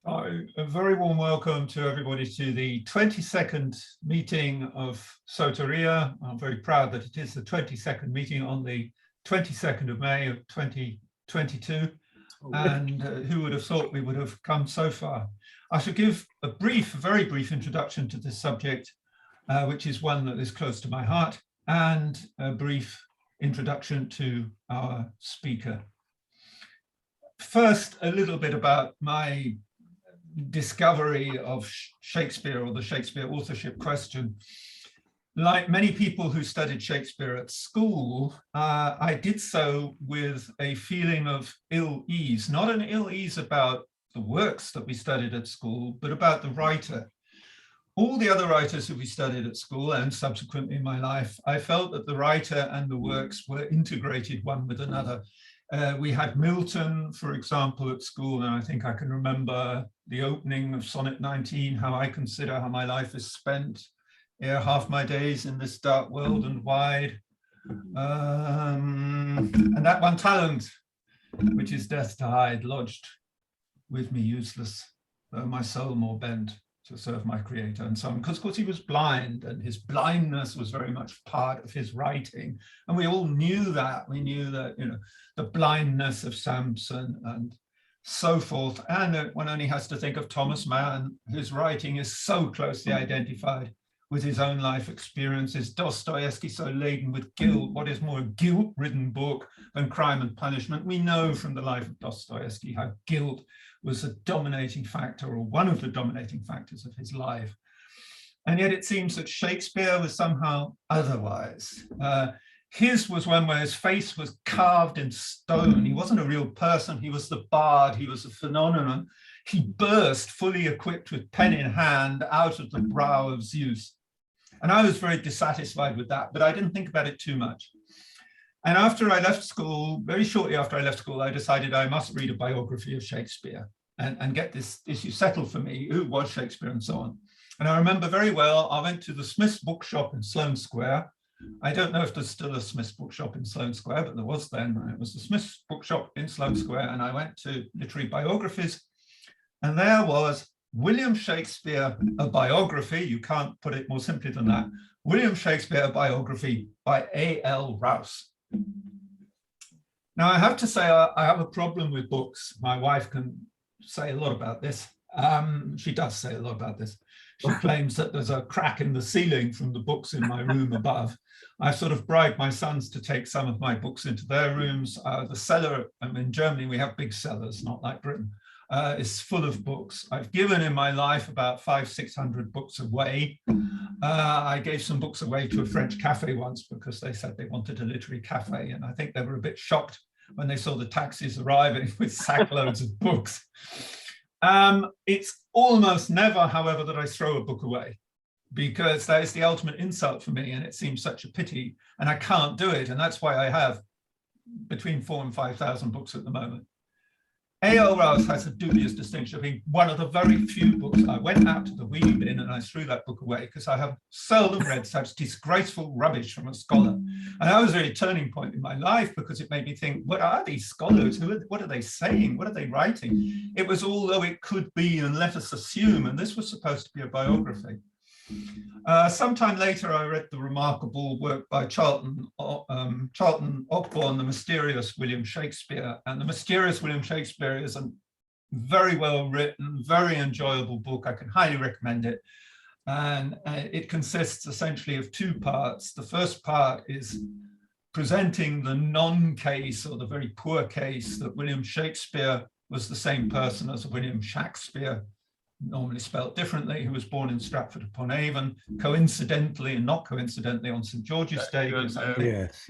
A very warm welcome to everybody to the 22nd meeting of Soteria. I'm very proud that it is the 22nd meeting on the 22nd of May of 2022. And who would have thought we would have come so far? I should give a very brief introduction to this subject, which is one that is close to my heart, and a brief introduction to our speaker. First, a little bit about my discovery of Shakespeare, or the Shakespeare authorship question. Like many people who studied Shakespeare at school, I did so with a feeling of ill ease, not an ill ease about the works that we studied at school, but about the writer. All the other writers who we studied at school and subsequently in my life, I felt that the writer and the works were integrated one with another. We had Milton, for example, at school, and I think I can remember the opening of Sonnet 19, how I consider how my life is spent, ere half my days in this dark world and wide. And that one talent, which is death to hide, lodged with me useless, though my soul more bent to serve my creator, and so on. Because of course he was blind, and his blindness was very much part of his writing. And we all knew that. We knew that, you know, the blindness of Samson and so forth. And one only has to think of Thomas Mann, whose writing is so closely identified with his own life experiences. Dostoevsky, so laden with guilt. What is more a guilt-ridden book than Crime and Punishment? We know from the life of Dostoevsky how guilt was a dominating factor, or one of the dominating factors of his life. And yet it seems that Shakespeare was somehow otherwise. His was one where his face was carved in stone. He wasn't a real person. He was the bard. He was a phenomenon. He burst fully equipped with pen in hand out of the brow of Zeus. And I was very dissatisfied with that, but I didn't think about it too much. And after I left school, very shortly after I left school, I decided I must read a biography of Shakespeare and get this issue settled for me. Who was Shakespeare and so on. And I remember very well, I went to the Smith's bookshop in Sloane Square. I don't know if there's still a Smith's bookshop in Sloane Square, but there was then. It was the Smith's bookshop in Sloane Square, and I went to literary biographies. And there was William Shakespeare, a biography. You can't put it more simply than that. William Shakespeare, a biography by A.L. Rouse. Now, I have to say, I have a problem with books. My wife can say a lot about this. She does say a lot about this. She claims that there's a crack in the ceiling from the books in my room above. I've sort of bribed my sons to take some of my books into their rooms. The cellar, in Germany, we have big cellars, not like Britain, is full of books. I've given in my life about 500-600 books away. I gave some books away to a French cafe once because they said they wanted a literary cafe, and I think they were a bit shocked when they saw the taxis arriving with sackloads of books. It's almost never, however, that I throw a book away, because that is the ultimate insult for me, and it seems such a pity, and I can't do it, and that's why I have between 4,000 and 5,000 books at the moment. A.L. Rouse has a dubious distinction of being one of the very few books. I went out to the wheelie bin and I threw that book away because I have seldom read such disgraceful rubbish from a scholar. And that was really a turning point in my life, because it made me think, what are these scholars? What are they saying? What are they writing? It was although it could be, and let us assume, and this was supposed to be a biography. Sometime later, I read the remarkable work by Charlton Ogborn, The Mysterious William Shakespeare. And The Mysterious William Shakespeare is a very well written, very enjoyable book. I can highly recommend it. And it consists essentially of two parts. The first part is presenting the non-case, or the very poor case, that William Shakespeare was the same person as William Shakspere, normally spelled differently, who was born in Stratford-upon-Avon, coincidentally and not coincidentally on St. George's Day. Yes.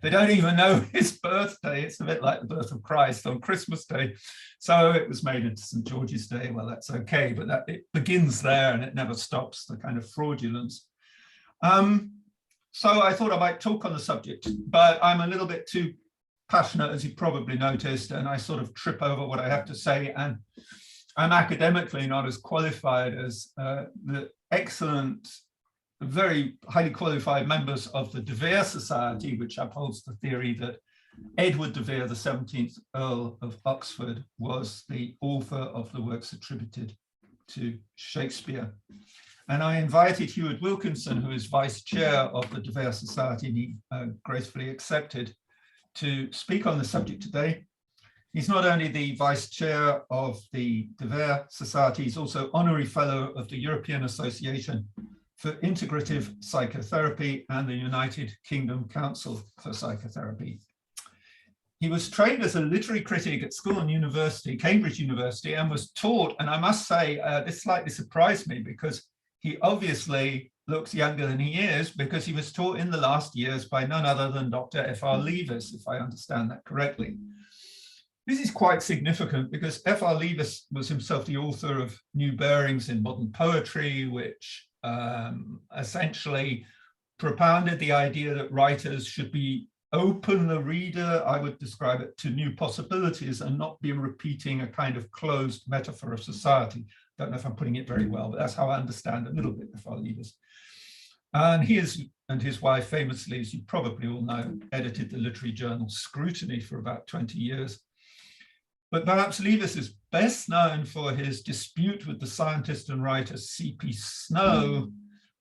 They don't even know his birthday. It's a bit like the birth of Christ on Christmas Day. So it was made into St. George's Day. Well, that's okay, but it begins there and it never stops, the kind of fraudulence. So I thought I might talk on the subject, but I'm a little bit too passionate, as you probably noticed, and I sort of trip over what I have to say, and I'm academically not as qualified as the excellent, very highly qualified members of the De Vere Society, which upholds the theory that Edward de Vere, the 17th Earl of Oxford, was the author of the works attributed to Shakespeare. And I invited Heward Wilkinson, who is vice chair of the de Vere Society, and he gracefully accepted to speak on the subject today. He's not only the vice chair of the de Vere Society, he's also honorary fellow of the European Association for Integrative Psychotherapy and the United Kingdom Council for Psychotherapy. He was trained as a literary critic at school and university, Cambridge University, and was taught, and I must say, this slightly surprised me because he obviously looks younger than he is, because he was taught in the last years by none other than Dr. F.R. Leavis, if I understand that correctly. This is quite significant because F.R. Leavis was himself the author of New Bearings in Modern Poetry, which essentially propounded the idea that writers should be open the reader, I would describe it, to new possibilities and not be repeating a kind of closed metaphor of society. Don't know if I'm putting it very well, but that's how I understand a little bit of F.R. Leavis. And he and his wife famously, as you probably all know, edited the literary journal Scrutiny for about 20 years. But perhaps Leavis is best known for his dispute with the scientist and writer C.P. Snow,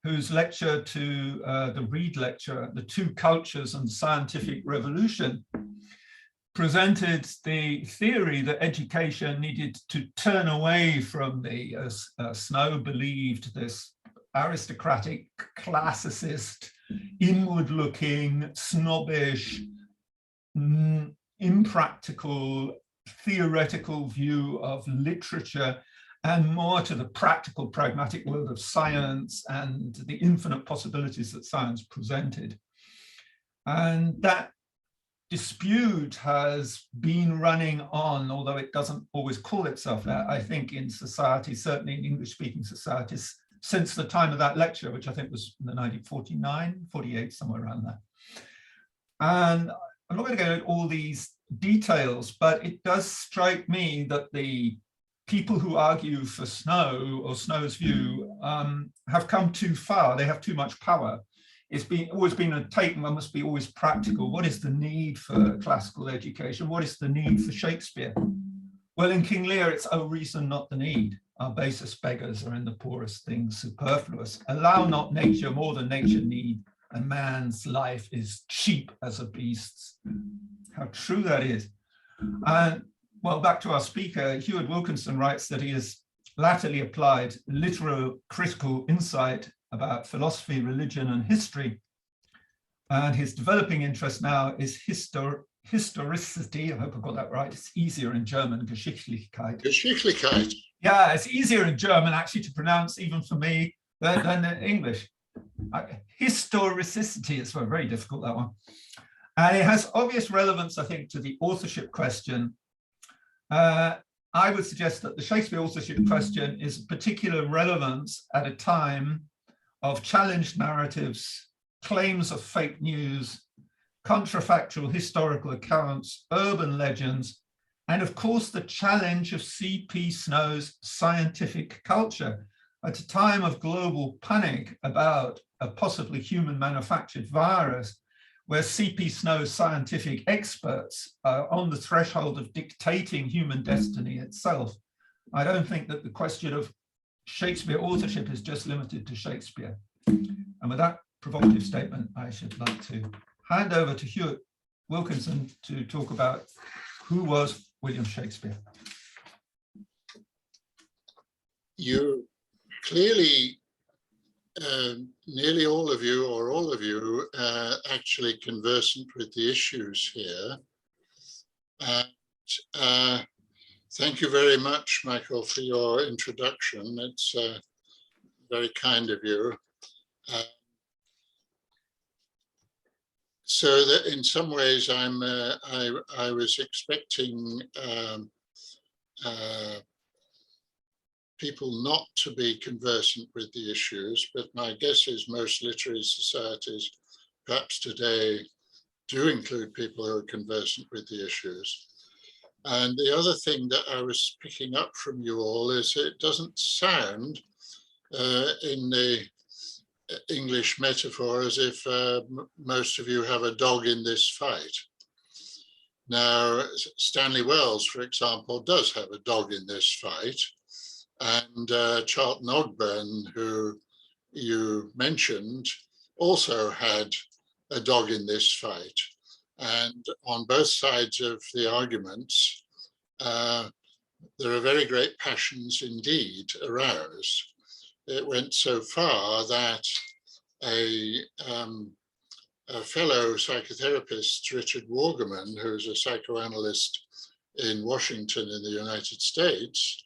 whose lecture to the Reed lecture, The Two Cultures and Scientific Revolution, presented the theory that education needed to turn away from the, as Snow believed, this aristocratic, classicist, inward-looking, snobbish, impractical, theoretical view of literature, and more to the practical, pragmatic world of science and the infinite possibilities that science presented. And that dispute has been running on, although it doesn't always call itself that, I think, in society, certainly in English-speaking societies, since the time of that lecture, which I think was in the 1949, 48, somewhere around there. And I'm not going to go into all these details, but it does strike me that the people who argue for Snow or Snow's view have come too far. They have too much power. It's always been a take, one must be always practical. What is the need for classical education? What is the need for Shakespeare? Well, in King Lear, it's "O reason, not the need. Our basest beggars are in the poorest things superfluous. Allow not nature more than nature need, and man's life is cheap as a beast's." How true that is. And well, back to our speaker, Heward Wilkinson writes that he has latterly applied literal critical insight about philosophy, religion, and history. And his developing interest now is historicity. I hope I got that right. It's easier in German, Geschichtlichkeit. Geschichtlichkeit. Yeah, it's easier in German actually to pronounce, even for me, than in English. Historicity is very difficult, that one. And it has obvious relevance, I think, to the authorship question. I would suggest that the Shakespeare authorship question is of particular relevance at a time of challenged narratives, claims of fake news, contrafactual historical accounts, urban legends, and of course the challenge of C.P. Snow's scientific culture at a time of global panic about a possibly human manufactured virus, where C.P. Snow's scientific experts are on the threshold of dictating human destiny itself. I don't think that the question of Shakespeare authorship is just limited to Shakespeare. And with that provocative statement, I should like to hand over to Heward Wilkinson to talk about who was William Shakespeare. You clearly, nearly all of you, or all of you, actually conversant with the issues here. And thank you very much, Michael, for your introduction. It's very kind of you. So that in some ways I was expecting people not to be conversant with the issues, but my guess is most literary societies, perhaps today, do include people who are conversant with the issues. And the other thing that I was picking up from you all is it doesn't sound in the English metaphor as if most of you have a dog in this fight. Now, Stanley Wells, for example, does have a dog in this fight. And Charlton Ogburn, who you mentioned, also had a dog in this fight. And on both sides of the arguments, there are very great passions indeed aroused. It went so far that a fellow psychotherapist, Richard Wargaman, who's a psychoanalyst in Washington in the United States,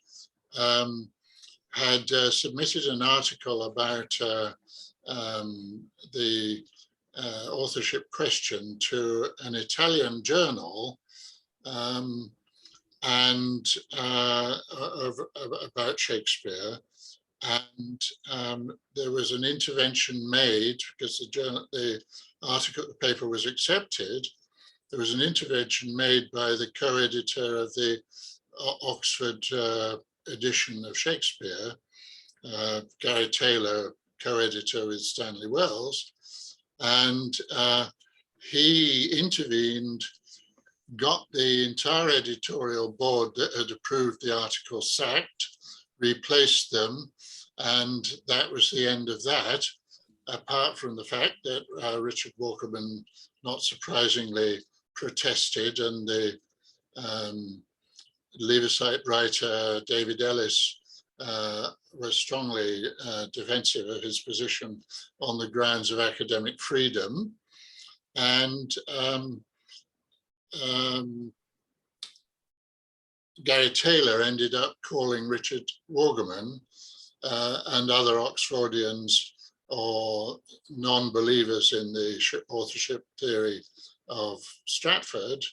had submitted an article about the authorship question to an Italian journal and about Shakespeare. And there was an intervention made because the paper was accepted. There was an intervention made by the co-editor of the Oxford edition of Shakespeare, Gary Taylor, co-editor with Stanley Wells, and he intervened, got the entire editorial board that had approved the article sacked, replaced them, and that was the end of that, apart from the fact that Richard Walkerman, not surprisingly, protested, and the Leaversite writer David Ellis was strongly defensive of his position on the grounds of academic freedom. And Gary Taylor ended up calling Richard Wargaman and other Oxfordians or non-believers in the authorship theory of Stratford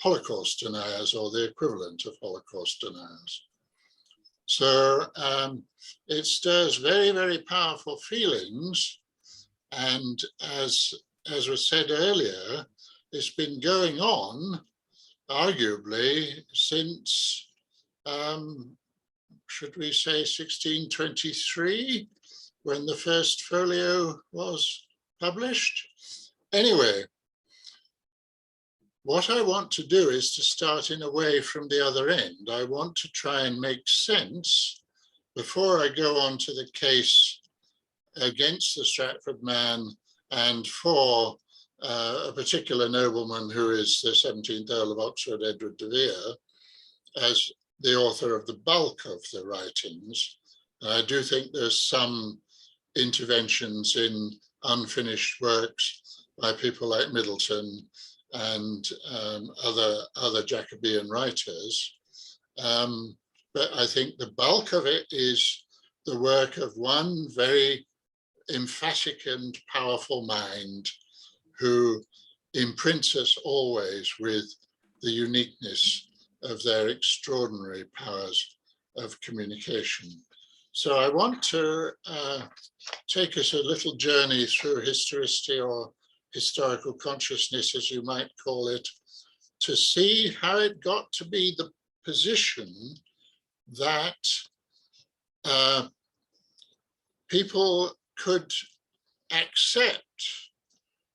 Holocaust deniers, or the equivalent of Holocaust deniers. So it stirs very, very powerful feelings. And as was said earlier, it's been going on, arguably, since, should we say, 1623, when the first folio was published. Anyway, what I want to do is to start in a way from the other end. I want to try and make sense, before I go on to the case against the Stratford man and for a particular nobleman who is the 17th Earl of Oxford, Edward de Vere, as the author of the bulk of the writings. And I do think there's some interventions in unfinished works by people like Middleton and other Jacobean writers. But I think the bulk of it is the work of one very emphatic and powerful mind who imprints us always with the uniqueness of their extraordinary powers of communication. So I want to take us a little journey through historicity, or historical consciousness, as you might call it, to see how it got to be the position that people could accept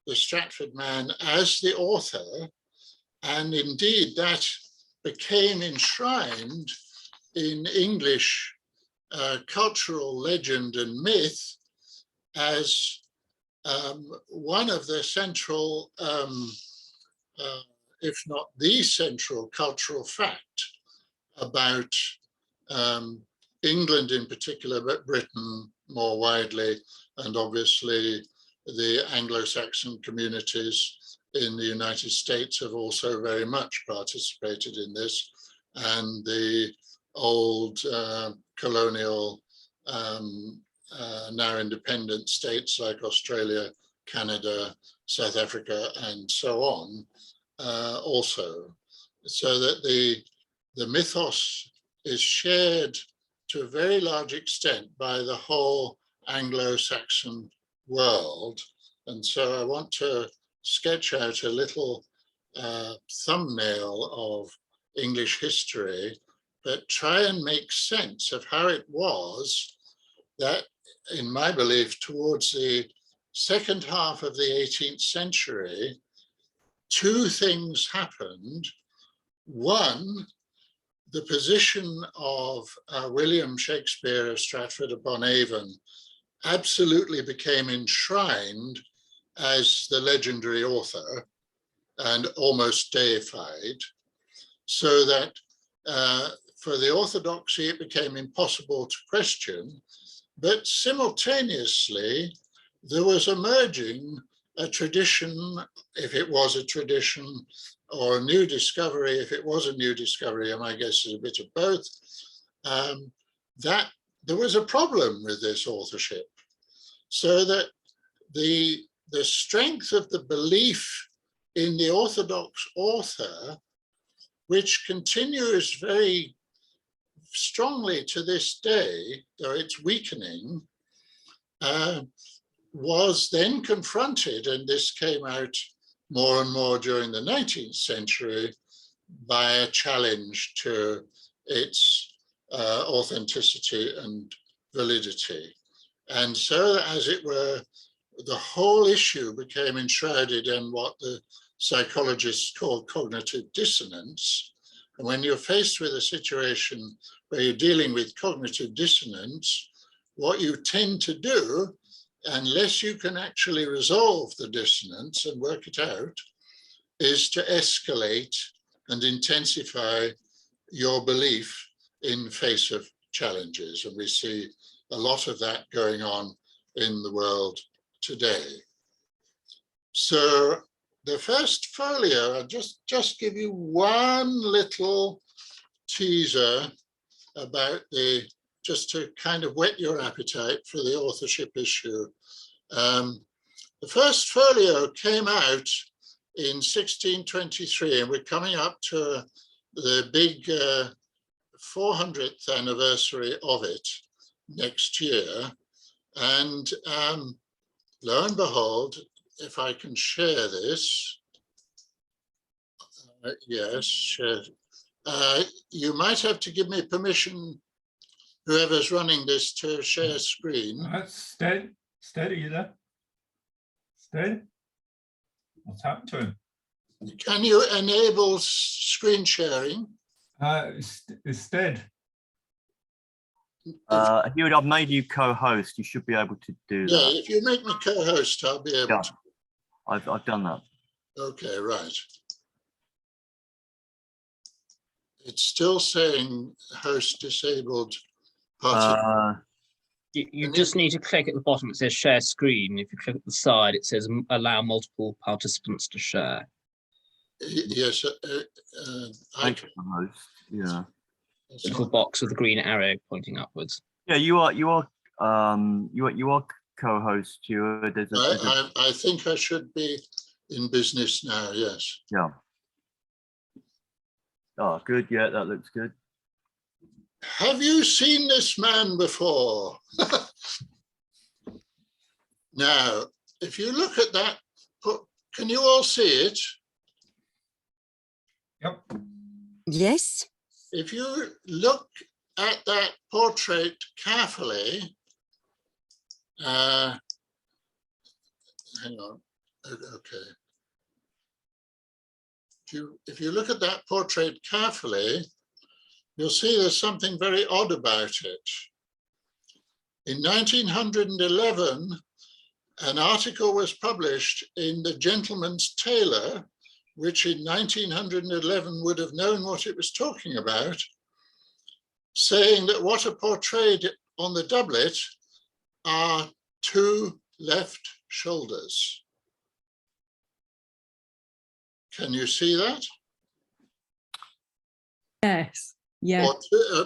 the Stratford man as the author, and indeed that became enshrined in English cultural legend and myth as one of the central, if not the central, cultural fact about England in particular, but Britain more widely, and obviously the Anglo-Saxon communities in the United States have also very much participated in this, and the old colonial, now independent states like Australia, Canada, South Africa, and so on, also. So that the mythos is shared to a very large extent by the whole Anglo-Saxon world. And so I want to sketch out a little thumbnail of English history, but try and make sense of how it was that, in my belief, towards the second half of the 18th century, two things happened. One, the position of William Shakspere of Stratford-upon-Avon absolutely became enshrined as the legendary author and almost deified, so that for the orthodoxy it became impossible to question. But simultaneously, there was emerging a tradition, if it was a tradition, or a new discovery, if it was a new discovery, and my guess is a bit of both, that there was a problem with this authorship. So that the strength of the belief in the orthodox author, which continues very strongly to this day, though it's weakening, was then confronted, and this came out more and more during the 19th century, by a challenge to its authenticity and validity. And so, as it were, the whole issue became enshrouded in what the psychologists call cognitive dissonance. And when you're faced with a situation where you're dealing with cognitive dissonance, what you tend to do, unless you can actually resolve the dissonance and work it out, is to escalate and intensify your belief in face of challenges. And we see a lot of that going on in the world today. So the first folio, I'll just give you one little teaser about just to kind of whet your appetite for the authorship issue. The first folio came out in 1623, and we're coming up to the big 400th anniversary of it next year. And lo and behold, if I can share this, yes, share. You might have to give me permission, whoever's running this, to share screen. Steady there. Steady. What's happened to him? Can you enable screen sharing? Stead. Heward, I've made you co-host. You should be able to do that. Yeah, if you make me co-host, I'll be able to. I've done that. Okay, right. It's still saying host disabled. You just need to click at the bottom. It says share screen. If you click at the side, it says allow multiple participants to share. Yes. Thank you, host. Yeah. The little box with the green arrow pointing upwards. Yeah, you are co-host, Heward. I think I should be in business now. Yes. Yeah. Oh, good. Yeah, that looks good. Have you seen this man before? Now, if you look at that, can you all see it? Yep. Yes. If you look at that portrait carefully, hang on, okay. If you look at that portrait carefully, you'll see there's something very odd about it. In 1911, an article was published in the Gentleman's Tailor, which in 1911 would have known what it was talking about, saying that what are portrayed on the doublet are two left shoulders. Can you see that? Yes. Yeah. Or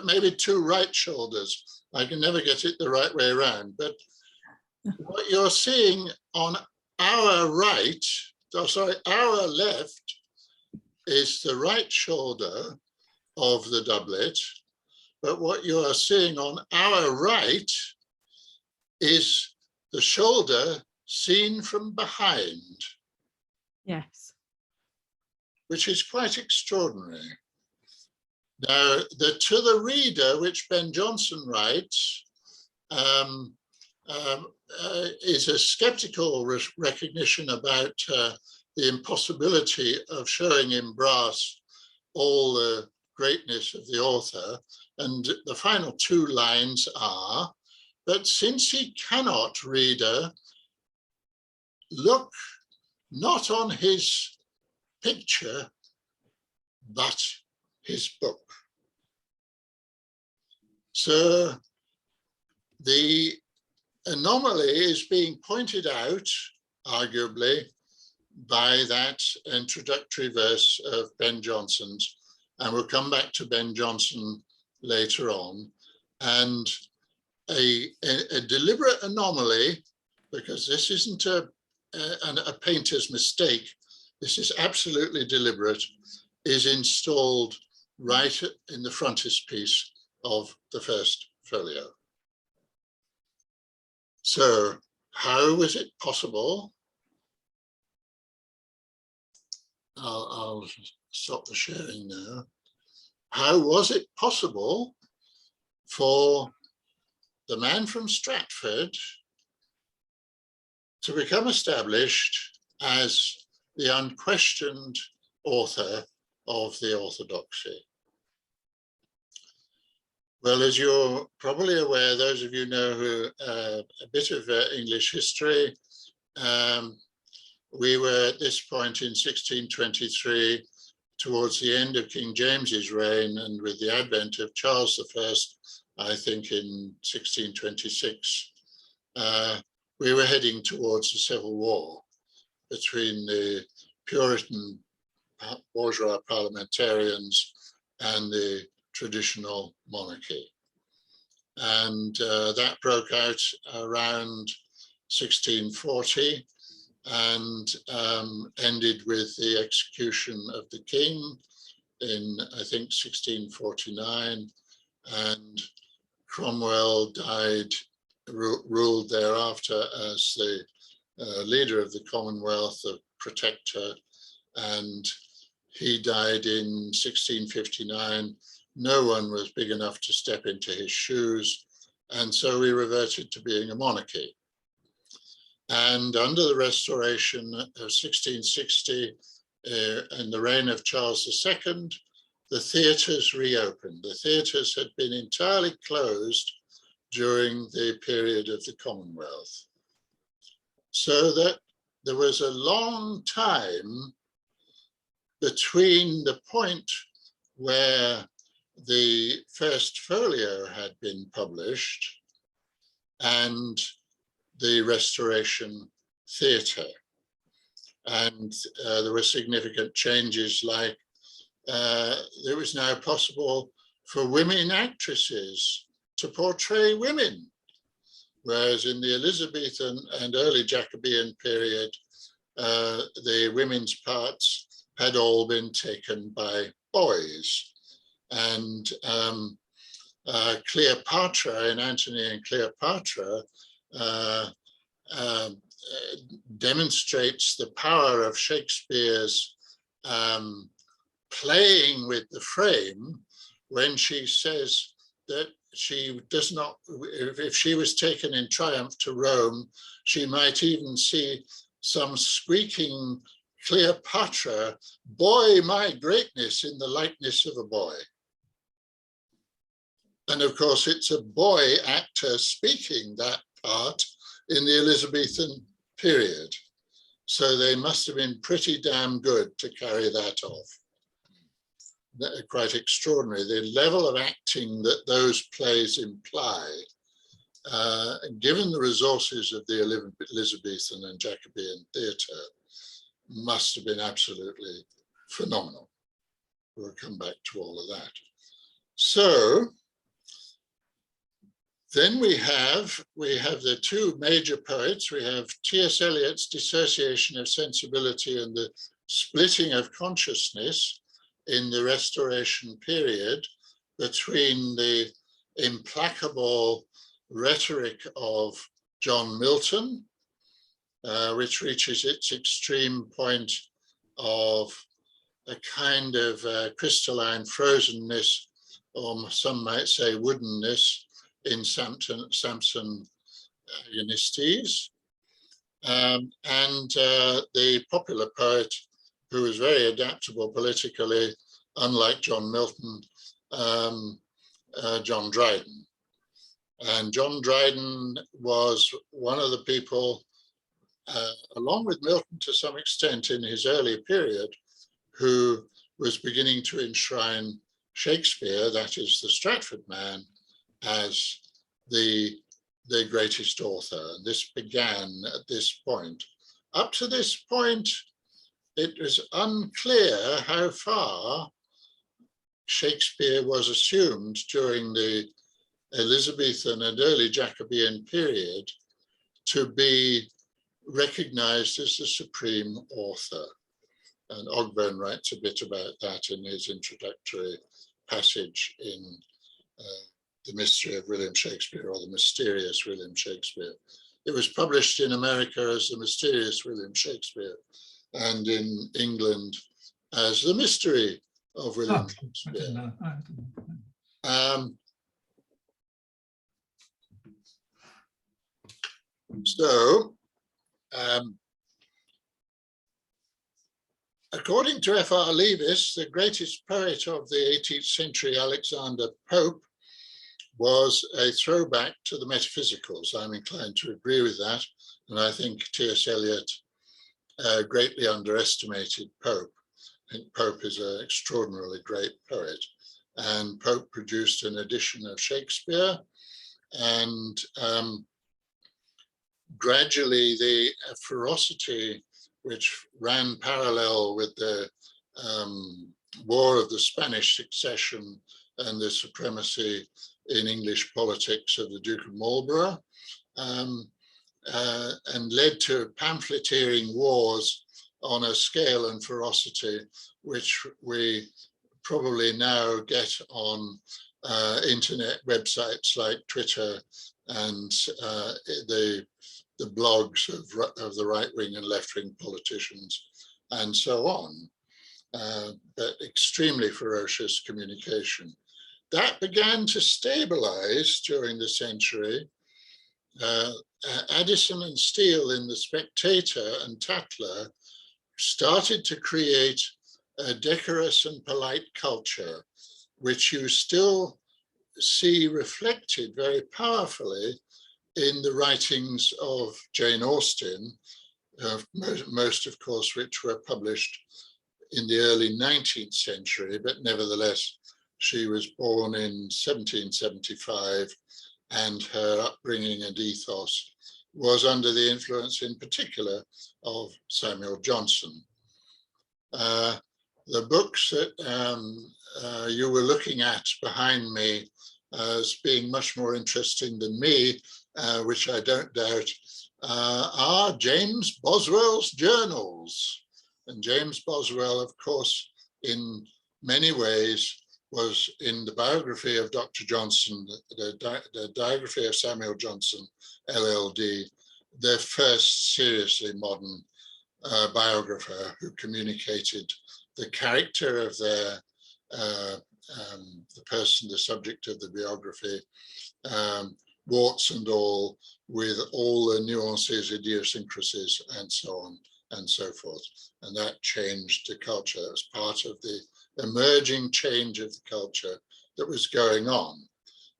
maybe two right shoulders. I can never get it the right way around. But what you're seeing on our right, our left is the right shoulder of the doublet. But what you are seeing on our right is the shoulder seen from behind. Yes. Which is quite extraordinary. Now, to the reader, which Ben Jonson writes, is a skeptical recognition about the impossibility of showing in brass all the greatness of the author. And the final two lines are, "But since he cannot, reader, look not on his picture, but his book." So the anomaly is being pointed out, arguably, by that introductory verse of Ben Jonson's, and we'll come back to Ben Jonson later on, and a deliberate anomaly, because this isn't a painter's mistake, this is absolutely deliberate, is installed right in the frontispiece of the first folio. So how was it possible? I'll stop the sharing now. How was it possible for the man from Stratford to become established as the unquestioned author of the orthodoxy? Well, as you're probably aware, those of you know who a bit of English history, we were at this point in 1623, towards the end of King James's reign, and with the advent of Charles I, I think in 1626, we were heading towards a civil war between the Puritan bourgeois parliamentarians and the traditional monarchy. And that broke out around 1640 and ended with the execution of the king in, I think, 1649. And Cromwell died, ruled thereafter as the leader of the Commonwealth, the protector, and he died in 1659. No one was big enough to step into his shoes, and so we reverted to being a monarchy. And under the Restoration of 1660, in the reign of Charles II, the theatres reopened. The theatres had been entirely closed during the period of the Commonwealth. So that there was a long time between the point where the first folio had been published and the Restoration Theatre. And there were significant changes, like it was now possible for women actresses to portray women, whereas in the Elizabethan and early Jacobean period, the women's parts had all been taken by boys. And Cleopatra, in Antony and Cleopatra, demonstrates the power of Shakespeare's playing with the frame when she says that she does not, if she was taken in triumph to Rome, she might even see some squeaking Cleopatra, "Boy, my greatness," in the likeness of a boy. And of course, it's a boy actor speaking that part in the Elizabethan period. So they must have been pretty damn good to carry that off. Quite extraordinary, the level of acting that those plays imply, given the resources of the Elizabethan and Jacobean theatre, must have been absolutely phenomenal. We'll come back to all of that. So then we have the two major poets. We have T.S. Eliot's Dissociation of Sensibility and the Splitting of Consciousness in the Restoration period between the implacable rhetoric of John Milton, which reaches its extreme point of a kind of crystalline frozenness, or some might say woodenness, in Samson Eunistes. and the popular poet, who was very adaptable politically, unlike John Milton, John Dryden. And John Dryden was one of the people, along with Milton to some extent in his early period, who was beginning to enshrine Shakespeare, that is the Stratford man, as the greatest author. This began at this point. Up to this point, it was unclear how far Shakespeare was assumed during the Elizabethan and early Jacobean period to be recognized as the supreme author. And Ogburn writes a bit about that in his introductory passage in The Mystery of William Shakespeare, or The Mysterious William Shakespeare. It was published in America as The Mysterious William Shakespeare, and in England as The Mystery of William Shakespeare. According to F.R. Leavis, the greatest poet of the 18th century, Alexander Pope, was a throwback to the metaphysicals. I'm inclined to agree with that. And I think T.S. Eliot greatly underestimated Pope. I think Pope is an extraordinarily great poet. And Pope produced an edition of Shakespeare. And gradually the ferocity which ran parallel with the War of the Spanish Succession and the supremacy in English politics of the Duke of Marlborough, and led to pamphleteering wars on a scale and ferocity which we probably now get on internet websites like Twitter and the blogs of the right-wing and left-wing politicians and so on, but extremely ferocious communication. That began to stabilize during the century. Addison and Steele in The Spectator and Tatler started to create a decorous and polite culture, which you still see reflected very powerfully in the writings of Jane Austen, most of course, which were published in the early 19th century, but nevertheless, she was born in 1775 and her upbringing and ethos was under the influence in particular of Samuel Johnson. The books that you were looking at behind me as being much more interesting than me, which I don't doubt, are James Boswell's journals. And James Boswell, of course, in many ways was in the biography of Dr. Johnson, the biography of Samuel Johnson, LLD, the first seriously modern biographer who communicated the character of the person, the subject of the biography, warts and all, with all the nuances, idiosyncrasies, and so on and so forth. And that changed the culture. That was part of the emerging change of the culture that was going on.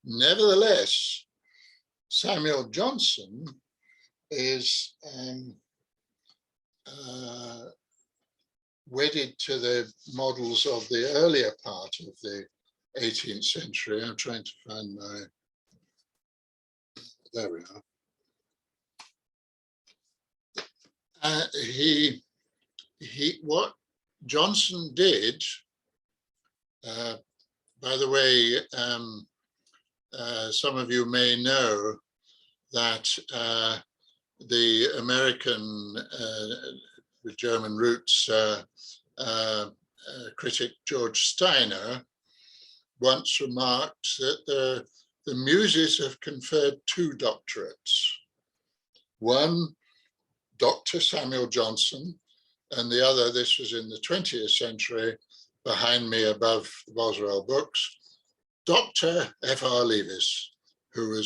Nevertheless, Samuel Johnson is wedded to the models of the earlier part of the 18th century. I'm trying to find my, there we are. What Johnson did, by the way, some of you may know that the American with German roots critic George Steiner once remarked that the Muses have conferred 2 doctorates. One, Dr. Samuel Johnson, and the other, this was in the 20th century, behind me above the Boswell books, Dr. F.R. Leavis, who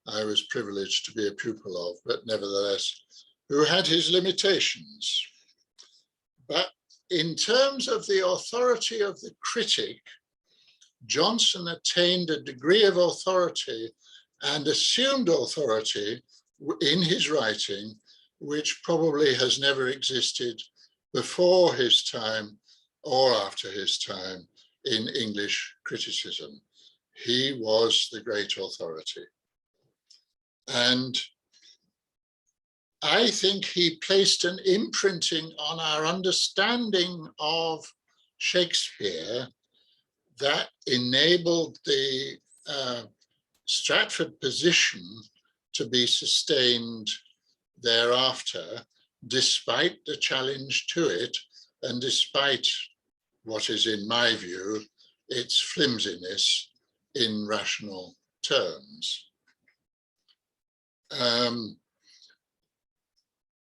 I was privileged to be a pupil of, but nevertheless who had his limitations. But in terms of the authority of the critic, Johnson attained a degree of authority and assumed authority in his writing, which probably has never existed before his time or after his time in English criticism. He was the great authority. And I think he placed an imprinting on our understanding of Shakespeare that enabled the Stratford position to be sustained thereafter, despite the challenge to it, and despite what is, in my view, its flimsiness in rational terms.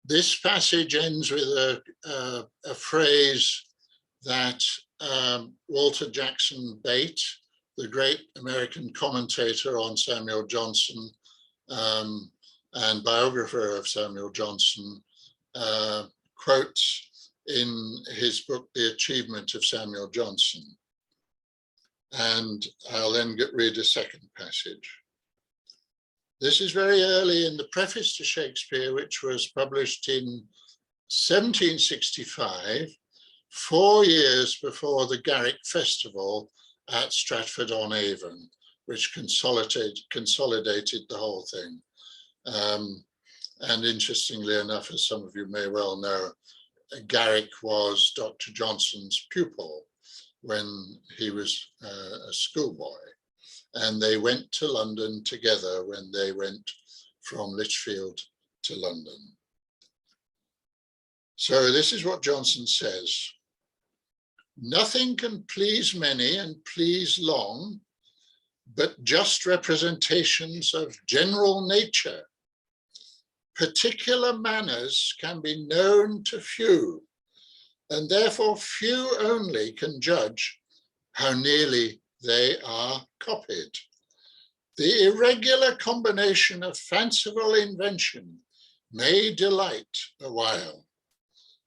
This passage ends with a phrase that Walter Jackson Bate, the great American commentator on Samuel Johnson and biographer of Samuel Johnson, quotes in his book, The Achievement of Samuel Johnson. And I'll then read a second passage. This is very early in the preface to Shakespeare, which was published in 1765, 4 years before the Garrick Festival at Stratford-upon-Avon, which consolidated the whole thing. And interestingly enough, as some of you may well know, Garrick was Dr. Johnson's pupil when he was a schoolboy. And they went to London together when they went from Lichfield to London. So this is what Johnson says. Nothing can please many and please long, but just representations of general nature. Particular manners can be known to few, and therefore few only can judge how nearly they are copied. The irregular combination of fanciful invention may delight a while.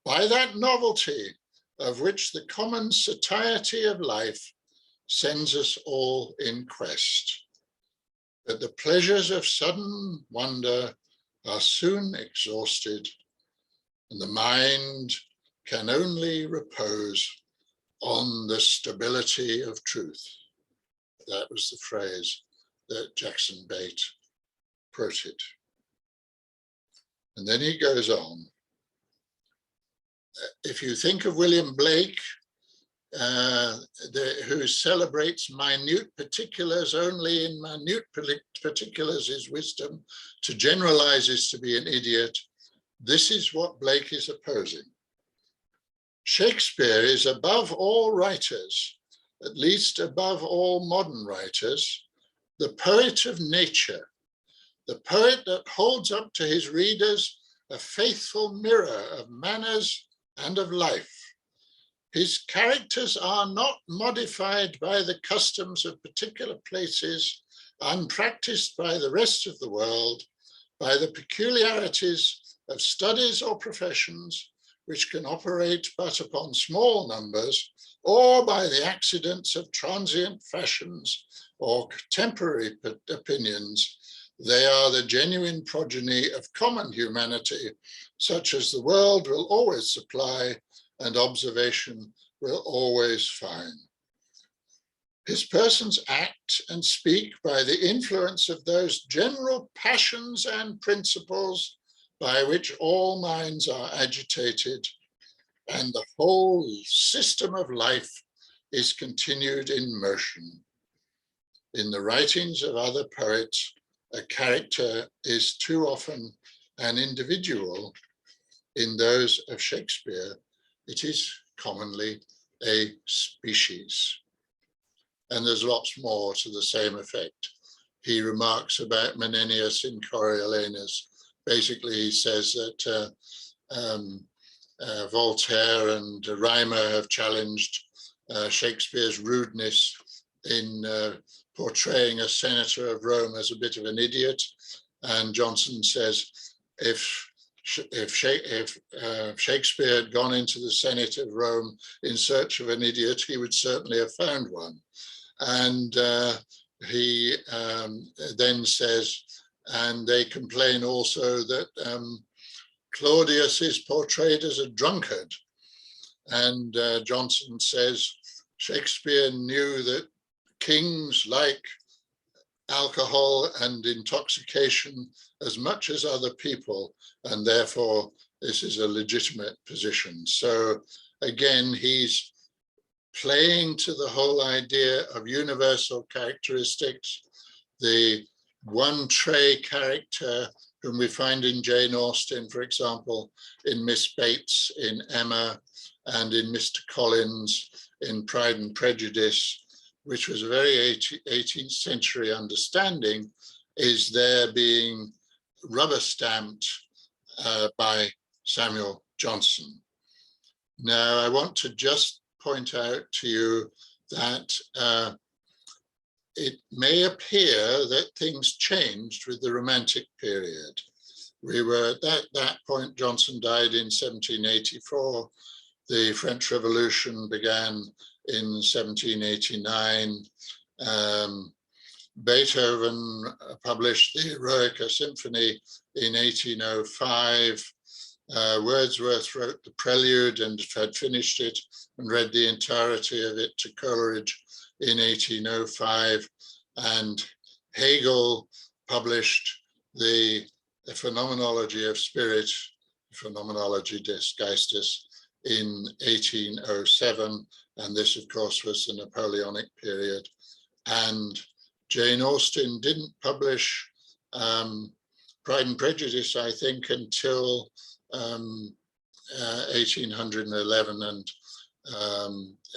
By that novelty of which the common satiety of life sends us all in quest. But the pleasures of sudden wonder are soon exhausted, and the mind can only repose on the stability of truth. That was the phrase that Jackson Bate quoted. And then he goes on. If you think of William Blake, who celebrates minute particulars, only in minute particulars is wisdom, to generalize is to be an idiot, this is what Blake is opposing. Shakespeare is above all writers, at least above all modern writers, the poet of nature, the poet that holds up to his readers a faithful mirror of manners and of life. His characters are not modified by the customs of particular places, unpracticed by the rest of the world, by the peculiarities of studies or professions, which can operate but upon small numbers, or by the accidents of transient fashions or temporary opinions. They are the genuine progeny of common humanity, such as the world will always supply and observation will always find. His persons act and speak by the influence of those general passions and principles by which all minds are agitated, and the whole system of life is continued in motion. In the writings of other poets, a character is too often an individual. In those of Shakespeare, it is commonly a species. And there's lots more to the same effect. He remarks about Menenius in Coriolanus. Basically, he says that Voltaire and Reimer have challenged Shakespeare's rudeness in portraying a senator of Rome as a bit of an idiot. And Johnson says, if if Shakespeare had gone into the Senate of Rome in search of an idiot, he would certainly have found one. And he then says, and they complain also that Claudius is portrayed as a drunkard. And Johnson says, Shakespeare knew that kings like alcohol and intoxication as much as other people, and therefore this is a legitimate position. So again, he's playing to the whole idea of universal characteristics, the one trait character whom we find in Jane Austen, for example, in Miss Bates, in Emma, and in Mr. Collins, in Pride and Prejudice, which was a very 18th century understanding, is there being rubber stamped by Samuel Johnson. Now, I want to just point out to you that it may appear that things changed with the Romantic period. We were at that point, Johnson died in 1784. The French Revolution began in 1789. Beethoven published the Eroica Symphony in 1805. Wordsworth wrote the Prelude and had finished it and read the entirety of it to Coleridge in 1805. And Hegel published the Phenomenology of Spirit, Phenomenology des Geistes, in 1807. And this, of course, was the Napoleonic period. And Jane Austen didn't publish Pride and Prejudice, I think, until 1811, and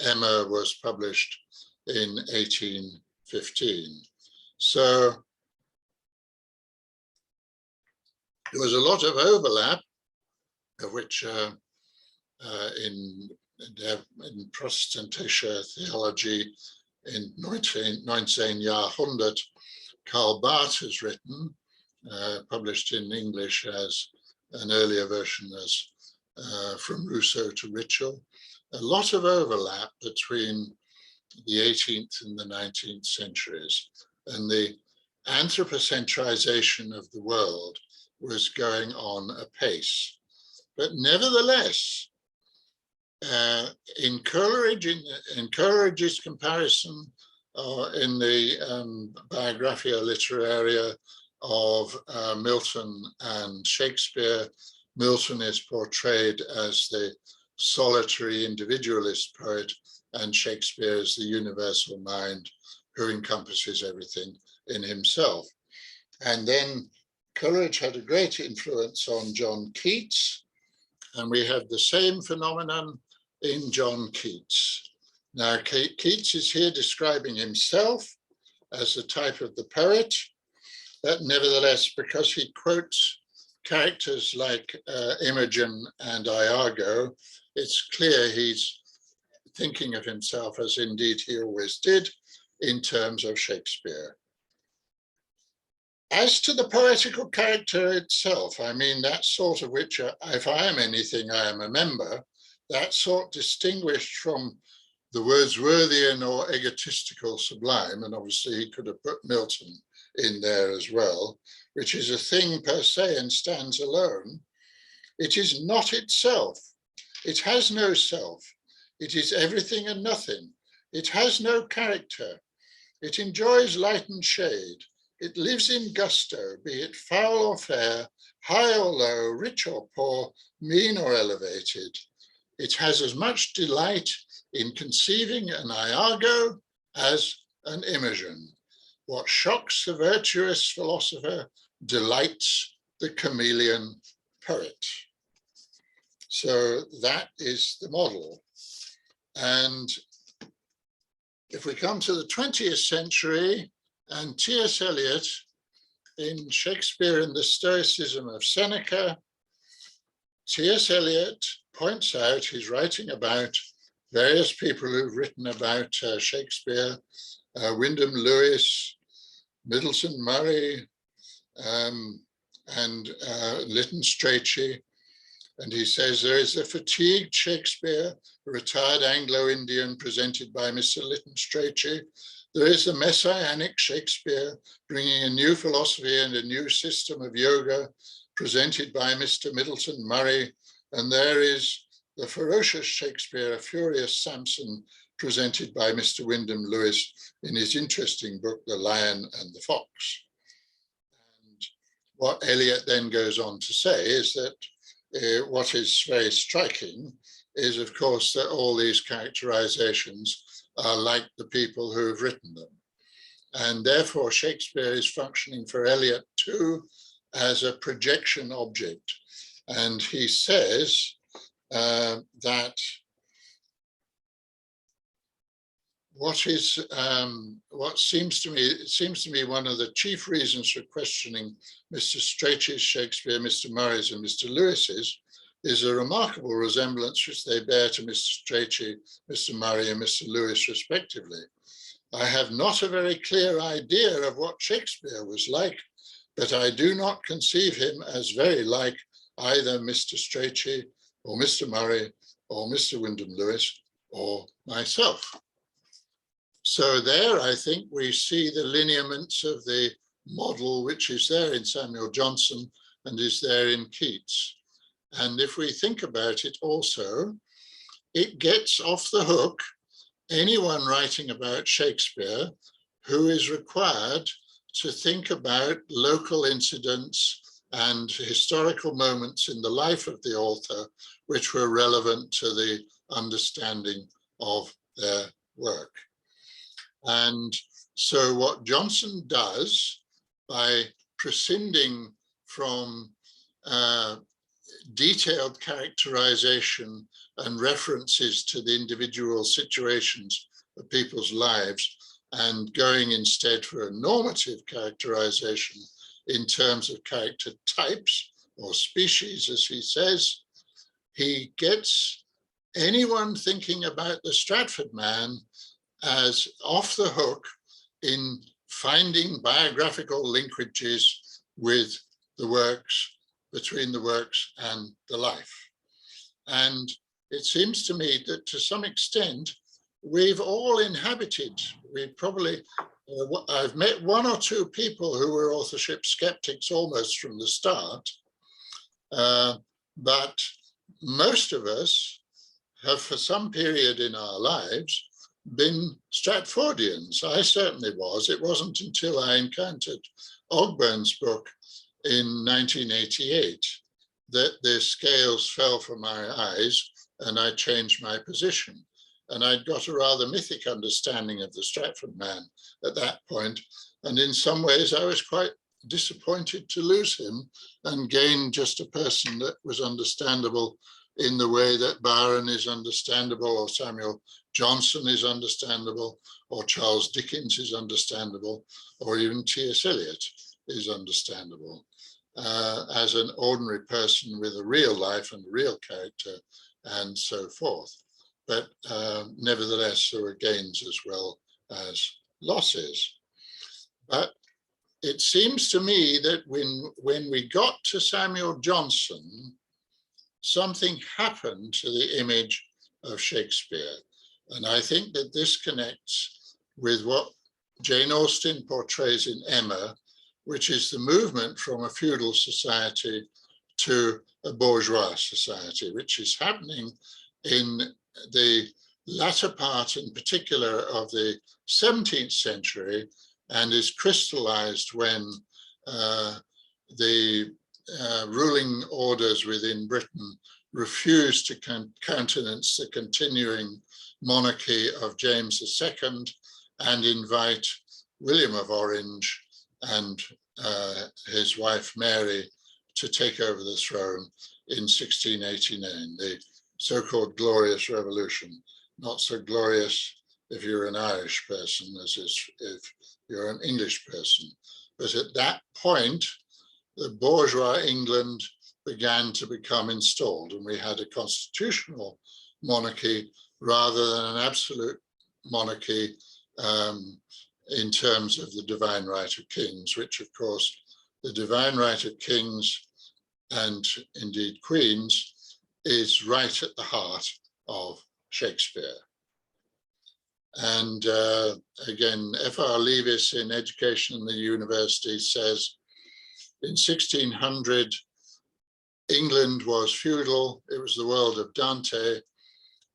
Emma was published in 1815. So there was a lot of overlap, of which in protestantische theology in 19. Jahrhundert, Karl Barth has written, published in English as an earlier version as From Rousseau to Ritschl. A lot of overlap between the 18th and the 19th centuries, and the anthropocentrization of the world was going on apace. But nevertheless, in Coleridge's comparison, in the Biographia Literaria of Milton and Shakespeare, Milton is portrayed as the solitary individualist poet, and Shakespeare is the universal mind who encompasses everything in himself. And then Coleridge had a great influence on John Keats, and we have the same phenomenon in John Keats. Now, Keats is here describing himself as the type of the poet, but nevertheless, because he quotes characters like Imogen and Iago, it's clear he's thinking of himself, as indeed he always did, in terms of Shakespeare. As to the poetical character itself, I mean, that sort of which, if I am anything, I am a member, that sort distinguished from the Wordsworthian or egotistical sublime, and obviously he could have put Milton in there as well, which is a thing per se and stands alone. It is not itself. It has no self. It is everything and nothing. It has no character. It enjoys light and shade. It lives in gusto, be it foul or fair, high or low, rich or poor, mean or elevated. It has as much delight in conceiving an Iago as an Imogen. What shocks the virtuous philosopher delights the chameleon poet. So that is the model. And if we come to the 20th century and T.S. Eliot in Shakespeare and the Stoicism of Seneca, T.S. Eliot points out, he's writing about various people who've written about Shakespeare, Wyndham Lewis, Middleton Murray, and Lytton Strachey. And he says, there is a fatigued Shakespeare, a retired Anglo-Indian presented by Mr. Lytton Strachey. There is the messianic Shakespeare, bringing a new philosophy and a new system of yoga, presented by Mr. Middleton Murray. And there is the ferocious Shakespeare, a furious Samson, presented by Mr. Wyndham Lewis in his interesting book, The Lion and the Fox. And what Eliot then goes on to say is that what is very striking is, of course, that all these characterizations are like the people who have written them. And therefore, Shakespeare is functioning for Eliot too as a projection object. And he says that what seems to me one of the chief reasons for questioning Mr. Strachey's Shakespeare, Mr. Murray's and Mr. Lewis's is a remarkable resemblance which they bear to Mr. Strachey, Mr. Murray and Mr. Lewis respectively. I have not a very clear idea of what Shakespeare was like, but I do not conceive him as very like either Mr. Strachey or Mr. Murray or Mr. Wyndham Lewis or myself. So there, I think we see the lineaments of the model which is there in Samuel Johnson and is there in Keats. And if we think about it also, it gets off the hook anyone writing about Shakespeare who is required to think about local incidents and historical moments in the life of the author which were relevant to the understanding of their work. And so what Johnson does by prescinding from detailed characterization and references to the individual situations of people's lives and going instead for a normative characterization in terms of character types or species, as he says, he gets anyone thinking about the Stratford man as off the hook in finding biographical linkages with the works, between the works and the life. And it seems to me that to some extent, we've all inhabited, I've met one or two people who were authorship skeptics almost from the start, but most of us have for some period in our lives been Stratfordians. I certainly was. It wasn't until I encountered Ogburn's book in 1988 that the scales fell from my eyes and I changed my position. And I'd got a rather mythic understanding of the Stratford man at that point. And in some ways, I was quite disappointed to lose him and gain just a person that was understandable in the way that Byron is understandable, or Samuel Johnson is understandable, or Charles Dickens is understandable, or even T.S. Eliot is understandable as an ordinary person with a real life and real character and so forth. But nevertheless, there were gains as well as losses. But it seems to me that when we got to Samuel Johnson, something happened to the image of Shakespeare. And I think that this connects with what Jane Austen portrays in Emma, which is the movement from a feudal society to a bourgeois society, which is happening in the latter part in particular of the 17th century and is crystallized when the ruling orders within Britain refused to countenance the continuing monarchy of James II and invite William of Orange and his wife Mary to take over the throne in 1689, the so-called Glorious Revolution. Not so glorious if you're an Irish person as if you're an English person. But at that point, the bourgeois England began to become installed, and we had a constitutional monarchy rather than an absolute monarchy in terms of the divine right of kings, which of course the divine right of kings and indeed queens is right at the heart of Shakespeare. And again, F.R. Leavis in Education in the University says, in 1600, England was feudal, it was the world of Dante.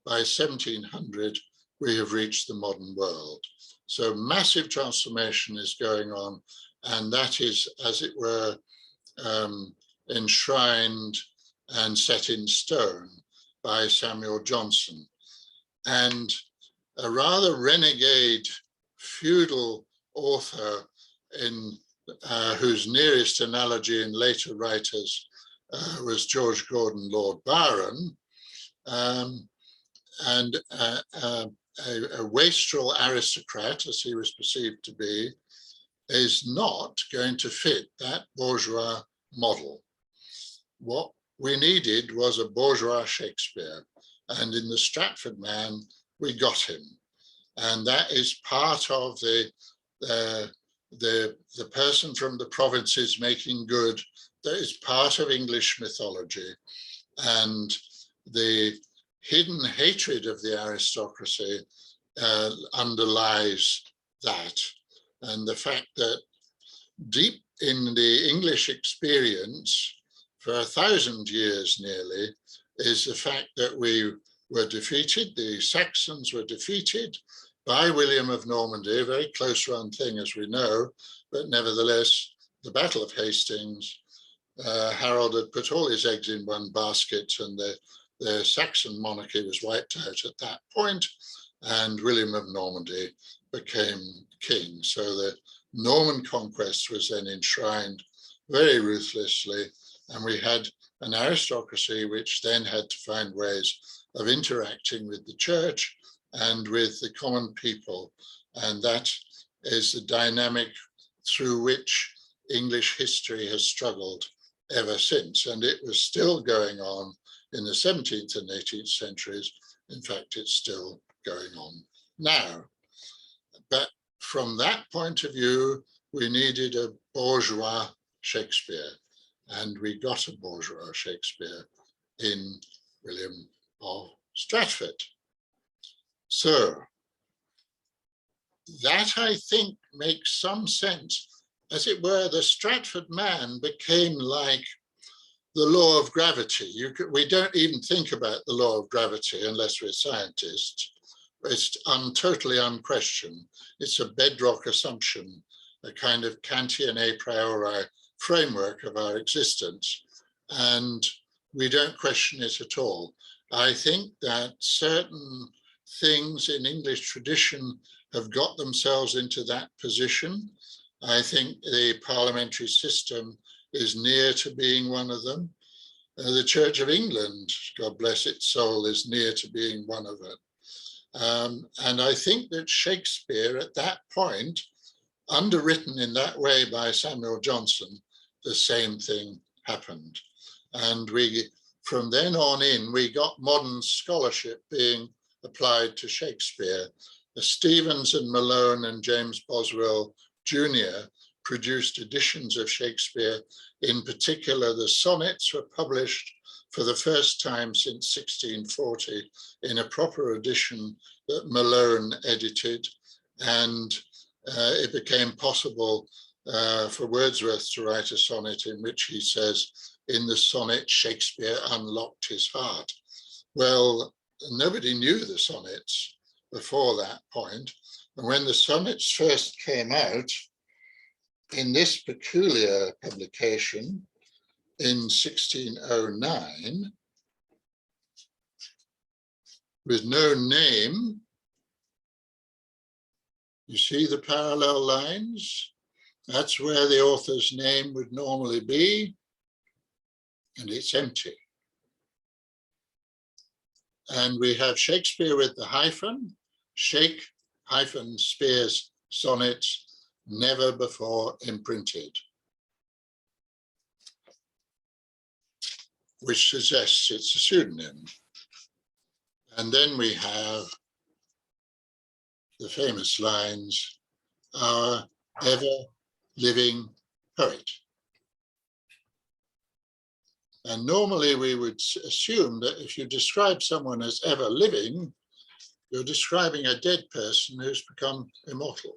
By 1700, we have reached the modern world. So massive transformation is going on, and that is, as it were, enshrined and set in stone by Samuel Johnson. And a rather renegade feudal author in whose nearest analogy in later writers was George Gordon Lord Byron, and a wastrel aristocrat, as he was perceived to be, is not going to fit that bourgeois model. What we needed was a bourgeois Shakespeare, and in the Stratford man, we got him. And that is part of the person from the provinces making good. That is part of English mythology. And the hidden hatred of the aristocracy underlies that. And the fact that deep in the English experience for 1,000 years nearly is the fact that we were defeated, the Saxons were defeated by William of Normandy, a very close run thing as we know, but nevertheless, the Battle of Hastings, Harold had put all his eggs in one basket, and the Saxon monarchy was wiped out at that point, and William of Normandy became king. So the Norman conquest was then enshrined very ruthlessly, and we had an aristocracy which then had to find ways of interacting with the church and with the common people. And that is the dynamic through which English history has struggled ever since. And it was still going on in the 17th and 18th centuries. In fact, it's still going on now. But from that point of view, we needed a bourgeois Shakespeare. And we got a bourgeois Shakespeare in William of Stratford. So that, I think, makes some sense. As it were, the Stratford man became like the law of gravity. We don't even think about the law of gravity unless we're scientists. It's totally unquestioned. It's a bedrock assumption, a kind of Kantian a priori framework of our existence. And we don't question it at all. I think that certain things in English tradition have got themselves into that position. I think the parliamentary system is near to being one of them. The Church of England, God bless its soul, is near to being one of it. And I think that Shakespeare at that point, underwritten in that way by Samuel Johnson, the same thing happened. And from then on in, we got modern scholarship being applied to Shakespeare. Stevens and Malone and James Boswell Jr. produced editions of Shakespeare. In particular, the sonnets were published for the first time since 1640 in a proper edition that Malone edited. And it became possible for Wordsworth to write a sonnet in which he says, in the sonnet, Shakespeare unlocked his heart. Well, nobody knew the sonnets before that point. And when the sonnets first came out in this peculiar publication in 1609, with no name, you see the parallel lines? That's where the author's name would normally be, and it's empty. And we have Shakespeare with the hyphen, Shake-Spears sonnets, never before imprinted, which suggests it's a pseudonym. And then we have the famous lines, our ever living poet. And normally we would assume that if you describe someone as ever living, you're describing a dead person who's become immortal.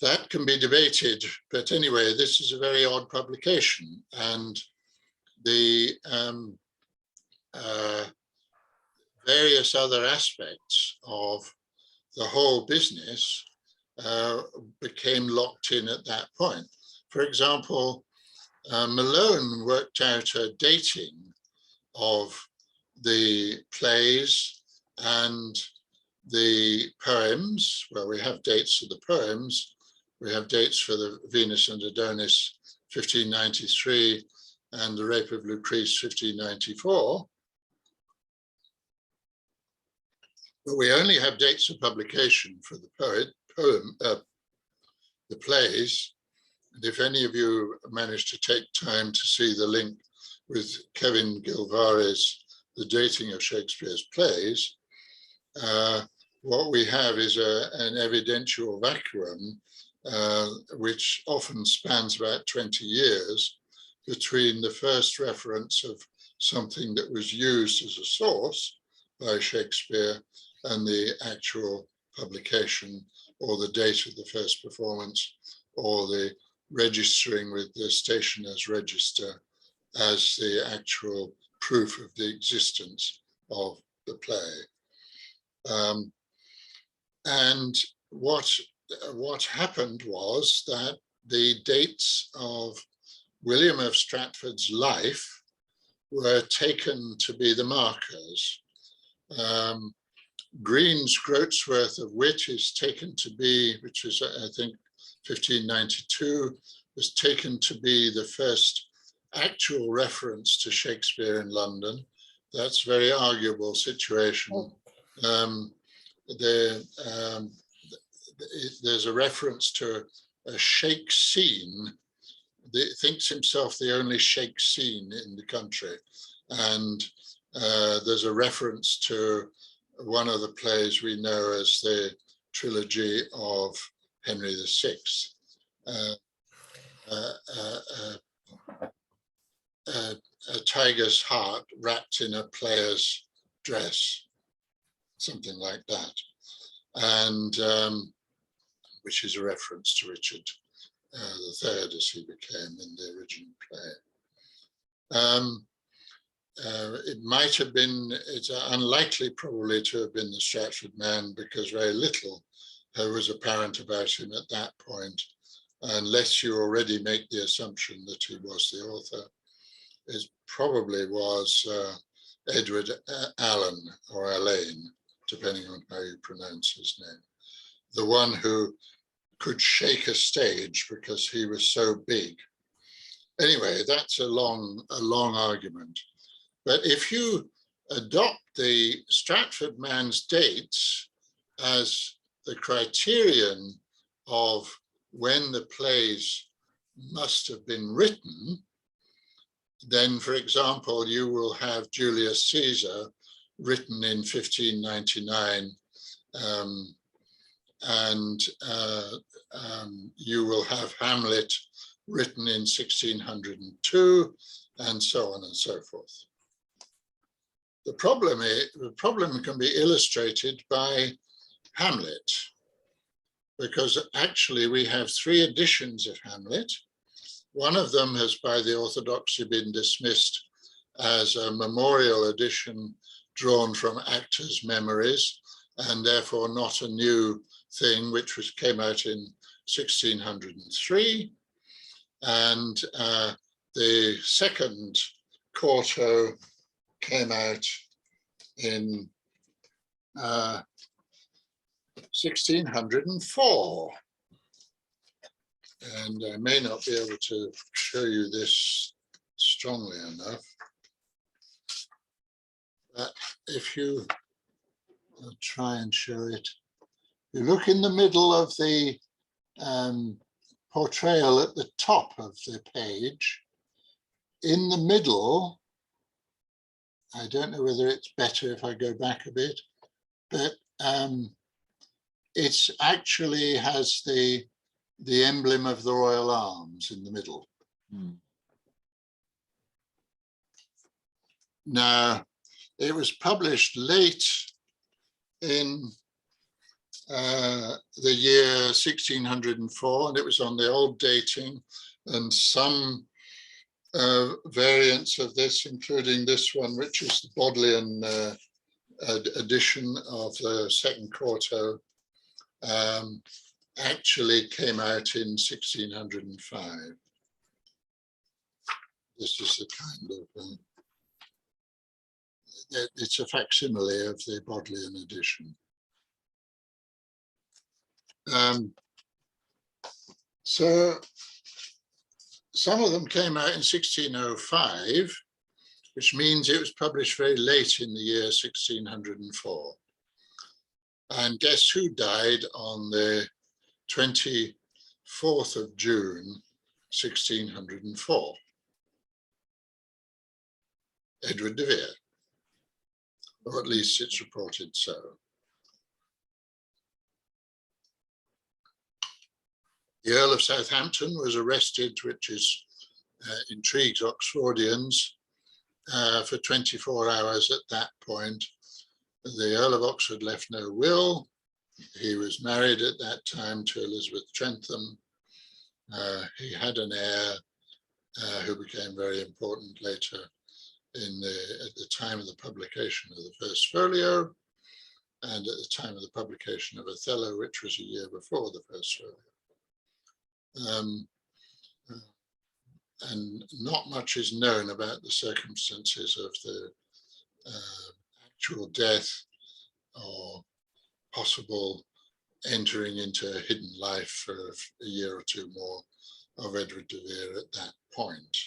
That can be debated, but anyway, this is a very odd publication, and the various other aspects of the whole business became locked in at that point. For example, Malone worked out a dating of the plays and the poems. Well, we have dates for the poems. We have dates for the Venus and Adonis, 1593, and the Rape of Lucrece, 1594. But we only have dates of publication for the the plays. And if any of you manage to take time to see the link with Kevin Gilvare's The Dating of Shakespeare's Plays, what we have is an evidential vacuum, which often spans about 20 years between the first reference of something that was used as a source by Shakespeare and the actual publication, or the date of the first performance, or the registering with the stationer's register as the actual proof of the existence of the play. And what happened was that the dates of William of Stratford's life were taken to be the markers. Green's Groatsworth of Wit is taken to be, which is, I think, 1592, was taken to be the first actual reference to Shakespeare in London. That's a very arguable situation. There's a reference to a shake scene. Thinks himself the only shake scene in the country. And there's a reference to one of the plays we know as the trilogy of Henry VI. A tiger's heart wrapped in a player's dress, something like that. And which is a reference to Richard III as he became in the original play. It might have been, it's unlikely probably to have been the Stratford man, because very little was apparent about him at that point, unless you already make the assumption that he was the author. It probably was Edward Allen or Alain, depending on how you pronounce his name. The one who could shake a stage because he was so big. Anyway, that's a long argument. But if you adopt the Stratford man's dates as the criterion of when the plays must have been written, then, for example, you will have Julius Caesar written in 1599, and you will have Hamlet written in 1602, and so on and so forth. The problem can be illustrated by Hamlet, because actually we have 3 editions of Hamlet. One of them has by the orthodoxy been dismissed as a memorial edition drawn from actors' memories, and therefore not a new thing, which came out in 1603. And the second quarto came out in 1604. And I may not be able to show you this strongly enough, but if you, I'll try and show it. You look in the middle of the portrayal at the top of the page. In the middle, I don't know whether it's better if I go back a bit, but it's actually has the emblem of the Royal Arms in the middle. Now, it was published late in the year 1604, and it was on the old dating, and some variants of this, including this one, which is the Bodleian edition of the second quarto, actually came out in 1605. This is the kind of, it's a facsimile of the Bodleian edition. So some of them came out in 1605, which means it was published very late in the year 1604. And guess who died on the 24th of June, 1604? Edward de Vere, or at least it's reported so. The Earl of Southampton was arrested, which intrigues Oxfordians, for 24 hours at that point. The Earl of Oxford left no will. He was married at that time to Elizabeth Trentham. He had an heir who became very important later at the time of the publication of the first folio, and at the time of the publication of Othello, which was a year before the first folio. And not much is known about the circumstances of the actual death or possible entering into a hidden life for a year or two more of Edward de Vere at that point.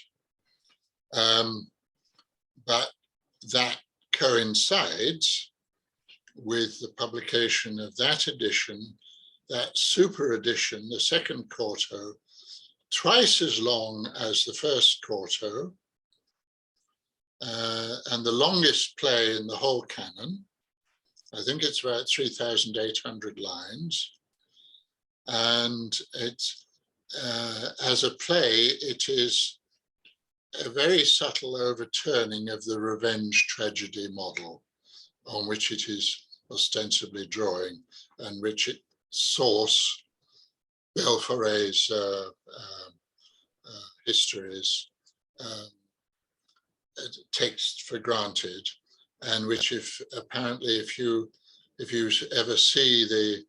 But that coincides with the publication of that edition, that super edition, the second quarto, twice as long as the first quarto, and the longest play in the whole canon. I think it's about 3,800 lines. And it's, as a play, it is a very subtle overturning of the revenge tragedy model on which it is ostensibly drawing, and which its source, Belforet's histories, takes for granted, and which apparently if you ever see the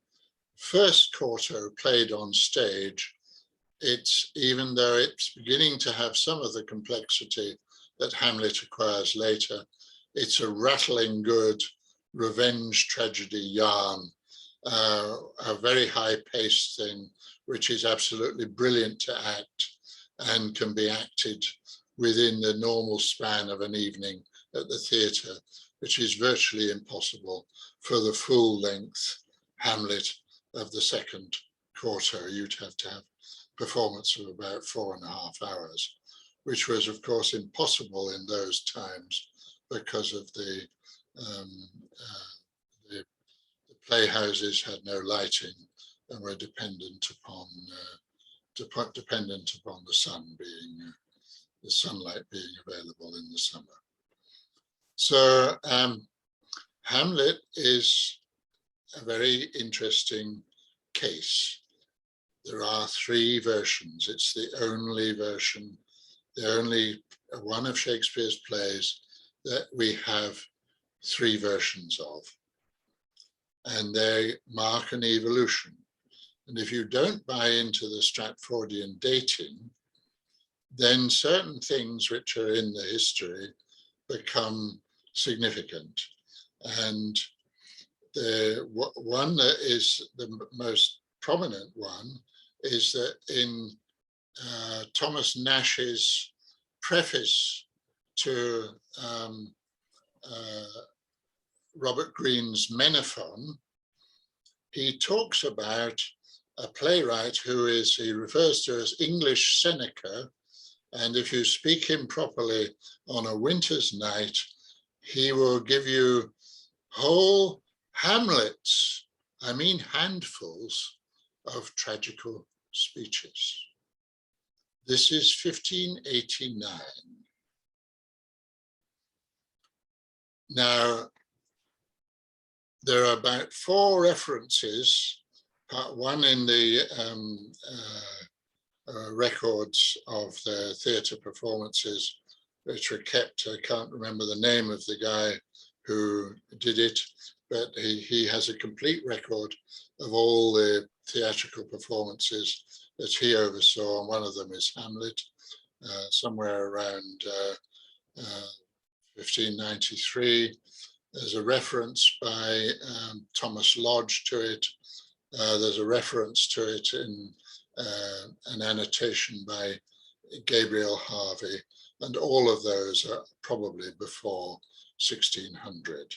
first quarto played on stage, it's, even though it's beginning to have some of the complexity that Hamlet acquires later, it's a rattling good revenge tragedy yarn, a very high-paced thing, which is absolutely brilliant to act and can be acted within the normal span of an evening at the theatre, which is virtually impossible for the full-length Hamlet of the second quarto. You'd have to have performance of about 4.5 hours, which was, of course, impossible in those times because of the playhouses had no lighting and were dependent upon the sun being the sunlight being available in the summer. So Hamlet is a very interesting case. There are 3 versions. It's the only version, the only one of Shakespeare's plays that we have 3 versions of. And they mark an evolution. And if you don't buy into the Stratfordian dating, then certain things which are in the history become significant. And the one that is the most prominent one is that in Thomas Nash's preface to Robert Greene's Menaphon, he talks about a playwright who he refers to as English Seneca, and if you speak him properly on a winter's night, he will give you whole Hamlets, I mean handfuls, of tragical speeches. This is 1589. Now, there are about 4 references, part 1 in the records of their theatre performances, which were kept. I can't remember the name of the guy who did it, but he has a complete record of all the theatrical performances that he oversaw, and one of them is Hamlet, somewhere around 1593. There's a reference by Thomas Lodge to it. There's a reference to it in an annotation by Gabriel Harvey, and all of those are probably before 1600.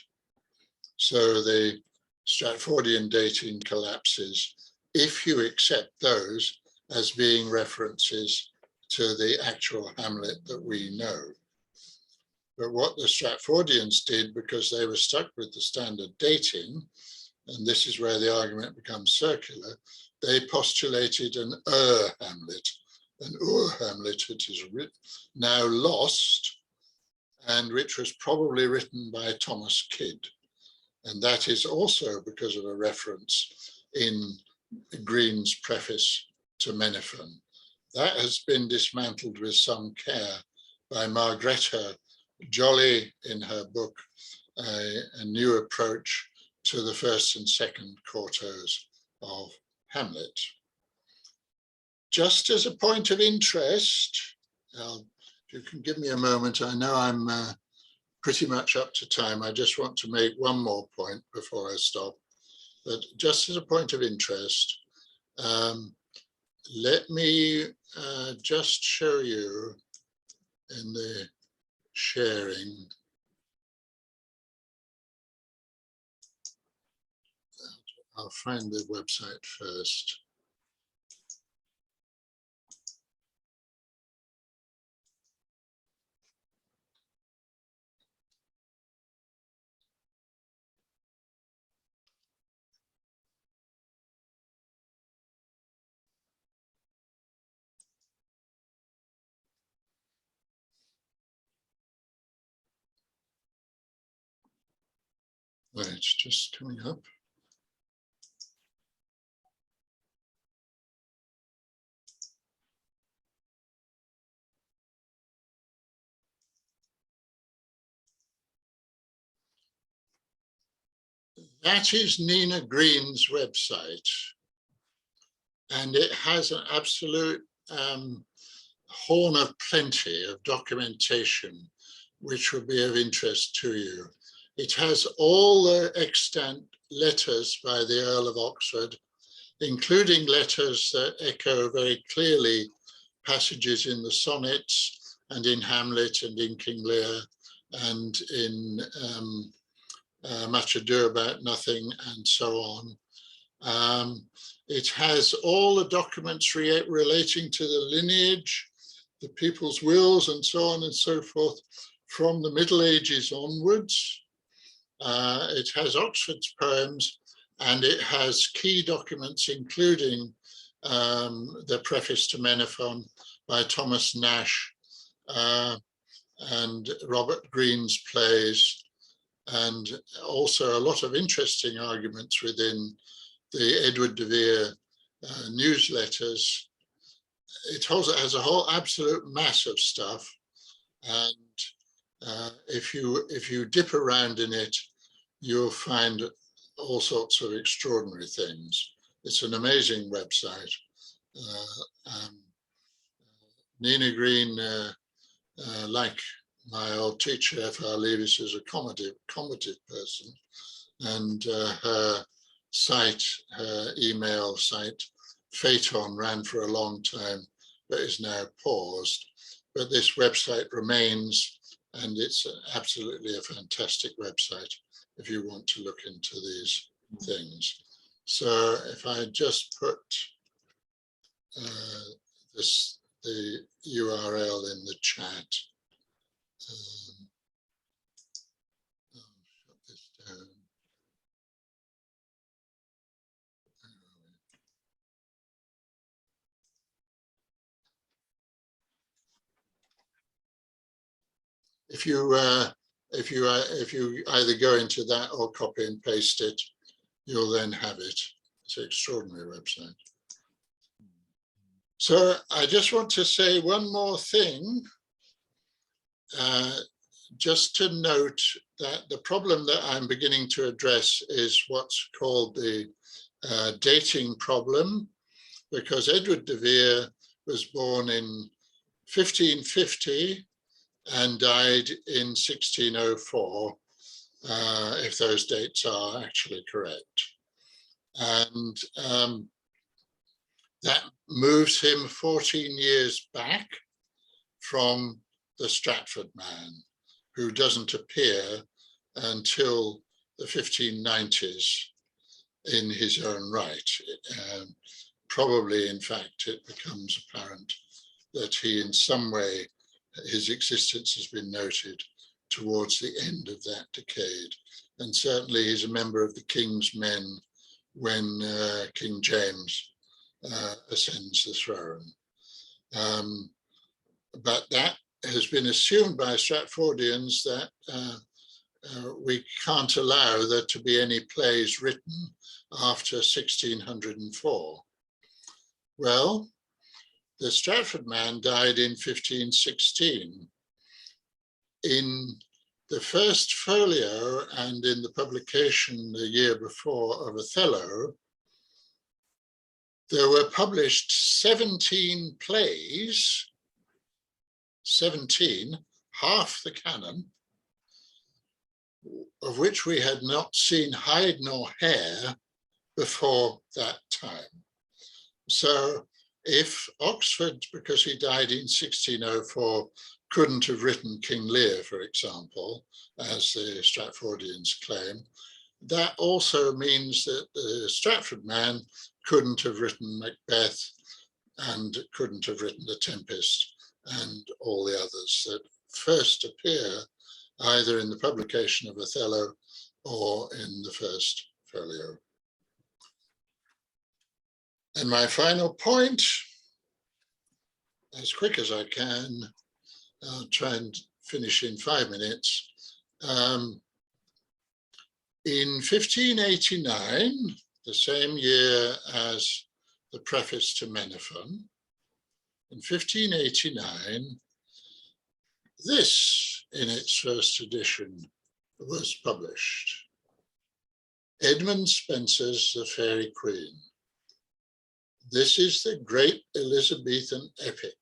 So the Stratfordian dating collapses if you accept those as being references to the actual Hamlet that we know. But what the Stratfordians did, because they were stuck with the standard dating, and this is where the argument becomes circular, they postulated an Hamlet, an Hamlet which is now lost, and which was probably written by Thomas Kyd. And that is also because of a reference in Green's preface to Menaphon. That has been dismantled with some care by Margrethe Joly in her book, A New Approach to the First and Second Quartos of Hamlet. Just as a point of interest, if you can give me a moment, I know I'm pretty much up to time. I just want to make one more point before I stop. But just as a point of interest, let me just show you in the sharing. I'll find the website first. Right, it's just coming up. That is Nina Green's website, and it has an absolute horn of plenty of documentation which will be of interest to you. It has all the extant letters by the Earl of Oxford, including letters that echo very clearly passages in the sonnets and in Hamlet and in King Lear and in Much Ado About Nothing and so on. It has all the documents relating to the lineage, the people's wills and so on and so forth from the Middle Ages onwards. It has Oxford's poems, and it has key documents, including the preface to Menaphon by Thomas Nash and Robert Greene's plays, and also a lot of interesting arguments within the Edward de Vere newsletters. It has a whole absolute mass of stuff, and if you dip around in it, you'll find all sorts of extraordinary things. It's an amazing website. Nina Green, like my old teacher, F.R. Leavis, is a combative person, and her site, her email site, Phaeton, ran for a long time, but is now paused. But this website remains, and it's absolutely a fantastic website if you want to look into these things. So if I just put the URL in the chat, shut this down. If you if you either go into that or copy and paste it, you'll then have it. It's an extraordinary website. So I just want to say one more thing, just to note that the problem that I'm beginning to address is what's called the dating problem, because Edward de Vere was born in 1550 and died in 1604, if those dates are actually correct. And that moves him 14 years back from the Stratford man, who doesn't appear until the 1590s in his own right. Probably, in fact, it becomes apparent that he, in some way, his existence has been noted towards the end of that decade. And certainly he's a member of the King's Men when King James ascends the throne. But that has been assumed by Stratfordians that we can't allow there to be any plays written after 1604. Well, the Stratford man died in 1516. In the first folio and in the publication the year before of Othello, there were published 17 plays, 17, half the canon, of which we had not seen hide nor hair before that time. So if Oxford, because he died in 1604, couldn't have written King Lear, for example, as the Stratfordians claim, that also means that the Stratford man couldn't have written Macbeth and couldn't have written The Tempest and all the others that first appear either in the publication of Othello or in the first folio. And my final point, as quick as I can, I'll try and finish in 5 minutes. In 1589, the same year as the preface to Menaphon, in 1589, this, in its first edition, was published. Edmund Spenser's The Faerie Queene. This is the great Elizabethan epic,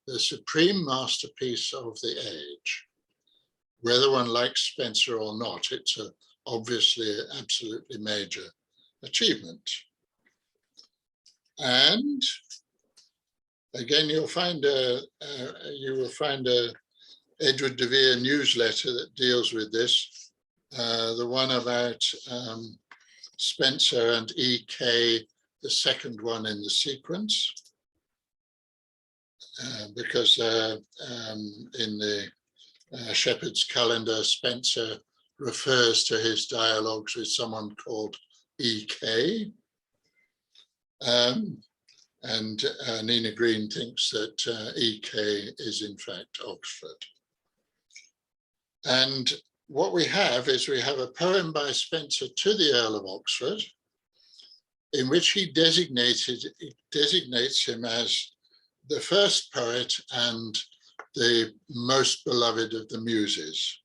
the supreme masterpiece of the age. Whether one likes Spenser or not, it's obviously an absolutely major achievement. And again, you will find a Edward de Vere newsletter that deals with this. The one about Spenser and E.K., the second one in the sequence, because in the Shepherd's Calendar, Spenser refers to his dialogues with someone called E.K. And Nina Green thinks that E.K. is in fact Oxford. And what we have is we have a poem by Spenser to the Earl of Oxford, in which he designates him as the first poet and the most beloved of the Muses.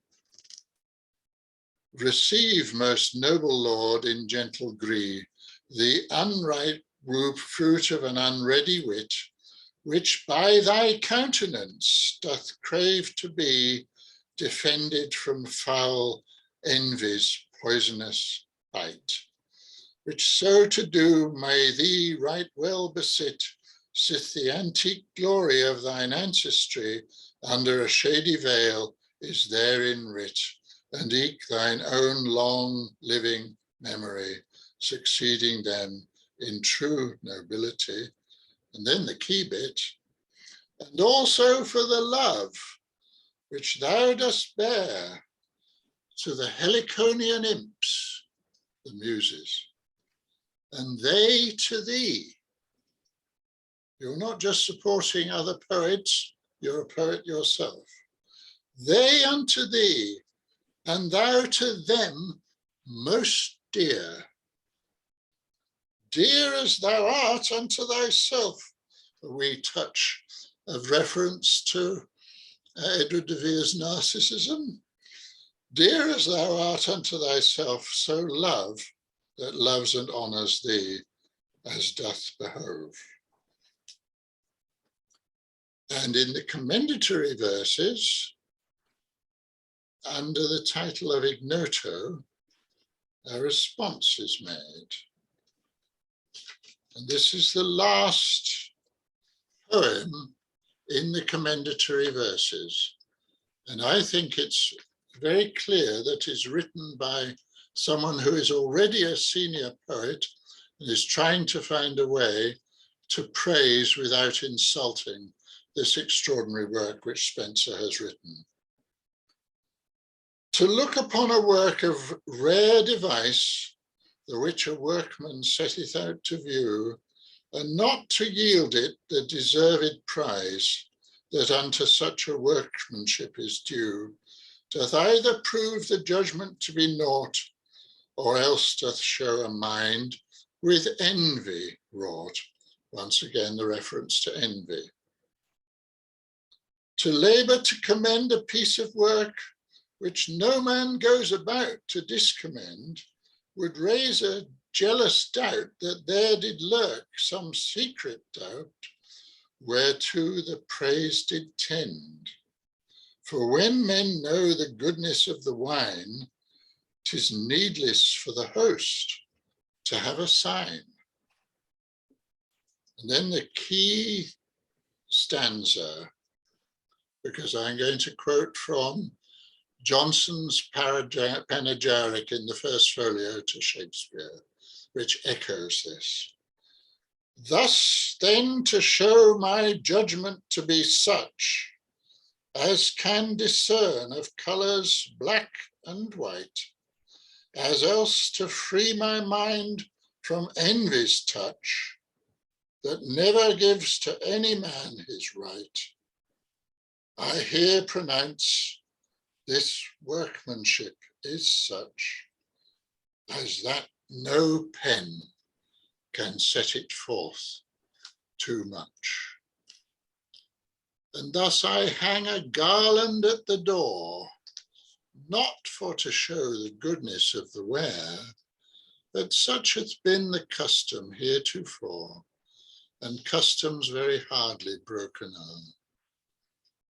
Receive, most noble lord, in gentle gree, the unripe fruit of an unready wit, which by thy countenance doth crave to be defended from foul envy's poisonous bite, which so to do may thee right well besit, sith the antique glory of thine ancestry under a shady veil is therein writ, and eke thine own long living memory succeeding them in true nobility. And then the key bit, and also for the love which thou dost bear to the Heliconian imps, the Muses, and they to thee. You're not just supporting other poets, you're a poet yourself. they unto thee, and thou to them most dear. Dear as thou art unto thyself. A wee touch of reference to Edward de Vere's narcissism. Dear as thou art unto thyself, so love that loves and honours thee as doth behove. And in the commendatory verses, under the title of Ignoto, a response is made. And this is the last poem in the commendatory verses. And I think it's very clear that it's written by someone who is already a senior poet and is trying to find a way to praise without insulting this extraordinary work which Spenser has written. To look upon a work of rare device, the which a workman setteth out to view, and not to yield it the deserved prize that unto such a workmanship is due, doth either prove the judgment to be naught, or else doth show a mind with envy wrought. Once again, the reference to envy. To labour to commend a piece of work which no man goes about to discommend would raise a jealous doubt that there did lurk some secret doubt whereto the praise did tend. For when men know the goodness of the wine, 'tis needless for the host to have a sign. And then the key stanza, because I'm going to quote from Johnson's panegyric in the first folio to Shakespeare, which echoes this. Thus then to show my judgment to be such as can discern of colours black and white, as else to free my mind from envy's touch, that never gives to any man his right, I here pronounce this workmanship is such as that no pen can set it forth too much. And thus I hang a garland at the door, not for to show the goodness of the ware, but such hath been the custom heretofore, and customs very hardly broken on.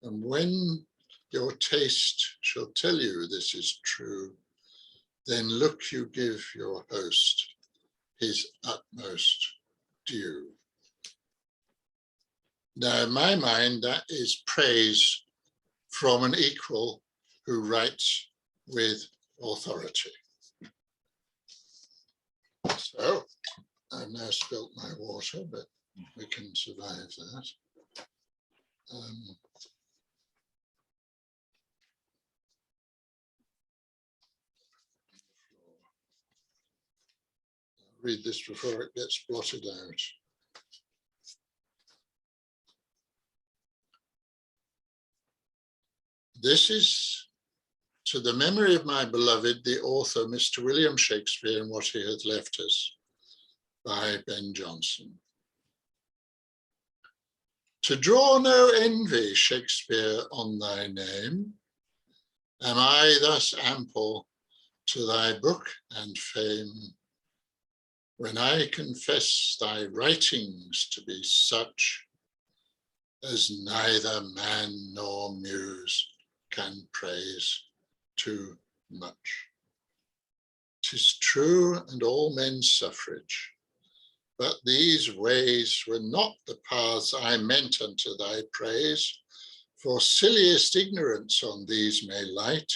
And when your taste shall tell you this is true, then look you give your host his utmost due. Now, in my mind, that is praise from an equal who writes with authority. So, I've now spilt my water, but we can survive that. Read this before it gets blotted out. This is to the memory of my beloved, the author, Mr. William Shakespeare, and what he hath left us, by Ben Jonson. To draw no envy, Shakespeare, on thy name, am I thus ample to thy book and fame, when I confess thy writings to be such as neither man nor muse can praise too much. 'Tis true, and all men's suffrage, but these ways were not the paths I meant unto thy praise, for silliest ignorance on these may light,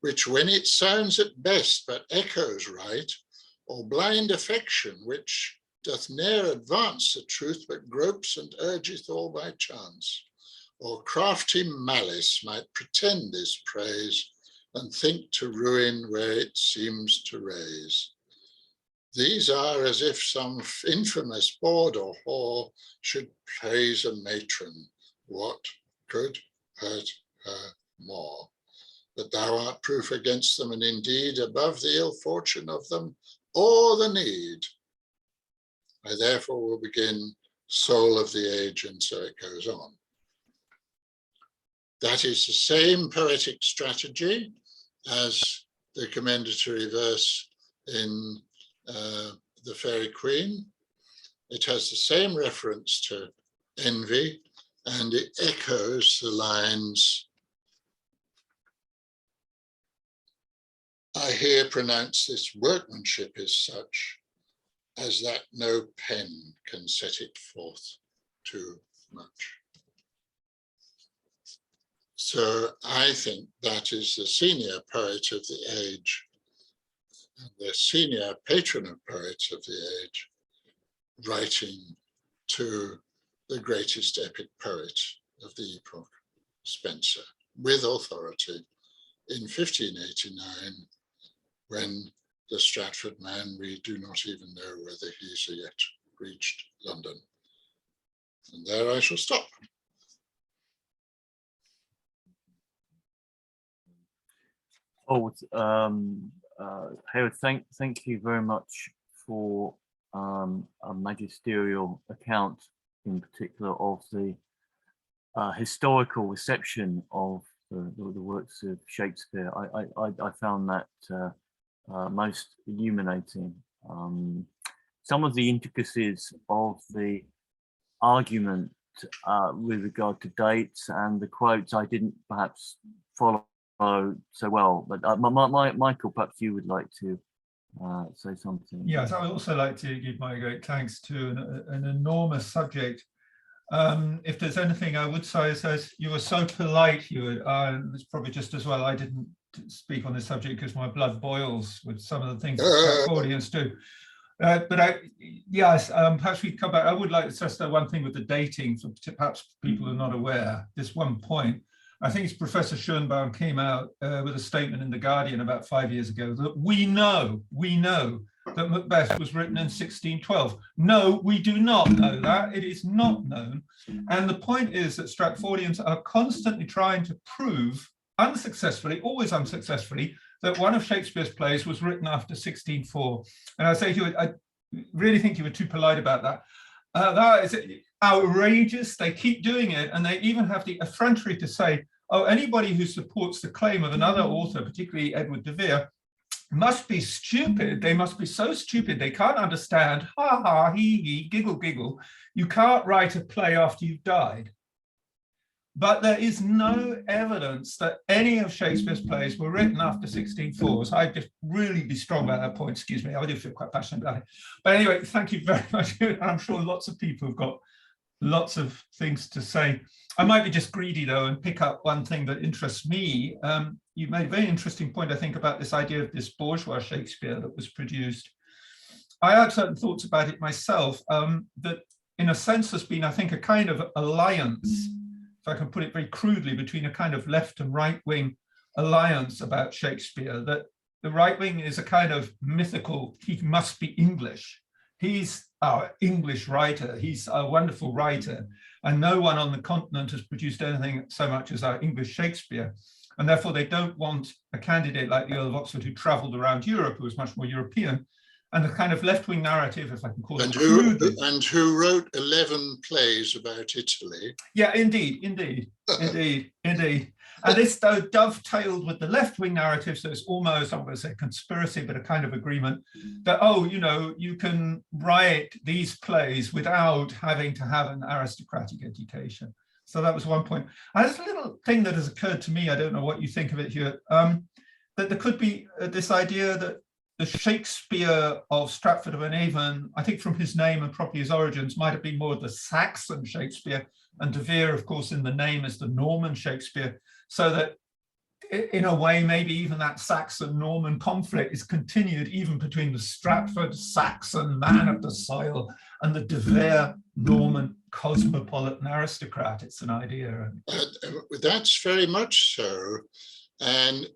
which when it sounds at best but echoes right, or blind affection, which doth ne'er advance the truth, but gropes and urgeth all by chance, or crafty malice might pretend this praise, and think to ruin where it seems to raise. These are as if some infamous bawd or whore should praise a matron. What could hurt her more, that thou art proof against them, and indeed above the ill fortune of them, or the need. I therefore will begin soul of the age, and so it goes on. That is the same poetic strategy as the commendatory verse in The Fairy Queen. It has the same reference to envy, and it echoes the lines, I here pronounce this workmanship is such as that no pen can set it forth too much. So I think that is the senior poet of the age, the senior patron of poets of the age, writing to the greatest epic poet of the epoch, Spenser, with authority in 1589, when the Stratford man, we do not even know whether he's yet reached London. And there I shall stop. Oh, Heward, thank you very much for a magisterial account, in particular of the historical reception of the works of Shakespeare. I found that most illuminating. Some of the intricacies of the argument with regard to dates and the quotes I didn't perhaps follow so well, but Michael, perhaps you would like to say something. Yes, I would also like to give my great thanks to an enormous subject. If there's anything I would say, is you were so polite, Heward. It's probably just as well I didn't speak on this subject because my blood boils with some of the things that audience do. Yes, perhaps we come back. I would like to stress that one thing with the dating, for perhaps people are not aware. This one point, I think it's Professor Schoenbaum came out with a statement in The Guardian about 5 years ago that we know that Macbeth was written in 1612. No, we do not know that. It is not known. And the point is that Stratfordians are constantly trying to prove, unsuccessfully, always unsuccessfully, that one of Shakespeare's plays was written after 1604. And I say to you, I really think you were too polite about that. That is outrageous. They keep doing it, and they even have the effrontery to say, oh, anybody who supports the claim of another author, particularly Edward de Vere, must be stupid. They must be so stupid they can't understand, ha ha, he, giggle, giggle. You can't write a play after you've died. But there is no evidence that any of Shakespeare's plays were written after 1604. So I'd just really be strong about that point. Excuse me, I do feel quite passionate about it. But anyway, thank you very much. I'm sure lots of people have got lots of things to say. I might be just greedy though and pick up one thing that interests me. You made a very interesting point, I think, about this idea of this bourgeois Shakespeare that was produced. I had certain thoughts about it myself, that in a sense has been, I think, a kind of alliance, if I can put it very crudely, between a kind of left and right wing alliance about Shakespeare, that the right wing is a kind of mythical, he must be English. He's our English writer. He's a wonderful writer. And no one on the continent has produced anything so much as our English Shakespeare. And therefore, they don't want a candidate like the Earl of Oxford who traveled around Europe, who was much more European. And the kind of left-wing narrative, if I can call it. And who wrote 11 plays about Italy. Yeah, indeed. And this, though, dovetailed with the left-wing narrative, so it's almost, I'm going to say conspiracy, but a kind of agreement that, oh, you know, you can write these plays without having to have an aristocratic education. So that was one point. And there's a little thing that has occurred to me, I don't know what you think of it here, that there could be this idea that the Shakespeare of Stratford-upon-Avon, I think from his name and probably his origins, might have been more the Saxon Shakespeare, and de Vere, of course, in the name is the Norman Shakespeare, so that in a way, maybe even that Saxon-Norman conflict is continued even between the Stratford Saxon man of the soil and the de Vere Norman cosmopolitan aristocrat. It's an idea. That's very much so. And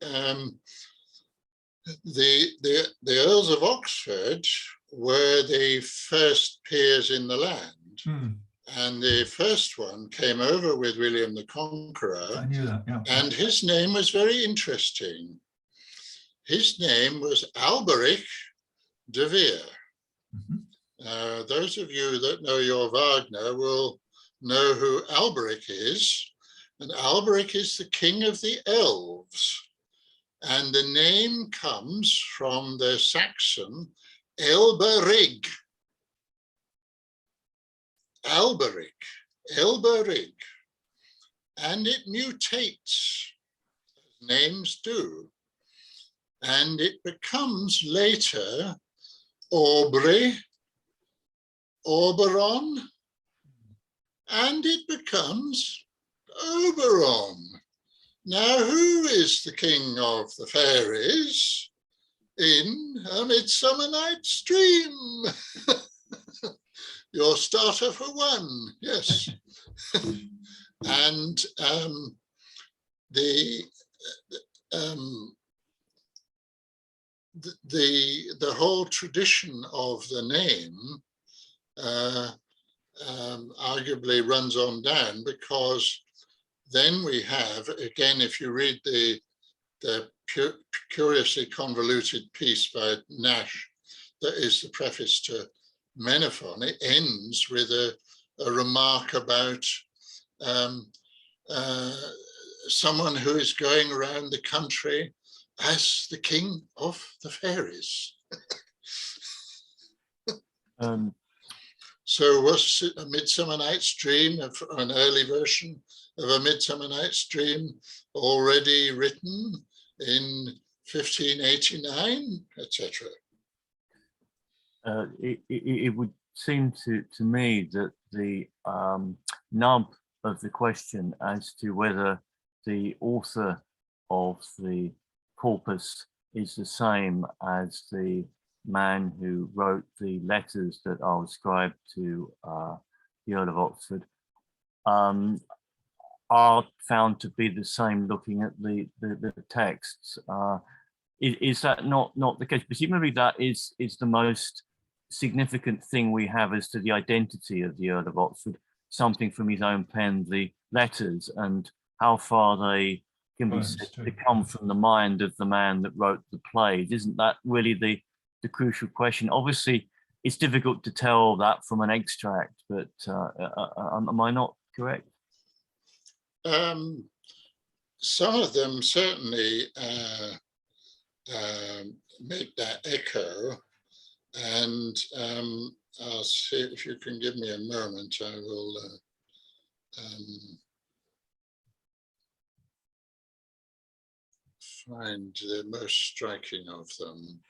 the Earls of Oxford were the first peers in the land. And the first one came over with William the I Conqueror, knew that, yeah. and his name was very interesting. His name was Alberic de Vere. Mhm. Those of you that know your Wagner will know who Alberic is. And Alberic is the king of the elves. And the name comes from the Saxon Elberig. Alberic, Elberig. And it mutates, as names do. And it becomes later Aubrey, Auberon, and it becomes Oberon. Now, who is the king of the fairies in A Midsummer Night's Dream? Your starter for one, yes. And the whole tradition of the name arguably runs on down, because then we have, again, if you read the curiously convoluted piece by Nash, that is the preface to Menaphon, it ends with a remark about someone who is going around the country as the king of the fairies. So was A Midsummer Night's Dream, an early version of A Midsummer Night's Dream, already written in 1589, etc.? It would seem to me that the nub of the question as to whether the author of the corpus is the same as the man who wrote the letters that are ascribed to the Earl of Oxford are found to be the same looking at the texts. Is that not the case? Presumably that is the most significant thing we have as to the identity of the Earl of Oxford, something from his own pen, the letters, and how far they can be said to come from the mind of the man that wrote the plays. Isn't that really the crucial question? Obviously, it's difficult to tell that from an extract, but am I not correct? Some of them certainly make that echo, and I'll see if you can give me a moment. I will find the most striking of them.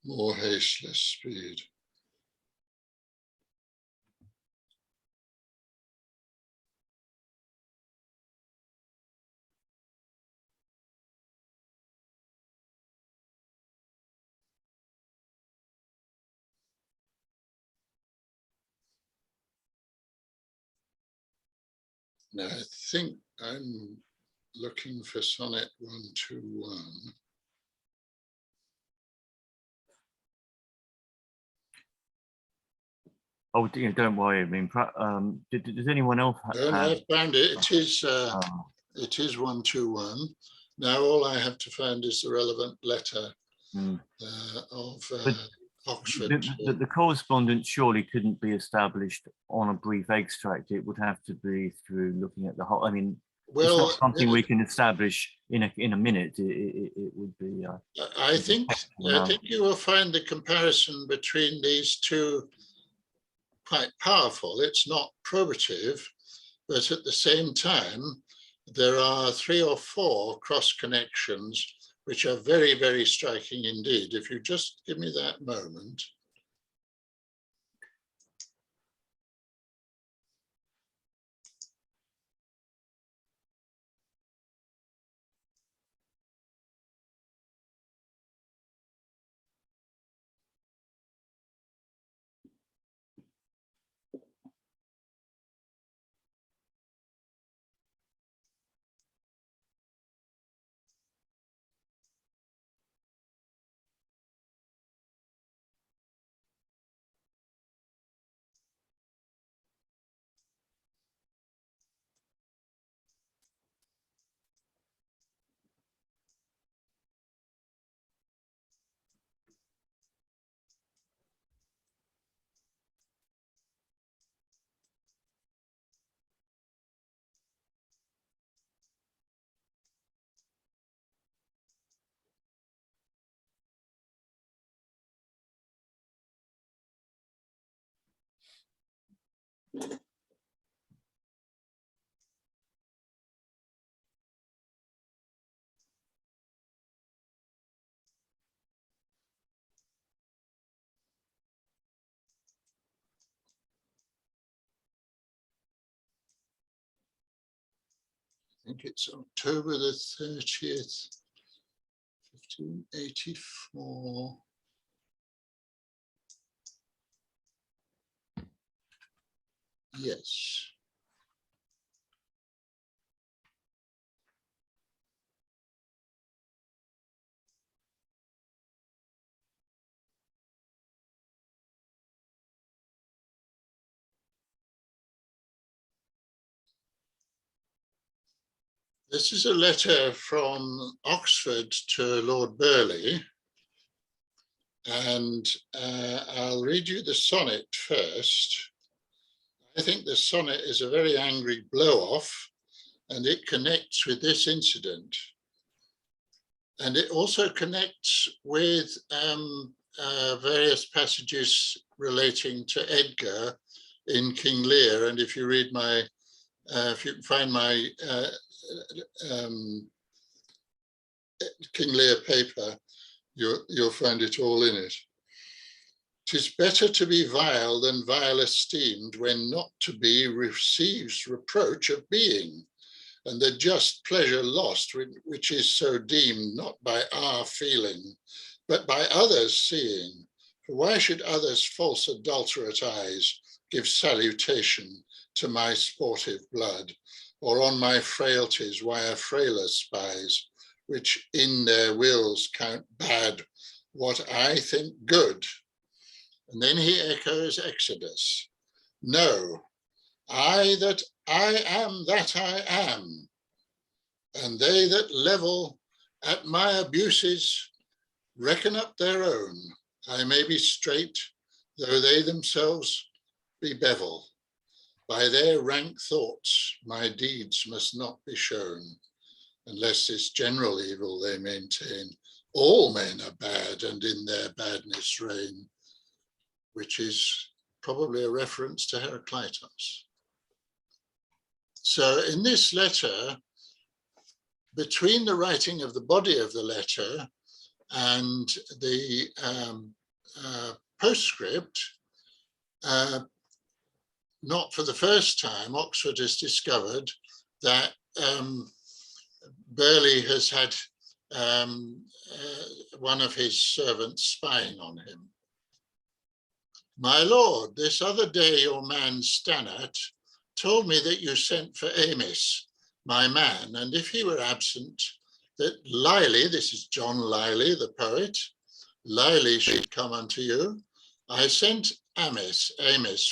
More haste, less speed. Now, I think I'm looking for sonnet 121. Oh, don't worry. I mean, does anyone else have? No, I found it. It is 121. Now all I have to find is the relevant letter of Oxford. The correspondence surely couldn't be established on a brief extract. It would have to be through looking at the whole. I mean, well, it's not something we can establish in a minute. It would be. I think you will find the comparison between these two quite powerful. It's not probative, but at the same time, there are 3 or 4 cross connections which are very, very striking indeed. If you just give me that moment. I think it's October the 30th, 1584. Yes. This is a letter from Oxford to Lord Burleigh, and I'll read you the sonnet first. I think the sonnet is a very angry blow-off, and it connects with this incident. And it also connects with various passages relating to Edgar in King Lear. And if you read my, if you can find my King Lear paper, you'll find it all in it. 'Tis better to be vile than vile esteemed, when not to be receives reproach of being, and the just pleasure lost, which is so deemed not by our feeling, but by others seeing. For why should others' false adulterate eyes give salutation to my sportive blood, or on my frailties why a frailer spies, which in their wills count bad what I think good? And then he echoes Exodus. No, I that I am that I am, and they that level at my abuses reckon up their own. I may be straight, though they themselves be bevel. By their rank thoughts my deeds must not be shown, unless this general evil they maintain. All men are bad, and in their badness reign, which is probably a reference to Heraclitus. So in this letter, between the writing of the body of the letter and the postscript, not for the first time, Oxford has discovered that Burleigh has had one of his servants spying on him. My lord, this other day your man Stanart told me that you sent for Amos, my man, and if he were absent, that Lyly, this is John Lyly, the poet, Lyly should come unto you. I sent Amos,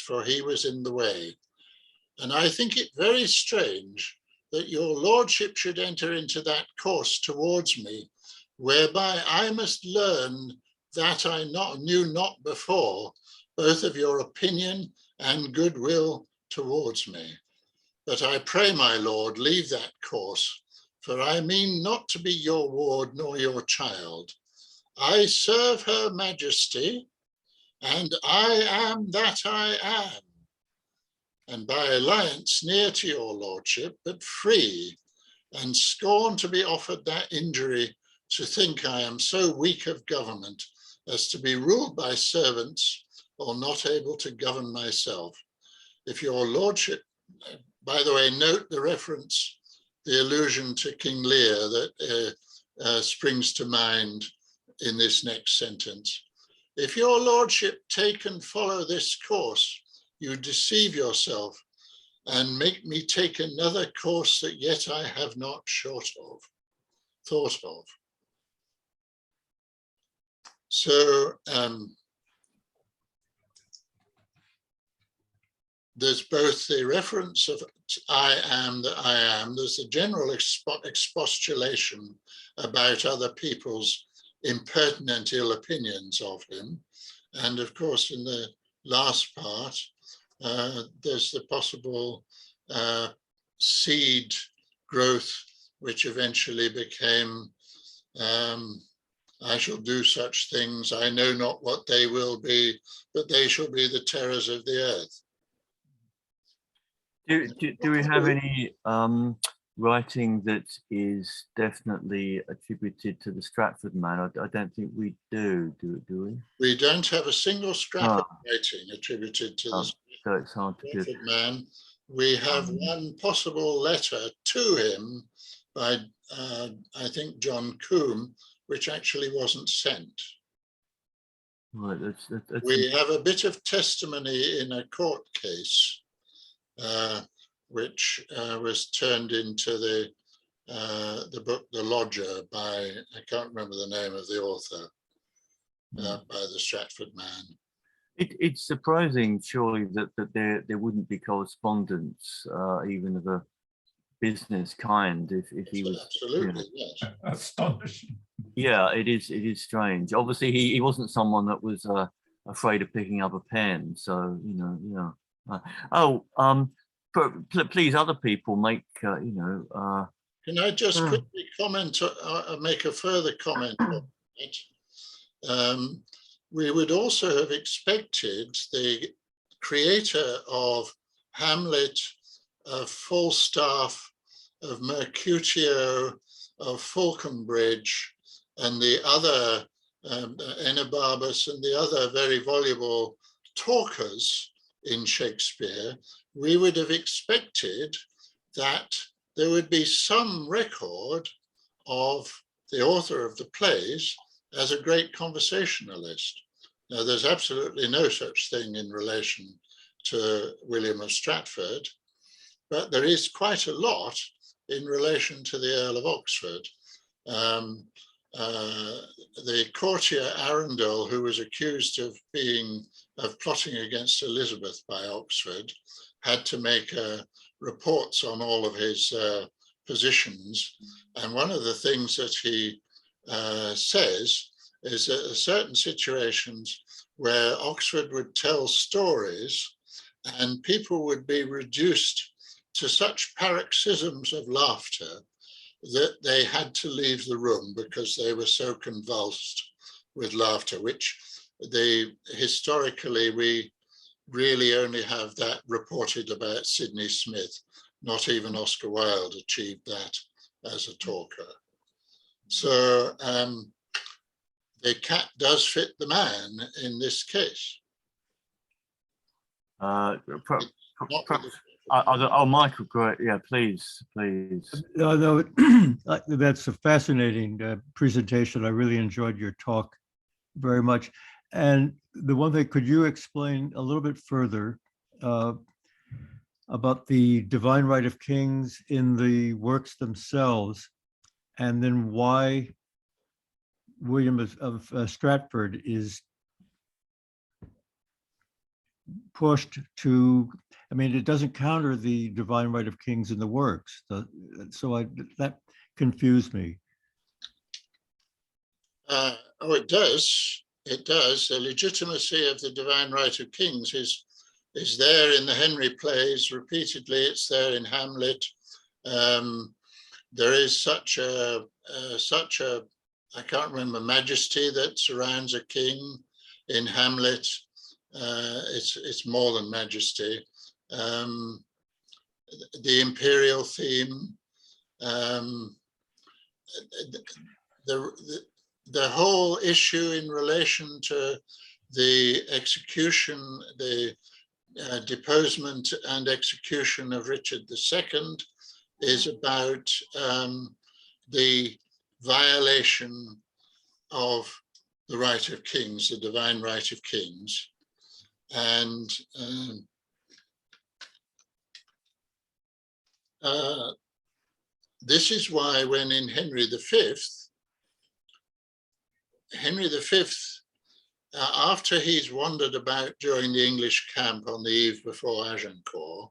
for he was in the way. And I think it very strange that your lordship should enter into that course towards me, whereby I must learn that I knew not before, both of your opinion and goodwill towards me. But I pray, my lord, leave that course, for I mean not to be your ward nor your child. I serve her majesty, and I am that I am, and by alliance near to your lordship, but free, and scorn to be offered that injury to think I am so weak of government as to be ruled by servants or not able to govern myself. If your lordship, by the way, note the reference, the allusion to King Lear that springs to mind in this next sentence. If your lordship take and follow this course, you deceive yourself and make me take another course that yet I have not thought of. So there's both the reference of I am that I am, there's the general expostulation about other people's impertinent ill opinions of him. And of course, in the last part, there's the possible seed growth, which eventually became, I shall do such things, I know not what they will be, but they shall be the terrors of the earth. Do we have any writing that is definitely attributed to the Stratford man? I don't think we do we? We don't have a single scrap of writing attributed to the So it's hard to do. Stratford man. We have one possible letter to him by, I think, John Combe, which actually wasn't sent. Right, that's We have a bit of testimony in a court case, which was turned into the book The Lodger by, I can't remember the name of the author, by the Stratford man. It's surprising, surely, that there wouldn't be correspondence, even of a business kind, if he was absolutely, yes. Astonishing. Yeah, it is strange. Obviously, he wasn't someone that was afraid of picking up a pen. So please, other people make Can I just quickly comment, make a further comment on it? We would also have expected the creator of Hamlet, of Falstaff, of Mercutio, of Falconbridge, and the other Enobarbus and the other very voluble talkers in Shakespeare, we would have expected that there would be some record of the author of the plays as a great conversationalist. Now, there's absolutely no such thing in relation to William of Stratford, but there is quite a lot in relation to the Earl of Oxford. The courtier Arundel, who was accused of plotting against Elizabeth by Oxford, had to make reports on all of his positions. And one of the things that he says is that there are certain situations where Oxford would tell stories and people would be reduced to such paroxysms of laughter that they had to leave the room because they were so convulsed with laughter, which historically we really only have that reported about Sidney Smith. Not even Oscar Wilde achieved that as a talker. So the cat does fit the man in this case. Michael, great. Yeah, please. No, that's a fascinating presentation. I really enjoyed your talk very much. And the one thing, could you explain a little bit further about the divine right of kings in the works themselves, and then why William of Stratford is pushed to, I mean, it doesn't counter the divine right of kings in the works. That confused me. It does. It does. The legitimacy of the divine right of kings is there in the Henry plays repeatedly. It's there in Hamlet. There is such a I can't remember, majesty that surrounds a king in Hamlet. It's more than majesty. The imperial theme, the whole issue in relation to the execution, the deposement and execution of Richard II is about the violation of the right of kings, the divine right of kings. And this is why when in Henry V, after he's wandered about during the English camp on the eve before Agincourt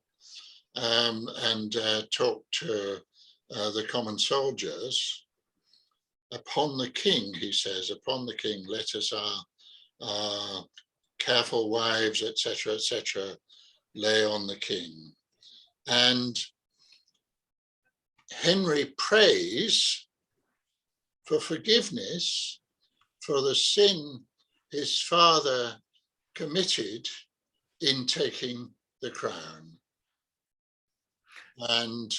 and talked to the common soldiers, upon the king, he says, upon the king, let us our careful wives, etc., lay on the king. And Henry prays for forgiveness for the sin his father committed in taking the crown. And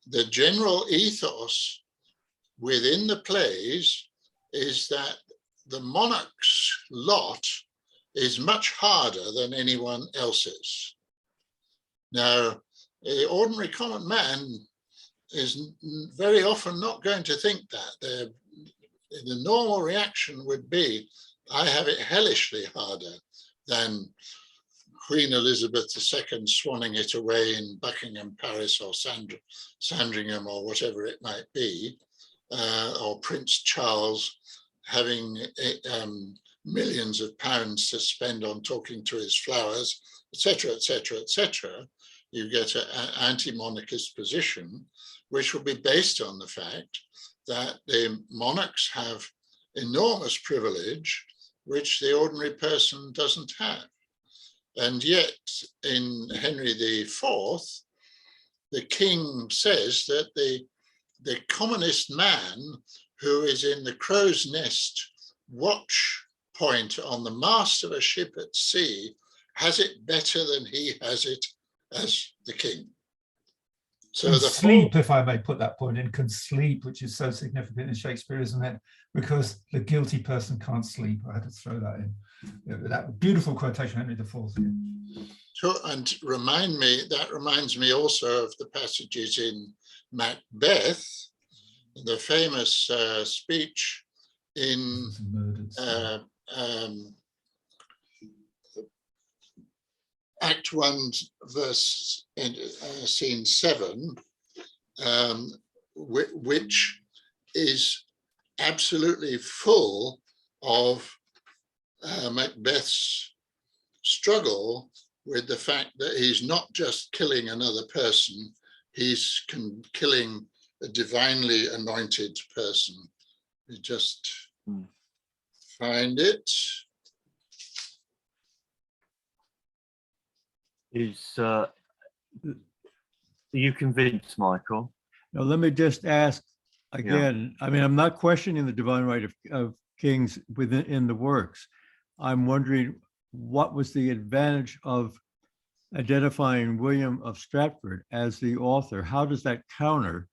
the general ethos within the plays is that the monarch's lot is much harder than anyone else's. Now, the ordinary common man is very often not going to think that. The normal reaction would be, I have it hellishly harder than Queen Elizabeth II swanning it away in Buckingham Palace or Sandringham or whatever it might be, or Prince Charles having millions of pounds to spend on talking to his flowers, etc., etc., etc. You get an anti-monarchist position, which will be based on the fact that the monarchs have enormous privilege, which the ordinary person doesn't have. And yet, in Henry IV, the king says that the commonest man who is in the crow's nest watch point on the mast of a ship at sea has it better than he has it as the king. So and the sleep, if I may put that point in, can sleep, which is so significant in Shakespeare, isn't it? Because the guilty person can't sleep. I had to throw that in. That beautiful quotation, Henry IV. So, and that reminds me also of the passages in Macbeth, the famous speech in Act 1, verse scene 7, which is absolutely full of Macbeth's struggle with the fact that he's not just killing another person, he's killing a divinely anointed person. You just find it. Are you convinced, Michael? Now, let me just ask again. I mean, I'm not questioning the divine right of kings within the works. I'm wondering, what was the advantage of identifying William of Stratford as the author? How does that counter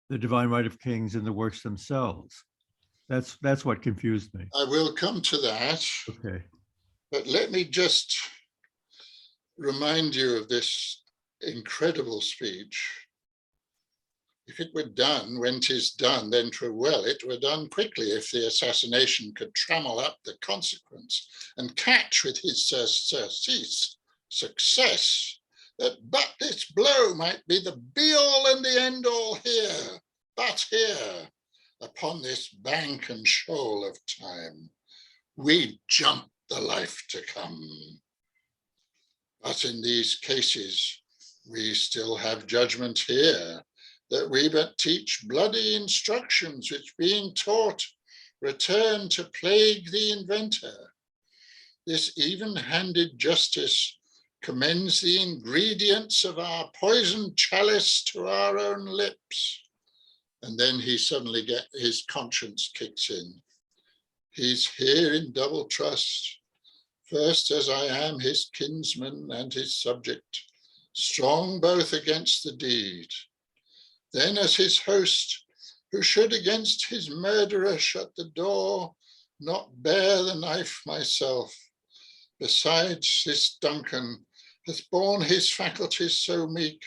the divine right of kings in the works themselves? That's what confused me. I will come to that. Okay. But let me just remind you of this incredible speech. If it were done when 'tis done, then 'twere well, it were done quickly, if the assassination could trammel up the consequence and catch with his surcease success, that but this blow might be the be-all and the end-all here, but here, upon this bank and shoal of time, we jump the life to come. But in these cases, we still have judgment here, that we but teach bloody instructions, which being taught, return to plague the inventor. This even-handed justice commends the ingredients of our poisoned chalice to our own lips. And then he suddenly his conscience kicks in. He's here in double trust. First, as I am his kinsman and his subject, strong both against the deed. Then as his host, who should against his murderer shut the door, not bear the knife myself. Besides, this Duncan hath borne his faculties so meek,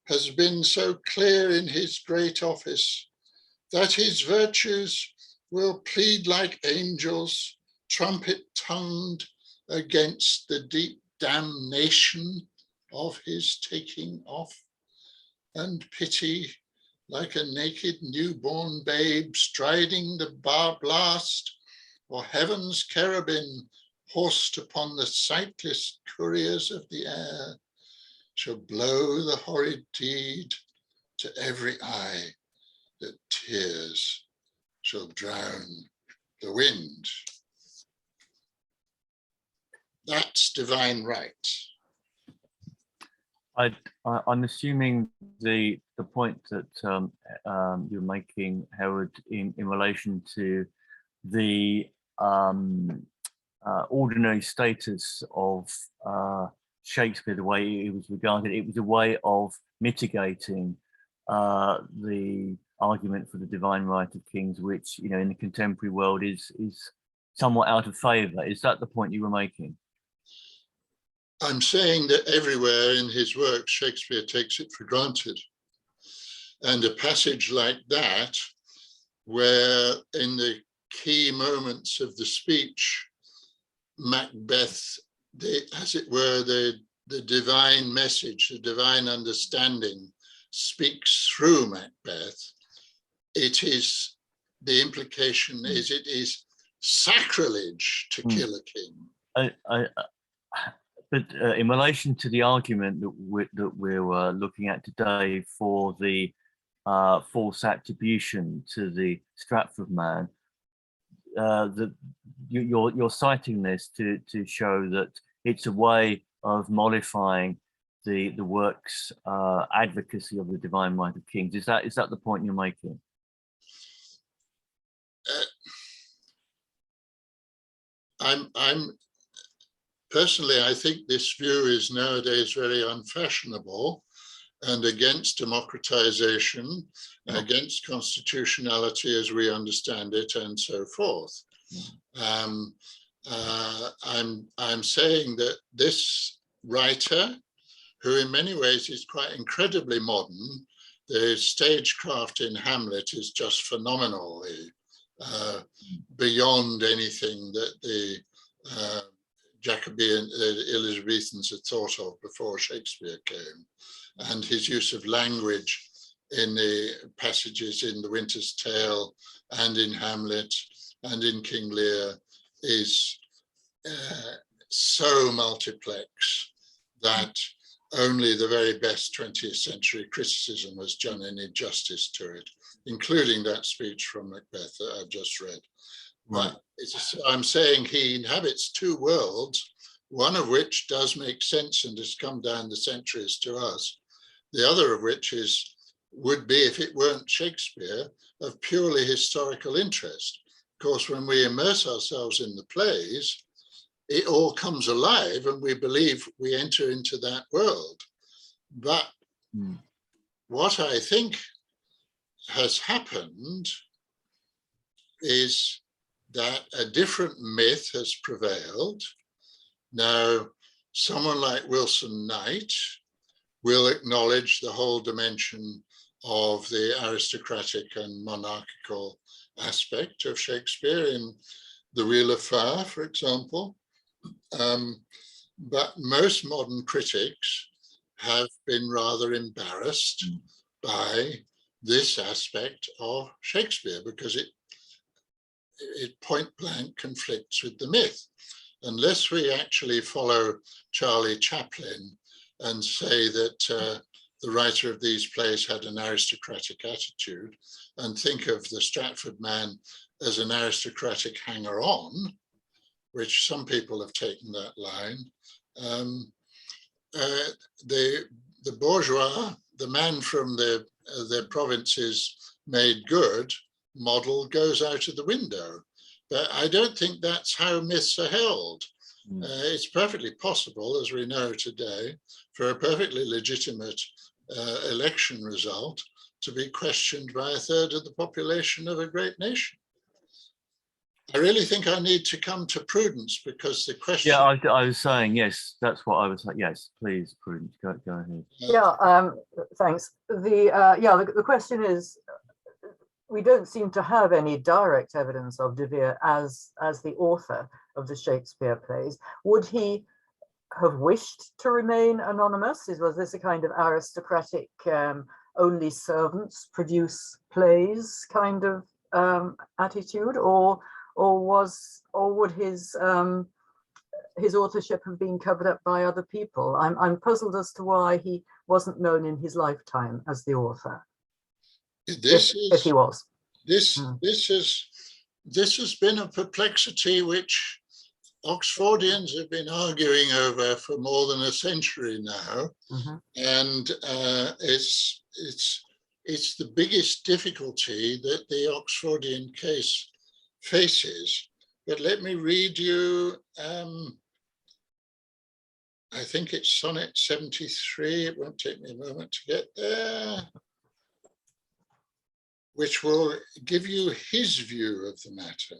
has been so clear in his great office, that his virtues will plead like angels, trumpet-tongued, against the deep damnation of his taking off, and pity, like a naked newborn babe striding the bar blast, or heaven's cherubim horsed upon the sightless couriers of the air, shall blow the horrid deed to every eye, that tears shall drown the wind. That's divine right. I'm assuming the point that you're making, Howard, in relation to the ordinary status of Shakespeare, the way he was regarded, it was a way of mitigating the argument for the divine right of kings, which, you know, in the contemporary world is somewhat out of favor. Is that the point you were making? I'm saying that everywhere in his work, Shakespeare takes it for granted. And a passage like that, where in the key moments of the speech, Macbeth, as it were, the divine message, the divine understanding speaks through Macbeth. It is, the implication is it is sacrilege to kill a king. But in relation to the argument that we're looking at today for the false attribution to the Stratford man, you're citing this to show that it's a way of modifying the work's advocacy of the divine right of kings. Is that the point you're making? Personally, I think this view is nowadays very unfashionable and against democratization, against constitutionality as we understand it, and so forth. I'm saying that this writer, who in many ways is quite incredibly modern, the stagecraft in Hamlet is just phenomenally beyond anything that the Jacobean, Elizabethans had thought of before Shakespeare came. And his use of language in the passages in The Winter's Tale and in Hamlet and in King Lear is so multiplex that only the very best 20th century criticism has done any justice to it, including that speech from Macbeth that I've just read. But I'm saying he inhabits two worlds, one of which does make sense and has come down the centuries to us. The other of which would be, if it weren't Shakespeare, of purely historical interest. Of course, when we immerse ourselves in the plays, it all comes alive and we believe we enter into that world. But what I think has happened is that a different myth has prevailed. Now, someone like Wilson Knight will acknowledge the whole dimension of the aristocratic and monarchical aspect of Shakespeare in The Wheel of Fire, for example. But most modern critics have been rather embarrassed by this aspect of Shakespeare because it point blank conflicts with the myth. Unless we actually follow Charlie Chaplin and say that the writer of these plays had an aristocratic attitude and think of the Stratford man as an aristocratic hanger-on, which some people have taken that line, the bourgeois, the man from the provinces made good model goes out of the window. But I don't think that's how myths are held. It's perfectly possible, as we know today, for a perfectly legitimate election result to be questioned by a third of the population of a great nation. I really think I need to come to Prudence because the question... Yeah, I was saying, yes, that's what I was like. Yes, please, Prudence, go ahead. Yeah, thanks. The question is, we don't seem to have any direct evidence of De Vere as the author of the Shakespeare plays. Would he have wished to remain anonymous? Was this a kind of aristocratic, only servants produce plays kind of attitude, or would his authorship have been covered up by other people? I'm puzzled as to why he wasn't known in his lifetime as the author. If he was. This has been a perplexity which Oxfordians have been arguing over for more than a century now, and it's the biggest difficulty that the Oxfordian case faces. But let me read you I think it's sonnet 73. It won't take me a moment to get there, which will give you his view of the matter.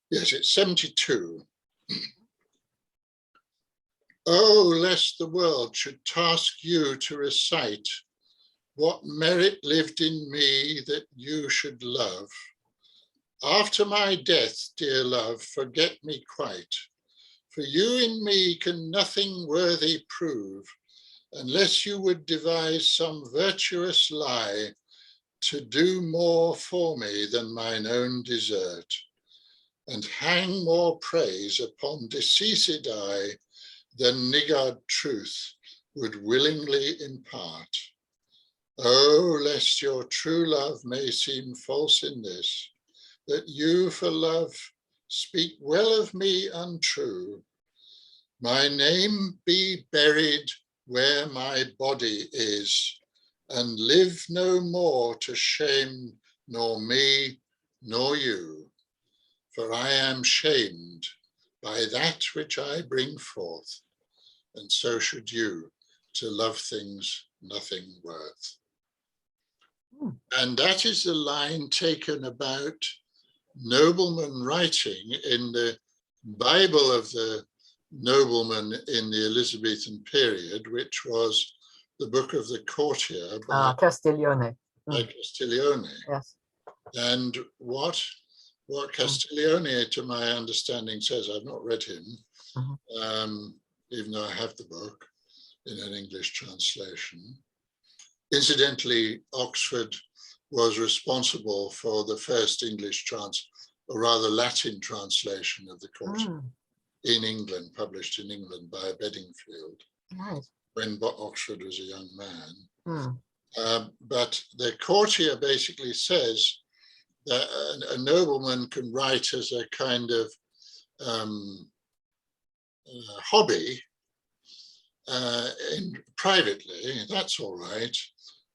Yes, it's 72. Oh, lest the world should task you to recite what merit lived in me that you should love. After my death, dear love, forget me quite, for you in me can nothing worthy prove, unless you would devise some virtuous lie to do more for me than mine own desert, and hang more praise upon deceased I than niggard truth would willingly impart. Oh, lest your true love may seem false in this, that you for love speak well of me untrue. My name be buried where my body is, and live no more to shame nor me nor you. For I am shamed by that which I bring forth, and so should you, to love things nothing worth. And that is the line taken about noblemen writing in the Bible of the nobleman in the Elizabethan period, which was the book of the courtier by Castiglione. Castiglione. Yes. And what Castiglione, to my understanding, says, I've not read him, even though I have the book in an English translation. Incidentally, Oxford was responsible for the first English or rather Latin translation of the courtier in England, published in England by Bedingfield, when Oxford was a young man. But the courtier basically says that a nobleman can write as a kind of hobby privately, that's all right,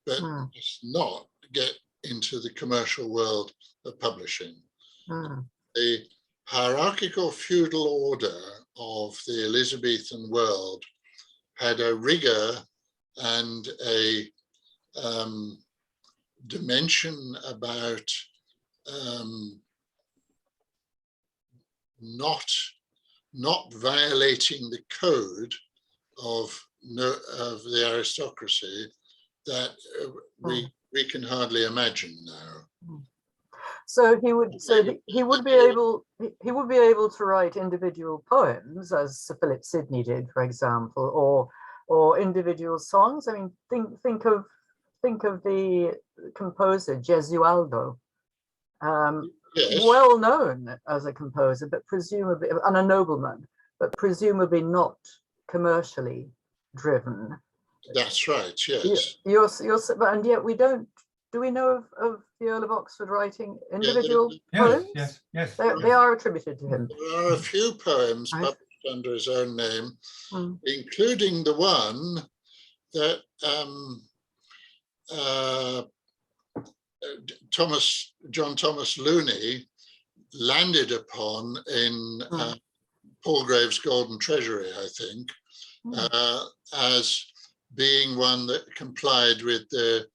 but it's not get into the commercial world of publishing. The hierarchical feudal order of the Elizabethan world had a rigor and a dimension about not violating the code of the aristocracy that we can hardly imagine now. So he would be able to write individual poems, as Sir Philip Sidney did, for example, or individual songs. I mean, think of the composer Gesualdo, Yes. well known as a composer, but presumably, and a nobleman, but presumably not commercially driven. That's right. Yes. And yet we don't. Do we know of the Earl of Oxford writing individual poems? Yes. They are attributed to him. There are a few poems published under his own name, including the one that John Thomas Looney landed upon in Palgrave's Golden Treasury, I think, as being one that complied with the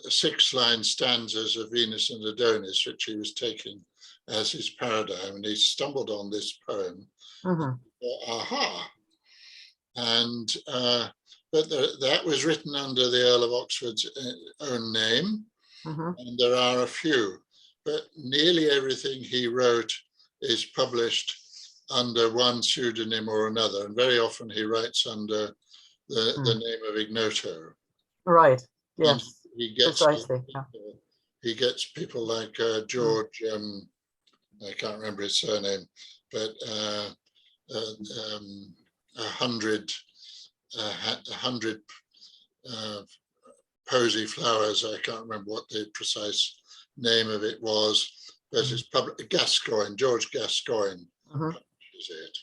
6-line stanzas of Venus and Adonis, which he was taking as his paradigm, and he stumbled on this poem. And but that was written under the Earl of Oxford's own name, and there are a few, but nearly everything he wrote is published under one pseudonym or another, and very often he writes under the name of Ignoto. Right. Yes. And he gets precisely. He gets people like George. I can't remember his surname, but 100 posy flowers. I can't remember what the precise name of it was, but it's public. Gascoigne, George Gascoigne, is it?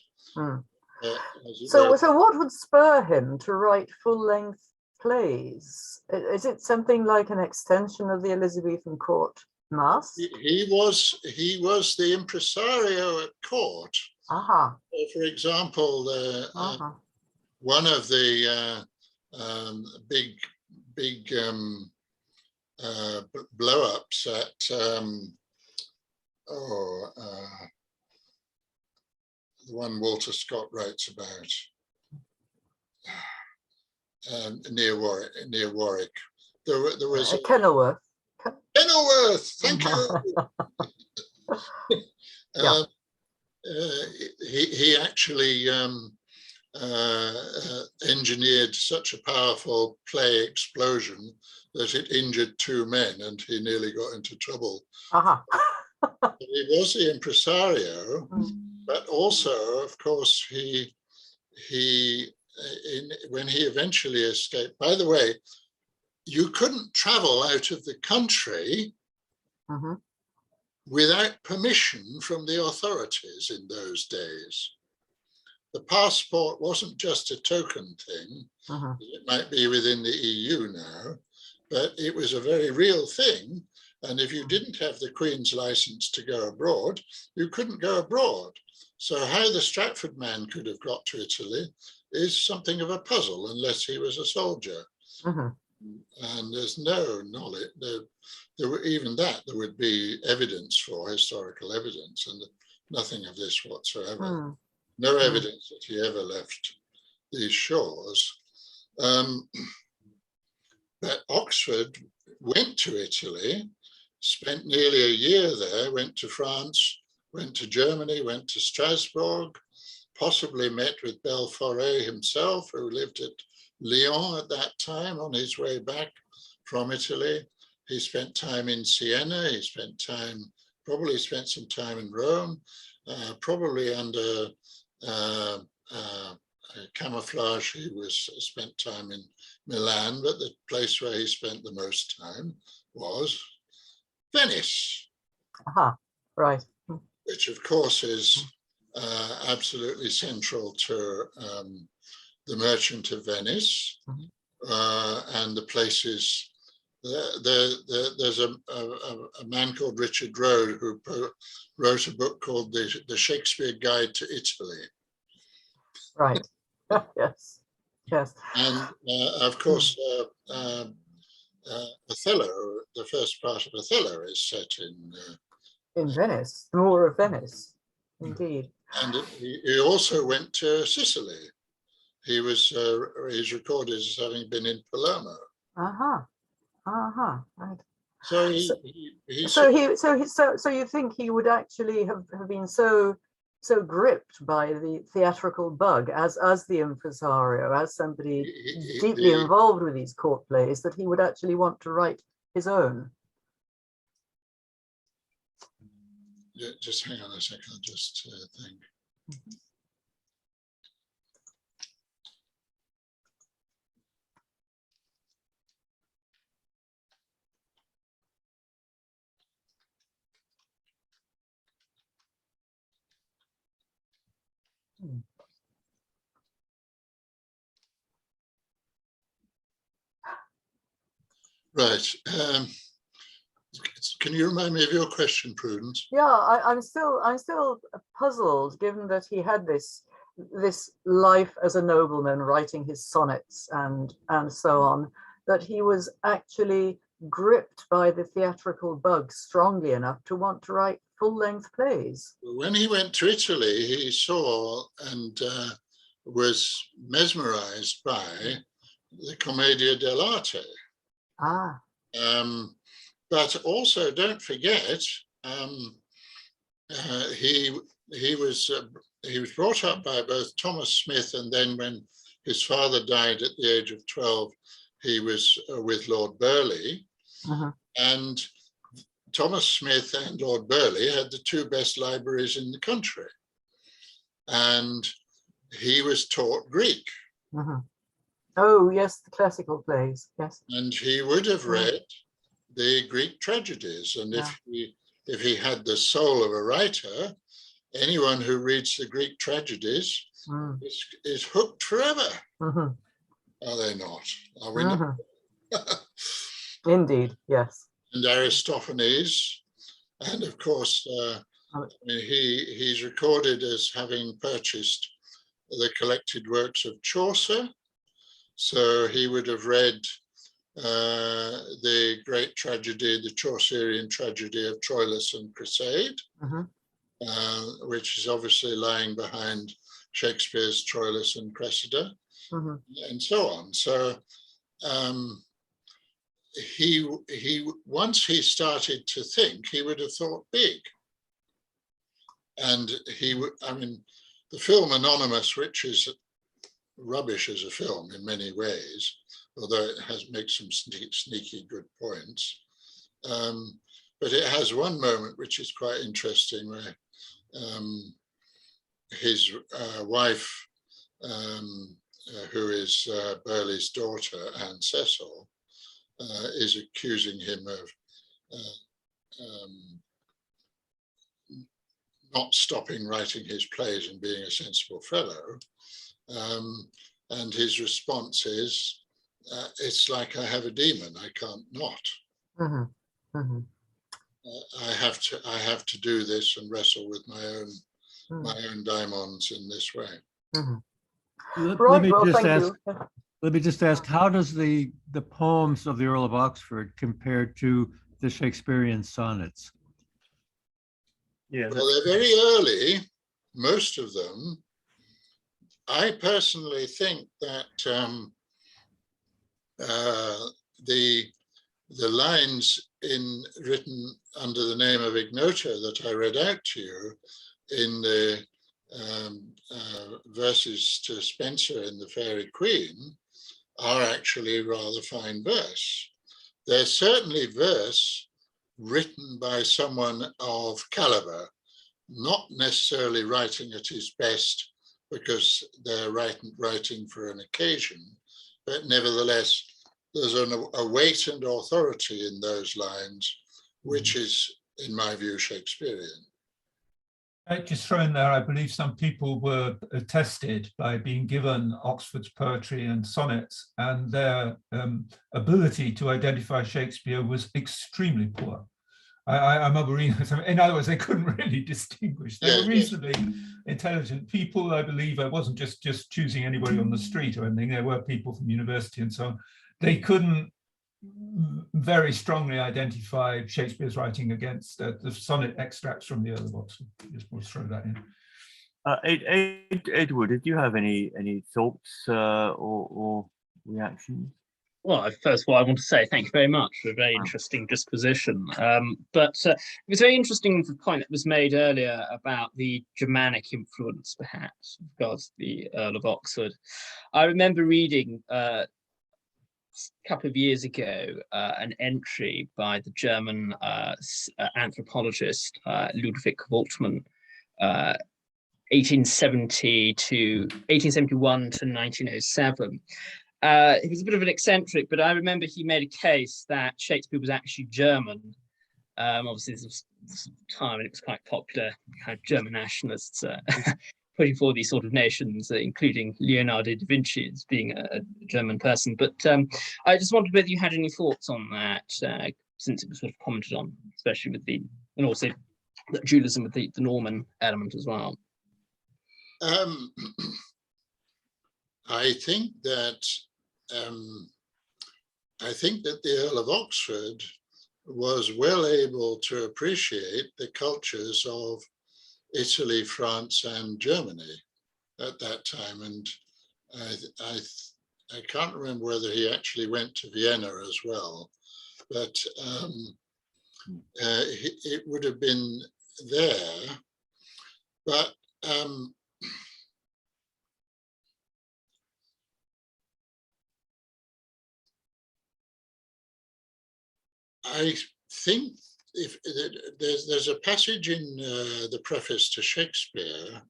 So what would spur him to write full-length plays? Is it something like an extension of the Elizabethan court Mas? He was the impresario at court. Aha. For example, one of the big blow-ups at the one Walter Scott writes about near Warwick. There was Kenilworth. Kenilworth. Thank you. Yeah. He actually engineered such a powerful play explosion that it injured 2 men, and he nearly got into trouble. Aha. He was the impresario, but also, of course, when he eventually escaped. By the way, you couldn't travel out of the country without permission from the authorities in those days. The passport wasn't just a token thing. It might be within the EU now, but it was a very real thing. And if you didn't have the Queen's license to go abroad, you couldn't go abroad. So how the Stratford man could have got to Italy is something of a puzzle, unless he was a soldier. And there's no knowledge, even that there would be evidence for, historical evidence, and nothing of this whatsoever. No evidence that he ever left these shores. But Oxford went to Italy, spent nearly a year there, went to France, went to Germany, went to Strasbourg, possibly met with Belforet himself, who lived at Lyon at that time on his way back from Italy. He spent time in Siena, probably spent some time in Rome, probably under camouflage. He spent time in Milan, but the place where he spent the most time was Venice. Right. Which of course is absolutely central to the Merchant of Venice, and the places. There's a man called Richard Rode who wrote a book called The Shakespeare Guide to Italy. Right. Yes. Yes. And of course, Othello, the first part of Othello, is set in Venice, the Moor of Venice, indeed. And he also went to Sicily. He's recorded as having been in Palermo. Right. So so you think he would actually have been so gripped by the theatrical bug as the impresario, as somebody deeply involved with these court plays, that he would actually want to write his own? Just hang on a second, I'll just think. Right. Can you remind me of your question, Prudence? Yeah, I'm still puzzled, given that he had this life as a nobleman, writing his sonnets and so on, that he was actually gripped by the theatrical bug strongly enough to want to write full-length plays. When he went to Italy, he saw and was mesmerized by the Commedia dell'arte. But also, don't forget, he was brought up by both Thomas Smith, and then when his father died at the age of 12, he was with Lord Burleigh. And Thomas Smith and Lord Burleigh had the 2 best libraries in the country. And he was taught Greek. Oh, yes, the classical plays, yes. And he would have read the Greek tragedies. And if he had the soul of a writer, anyone who reads the Greek tragedies is hooked forever. Are they not? Are we not? Indeed, yes. and Aristophanes, and of course, I mean, he's recorded as having purchased the collected works of Chaucer, so he would have read the great tragedy, the Chaucerian tragedy of Troilus and Cressade, which is obviously lying behind Shakespeare's Troilus and Cressida, and so on. So he once he started to think, he would have thought big. And I mean, the film Anonymous, which is rubbish as a film in many ways, although it makes some sneaky good points. But it has one moment which is quite interesting, where his wife, who is Burleigh's daughter, Anne Cecil, is accusing him of not stopping writing his plays and being a sensible fellow. And his response is, it's like I have a demon, I can't not. I have to do this and wrestle with my own daimons in this way. Let me just ask, how does the poems of the Earl of Oxford compare to the Shakespearean sonnets? Yeah. Well, they're very early, most of them. I personally think that the lines written under the name of Ignota that I read out to you in the verses to Spenser in The Faerie Queen are actually rather fine verse. They're certainly verse written by someone of caliber, not necessarily writing at his best because they're writing for an occasion, but nevertheless, there's a weight and authority in those lines, which is, in my view, Shakespearean. I just throw in there, I believe some people were tested by being given Oxford's poetry and sonnets, and their ability to identify Shakespeare was extremely poor. I remember reading, in other words, they couldn't really distinguish. They were reasonably intelligent people, I believe. I wasn't just choosing anybody on the street or anything. There were people from university and so on. They couldn't very strongly identify Shakespeare's writing against the sonnet extracts from the Earl of Oxford. Just want to throw that in. Edward, did you have any thoughts or reactions? Well, first of all, I want to say thank you very much for a very interesting disposition. But it was very interesting the point that was made earlier about the Germanic influence, perhaps, with regards to the Earl of Oxford. I remember reading a couple of years ago an entry by the German anthropologist Ludwig Woltmann, 1871 to 1907. He was a bit of an eccentric, but I remember he made a case that Shakespeare was actually German. Obviously, this was time, and it was quite popular, kind of German nationalists putting forward these sort of nations, including Leonardo da Vinci as being a German person. But I just wondered whether you had any thoughts on that, since it was sort of commented on, especially with and also the dualism with the Norman element as well. I think that the Earl of Oxford was well able to appreciate the cultures of Italy, France, and Germany at that time. And I can't remember whether he actually went to Vienna as well, but it would have been there. But I think there's a passage in the preface to Shakespeare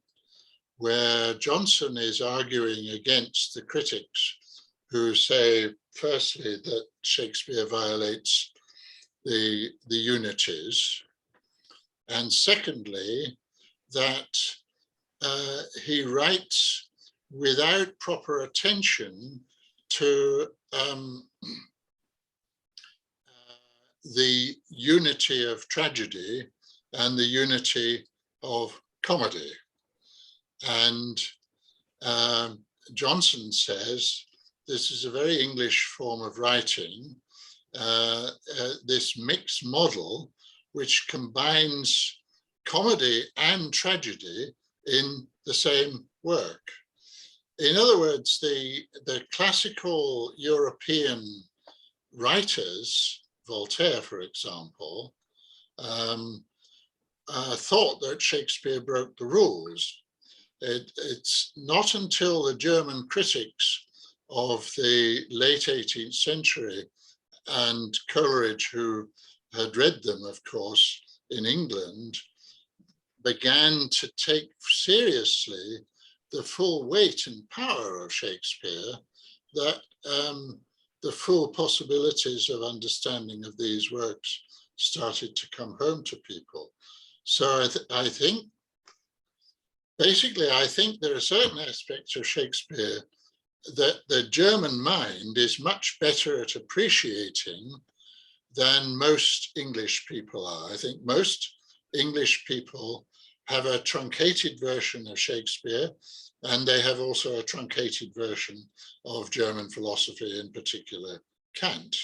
where Johnson is arguing against the critics who say, firstly, that Shakespeare violates the unities, and secondly, that he writes without proper attention to the unity of tragedy and the unity of comedy. And Johnson says this is a very English form of writing, this mixed model which combines comedy and tragedy in the same work. In other words, the classical European writers, Voltaire, for example, thought that Shakespeare broke the rules. It's not until the German critics of the late 18th century and Coleridge, who had read them, of course, in England, began to take seriously the full weight and power of Shakespeare, that the full possibilities of understanding of these works started to come home to people. So I think, basically, I think there are certain aspects of Shakespeare that the German mind is much better at appreciating than most English people are. I think most English people have a truncated version of Shakespeare, and they have also a truncated version of German philosophy, in particular Kant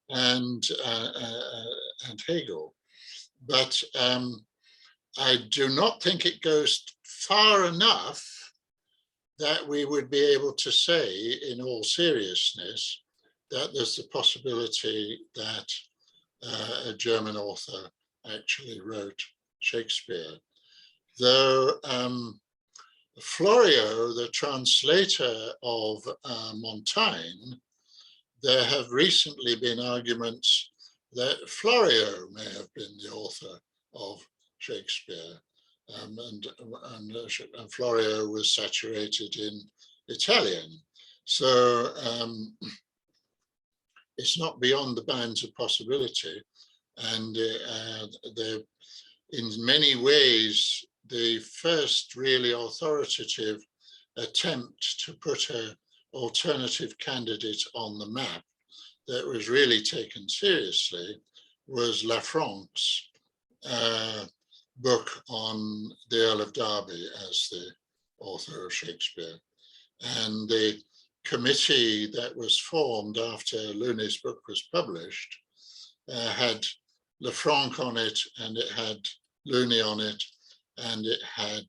and Hegel. But I do not think it goes far enough that we would be able to say in all seriousness that there's the possibility that a German author actually wrote Shakespeare. Though Florio, the translator of Montaigne, there have recently been arguments that Florio may have been the author of Shakespeare. And Florio was saturated in Italian. So it's not beyond the bounds of possibility. And in many ways, the first really authoritative attempt to put an alternative candidate on the map that was really taken seriously was Lafranc's book on the Earl of Derby as the author of Shakespeare. And the committee that was formed after Looney's book was published had Lafranc on it, and it had Looney on it, and it had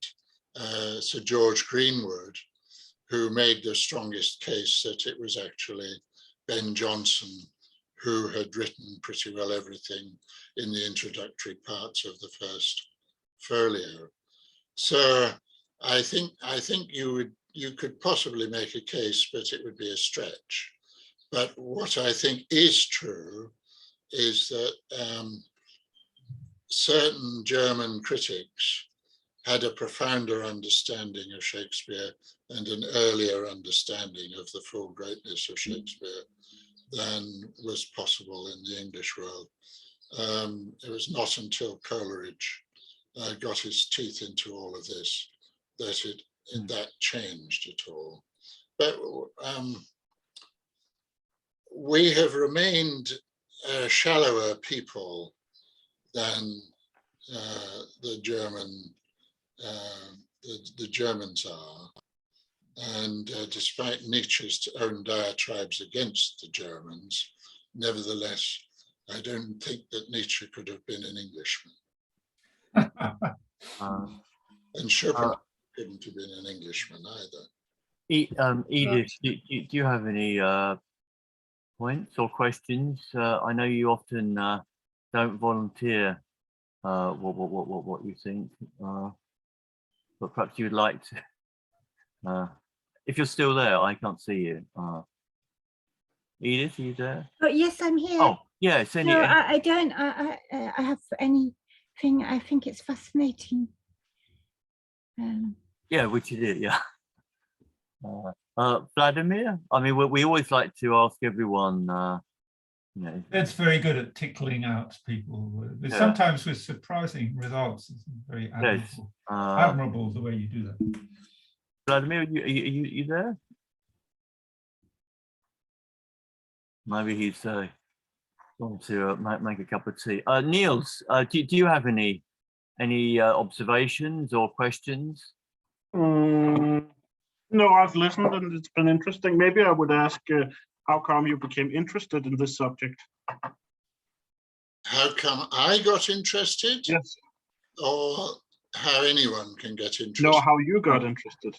Sir George Greenwood, who made the strongest case that it was actually Ben Jonson who had written pretty well everything in the introductory parts of the first folio. So I think you could possibly make a case, but it would be a stretch. But what I think is true is that certain German critics had a profounder understanding of Shakespeare and an earlier understanding of the full greatness of Shakespeare than was possible in the English world. It was not until Coleridge got his teeth into all of this that changed at all. But we have remained a shallower people than the Germans are. And despite Nietzsche's own diatribes against the Germans, nevertheless, I don't think that Nietzsche could have been an Englishman. And Schopenhauer couldn't have been an Englishman either. Edith, do you have any points or questions? I know you often don't volunteer what you think, but perhaps you would like to. If you're still there, I can't see you. Edith, are you there? Oh, yes, I'm here. Oh, yes. No, I don't. I have anything. I think it's fascinating. Yeah, which you did, yeah. Vladimir, I mean, we always like to ask everyone, you know. It's very good at tickling out people, sometimes with surprising results. It's very admirable. Yes, admirable the way you do that. Vladimir, are you there? Maybe he's going to make a cup of tea. Niels, do you have any observations or questions? No, I've listened and it's been interesting. Maybe I would ask how come you became interested in this subject? How come I got interested? Yes. Or how anyone can get interested? No, how you got interested.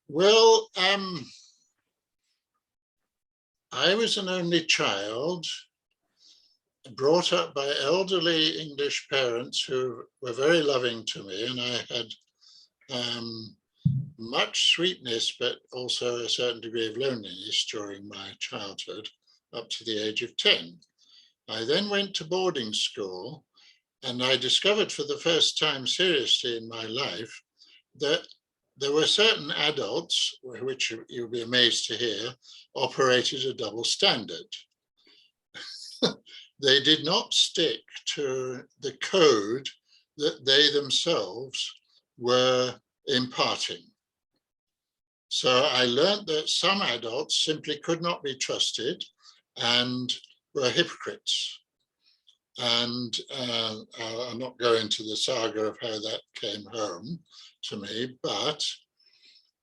Well, I was an only child, brought up by elderly English parents who were very loving to me, and I had much sweetness, but also a certain degree of loneliness during my childhood, up to the age of 10. I then went to boarding school, and I discovered for the first time seriously in my life that there were certain adults, which you'll be amazed to hear, operated a double standard. They did not stick to the code that they themselves were imparting. So I learned that some adults simply could not be trusted and were hypocrites. And I'll not go into the saga of how that came home to me, but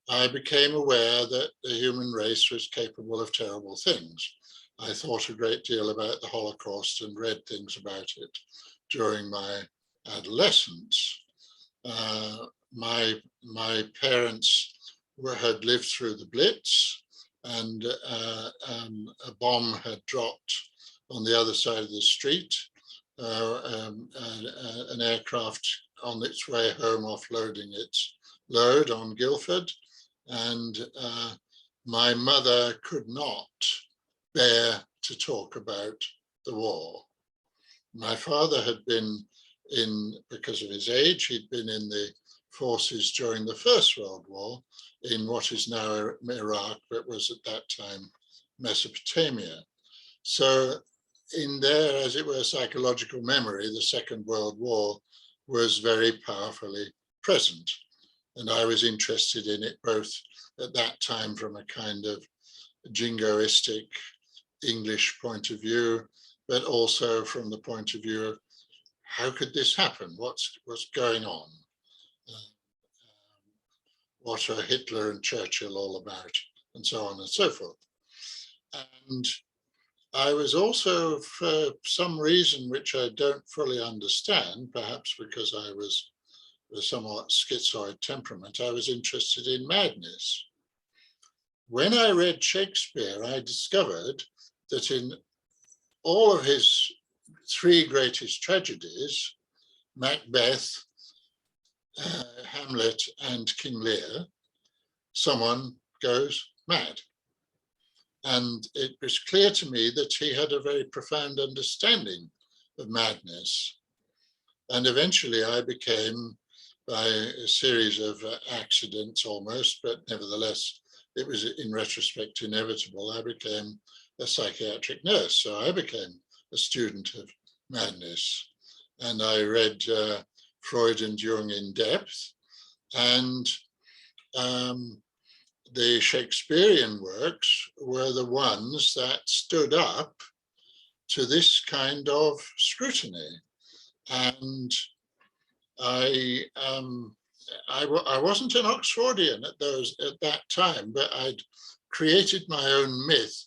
I became aware that the human race was capable of terrible things. I thought a great deal about the Holocaust and read things about it during my adolescence. My parents had lived through the Blitz, and a bomb had dropped on the other side of the street. An aircraft on its way home offloading its load on Guildford, and my mother could not bear to talk about the war. My father had been because of his age, he'd been in the forces during the First World War in what is now Iraq, but was at that time Mesopotamia. So in their, as it were, psychological memory, the Second World War was very powerfully present. And I was interested in it both at that time from a kind of jingoistic English point of view, but also from the point of view of how could this happen? What's going on? What are Hitler and Churchill all about? And so on and so forth. And I was also, for some reason which I don't fully understand, perhaps because I was a somewhat schizoid temperament, I was interested in madness. When I read Shakespeare, I discovered that in all of his three greatest tragedies, Macbeth, Hamlet, and King Lear, someone goes mad. And it was clear to me that he had a very profound understanding of madness. And eventually I became, by a series of accidents almost, but nevertheless, it was in retrospect inevitable, I became a psychiatric nurse. So I became a student of madness. And I read Freud and Jung in depth. And the Shakespearean works were the ones that stood up to this kind of scrutiny. And I wasn't an Oxfordian at that time, but I'd created my own myth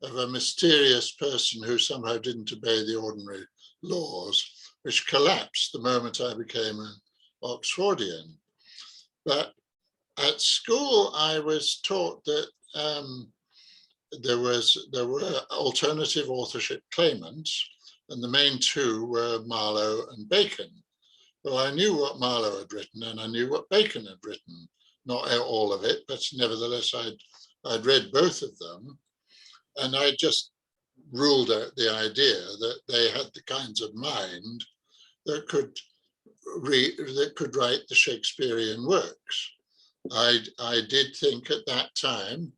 of a mysterious person who somehow didn't obey the ordinary laws, which collapsed the moment I became an Oxfordian. But at school, I was taught that there were alternative authorship claimants, and the main two were Marlowe and Bacon. Well, I knew what Marlowe had written, and I knew what Bacon had written. Not all of it, but nevertheless, I'd read both of them, and I just ruled out the idea that they had the kinds of mind that could write the Shakespearean works. I did think at that time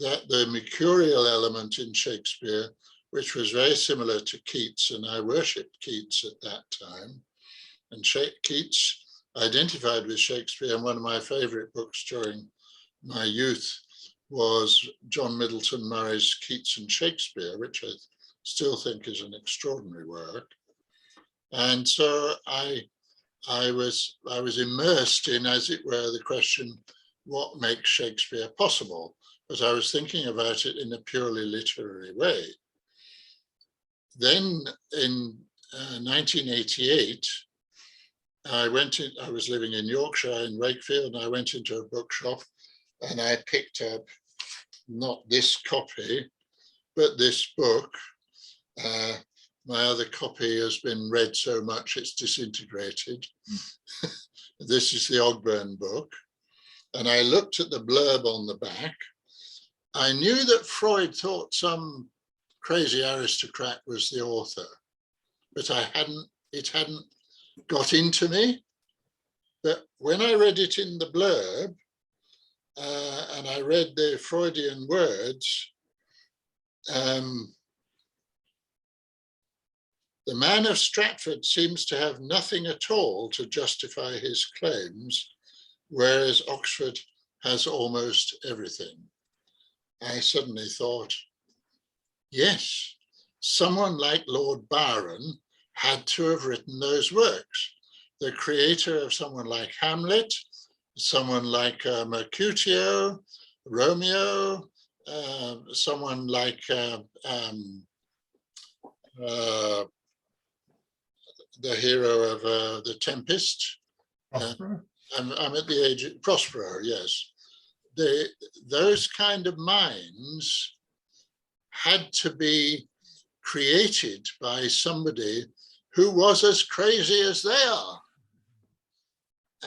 that the mercurial element in Shakespeare, which was very similar to Keats, and I worshipped Keats at that time, and Keats identified with Shakespeare, and one of my favorite books during my youth was John Middleton Murray's Keats and Shakespeare, which still think is an extraordinary work. And so I was immersed in, as it were, the question, what makes Shakespeare possible? Because I was thinking about it in a purely literary way. Then in 1988, I was living in Yorkshire in Wakefield, and I went into a bookshop and I picked up not this copy, but this book. My other copy has been read so much it's disintegrated. This is the Ogburn book. And I looked at the blurb on the back. I knew that Freud thought some crazy aristocrat was the author, but it hadn't got into me. But when I read it in the blurb, and I read the Freudian words, the man of Stratford seems to have nothing at all to justify his claims, whereas Oxford has almost everything. I suddenly thought, yes, someone like Lord Byron had to have written those works. The creator of someone like Hamlet, someone like Mercutio, Romeo, someone like the hero of The Tempest. Prospero? I'm at the age of Prospero, yes. Those kind of minds had to be created by somebody who was as crazy as they are.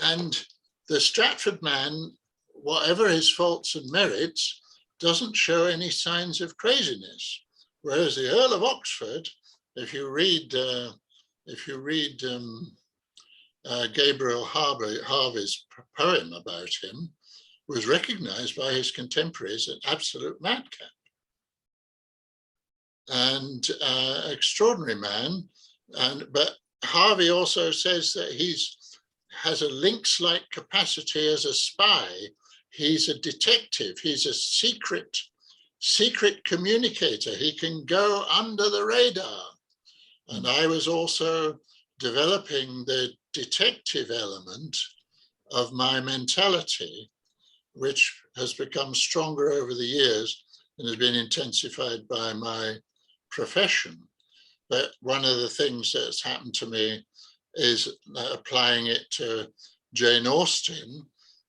And the Stratford man, whatever his faults and merits, doesn't show any signs of craziness. Whereas the Earl of Oxford, if you read Gabriel Harvey's poem about him, was recognized by his contemporaries as an absolute madcap. And extraordinary man. But Harvey also says that has a lynx-like capacity as a spy. He's a detective. He's a secret communicator. He can go under the radar. And I was also developing the detective element of my mentality, which has become stronger over the years and has been intensified by my profession. But one of the things that's happened to me is applying it to Jane Austen.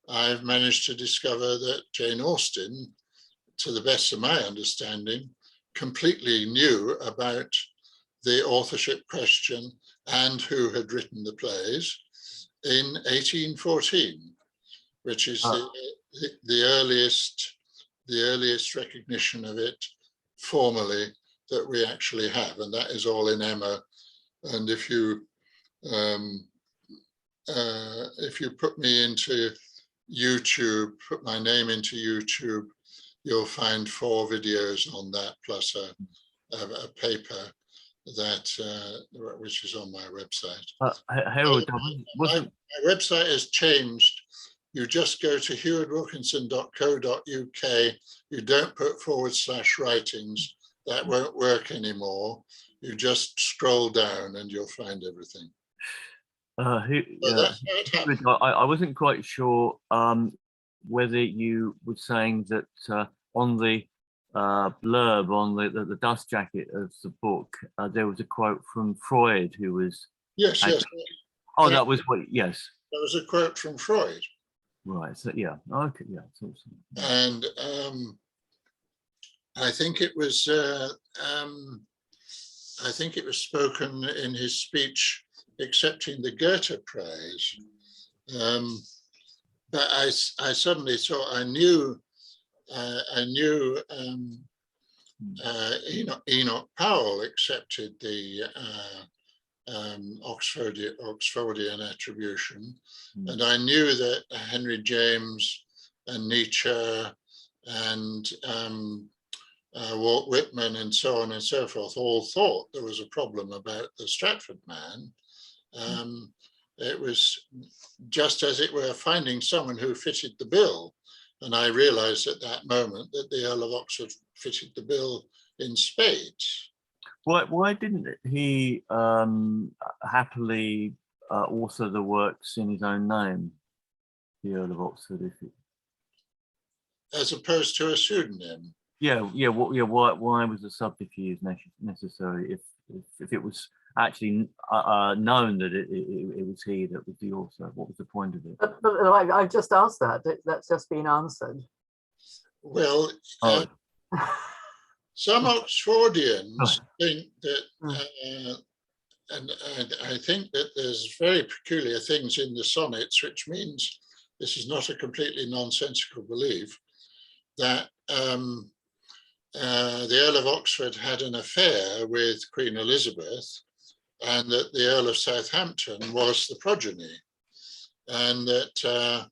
I've managed to discover that Jane Austen, to the best of my understanding, completely knew about the authorship question and who had written the plays in 1814, which is the earliest recognition of it formally that we actually have, and that is all in Emma. And if you put me into YouTube, put my name into YouTube, you'll find 4 videos on that, plus a paper that which is on my website. Heward, my website has changed. You just go to hewardwilkinson.co.uk. You don't put /writings. That won't work anymore. You just scroll down and you'll find everything. I wasn't quite sure whether you were saying that on the blurb on the dust jacket of the book, there was a quote from Freud, who was... Yes. Oh, that was what, yes. That was a quote from Freud. Right, so yeah, okay, yeah. And I think it was spoken in his speech accepting the Goethe Prize. But I suddenly thought I knew Enoch Powell accepted the Oxfordian attribution, and I knew that Henry James and Nietzsche and Walt Whitman and so on and so forth all thought there was a problem about the Stratford man. It was just, as it were, finding someone who fitted the bill. And I realized at that moment that the Earl of Oxford fitted the bill in spades. Why didn't he happily author the works in his own name, the Earl of Oxford? As opposed to a pseudonym. Why was the subterfuge necessary if it was actually known that it was he that was the author? What was the point of it? But I've just asked that. That's just been answered. Well, some Oxfordians think that, and I think that there's very peculiar things in the sonnets, which means this is not a completely nonsensical belief, that the Earl of Oxford had an affair with Queen Elizabeth, and that the Earl of Southampton was the progeny, and that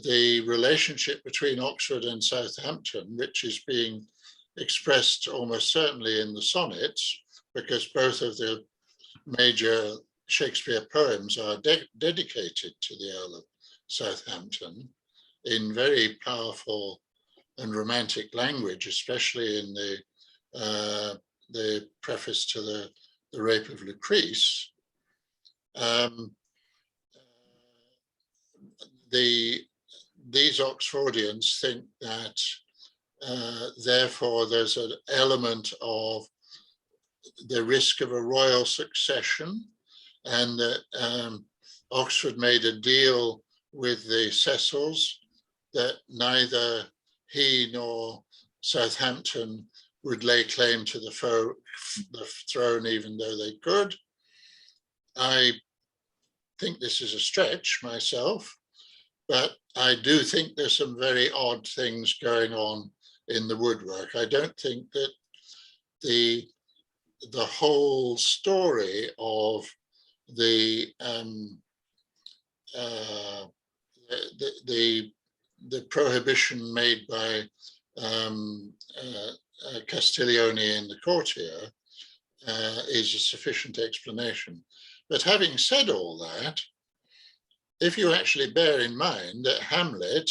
the relationship between Oxford and Southampton, which is being expressed almost certainly in the sonnets, because both of the major Shakespeare poems are dedicated to the Earl of Southampton in very powerful and romantic language, especially in the preface to the Rape of Lucrece. These Oxfordians think that therefore there's an element of the risk of a royal succession, and that Oxford made a deal with the Cecils that neither he nor Southampton would lay claim to the throne, even though they could. I think this is a stretch myself, but I do think there's some very odd things going on in the woodwork. I don't think that the whole story of the prohibition made by Castiglione in the courtier is a sufficient explanation. But having said all that, if you actually bear in mind that Hamlet,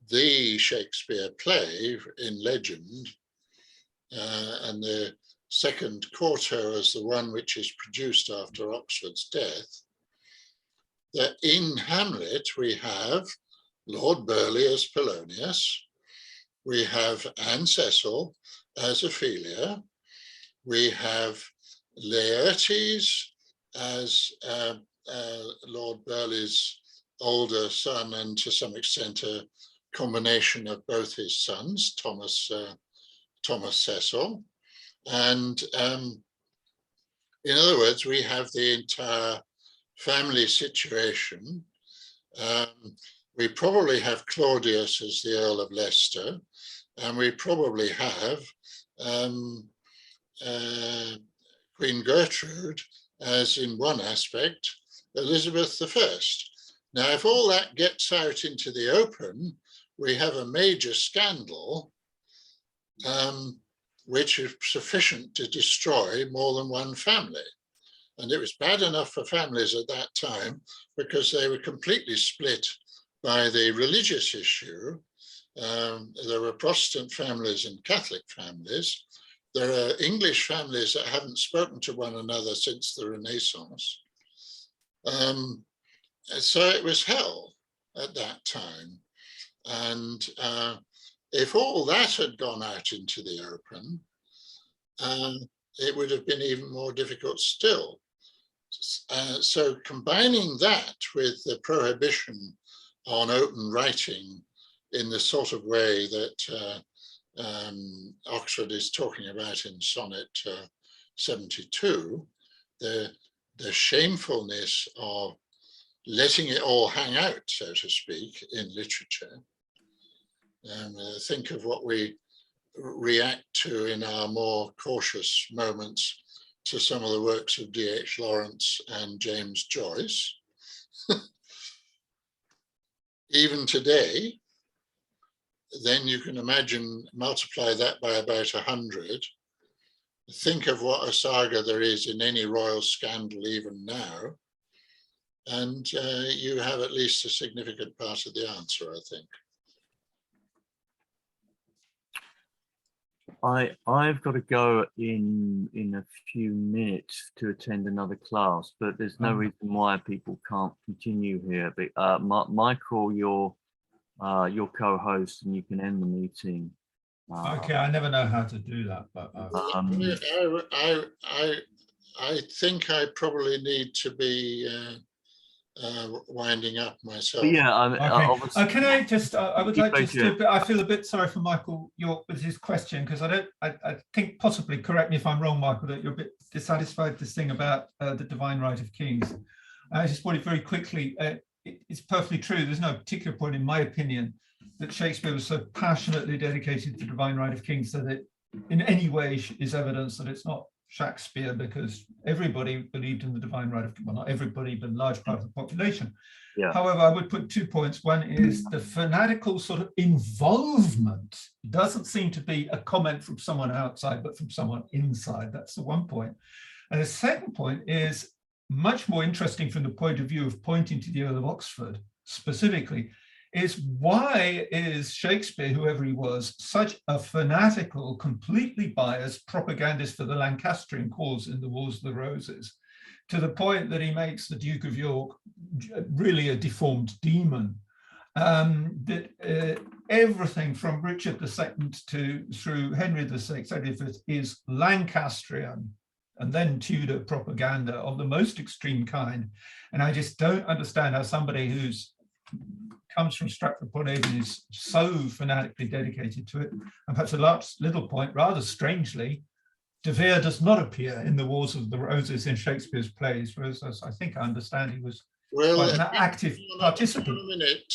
the Shakespeare play in legend, and the second quarto as the one which is produced after Oxford's death, that in Hamlet we have Lord Burleigh as Polonius, we have Anne Cecil as Ophelia, we have Laertes as Lord Burleigh's older son, and to some extent a combination of both his sons, Thomas Cecil. And in other words, we have the entire family situation. We probably have Claudius as the Earl of Leicester, and we probably have Queen Gertrude as, in one aspect, Elizabeth I. Now, if all that gets out into the open, we have a major scandal which is sufficient to destroy more than one family. And it was bad enough for families at that time because they were completely split by the religious issue. There were Protestant families and Catholic families. There are English families that haven't spoken to one another since the Renaissance. So it was hell at that time. And if all that had gone out into the open, it would have been even more difficult still. So combining that with the prohibition on open writing in the sort of way that Oxford is talking about in Sonnet 72, the shamefulness of letting it all hang out, so to speak, in literature. Think of what we react to in our more cautious moments to some of the works of D.H. Lawrence and James Joyce. Even today, then you can imagine, multiply that by about 100. Think of what a saga there is in any royal scandal even now. And you have at least a significant part of the answer, I think. I've got to go in a few minutes to attend another class, but there's no reason why people can't continue here. But Michael, you're co-host, and you can end the meeting. Okay, I never know how to do that, but I think I probably need to be winding up myself. Okay. Can I just? I would like Please, to. I feel a bit sorry for Michael York with his question, because I think, possibly, correct me if I'm wrong, Michael, that you're a bit dissatisfied with this thing about the divine right of kings. I just want it very quickly. It's perfectly true. There's no particular point, in my opinion, that Shakespeare was so passionately dedicated to the divine right of kings that it, in any way, is evidence that it's not Shakespeare, because everybody believed in the divine right of, well, not everybody, but a large part of the population. Yeah. However, I would put 2 points. One is the fanatical sort of involvement doesn't seem to be a comment from someone outside, but from someone inside. That's the one point. And the second point is much more interesting from the point of view of pointing to the Earl of Oxford specifically, is why is Shakespeare, whoever he was, such a fanatical, completely biased propagandist for the Lancastrian cause in the Wars of the Roses, to the point that he makes the Duke of York really a deformed demon. That everything from Richard II through Henry VI is Lancastrian and then Tudor propaganda of the most extreme kind. And I just don't understand how somebody who's comes from Stratford-upon-Avon is so fanatically dedicated to it. And perhaps a last little point, rather strangely, de Vere does not appear in the Wars of the Roses in Shakespeare's plays, whereas, as I think I understand, he was quite an active participant. A minute,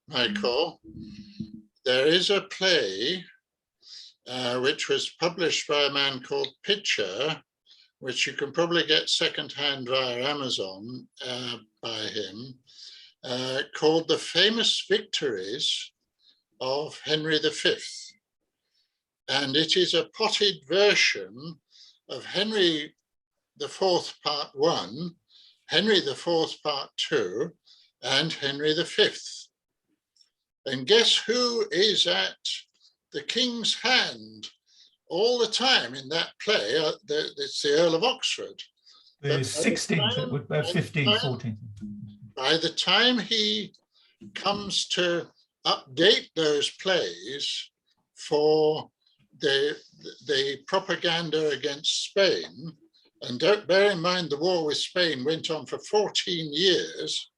Michael. There is a play which was published by a man called Pitcher, which you can probably get secondhand via Amazon by him, called The Famous Victories of Henry V. And it is a potted version of Henry IV Part 1, Henry IV Part 2, and Henry V. And guess who is at the king's hand all the time in that play? It's the Earl of Oxford. The 16th, it would be 15th, 14th. By the time he comes to update those plays for the propaganda against Spain, and don't bear in mind the war with Spain went on for 14 years.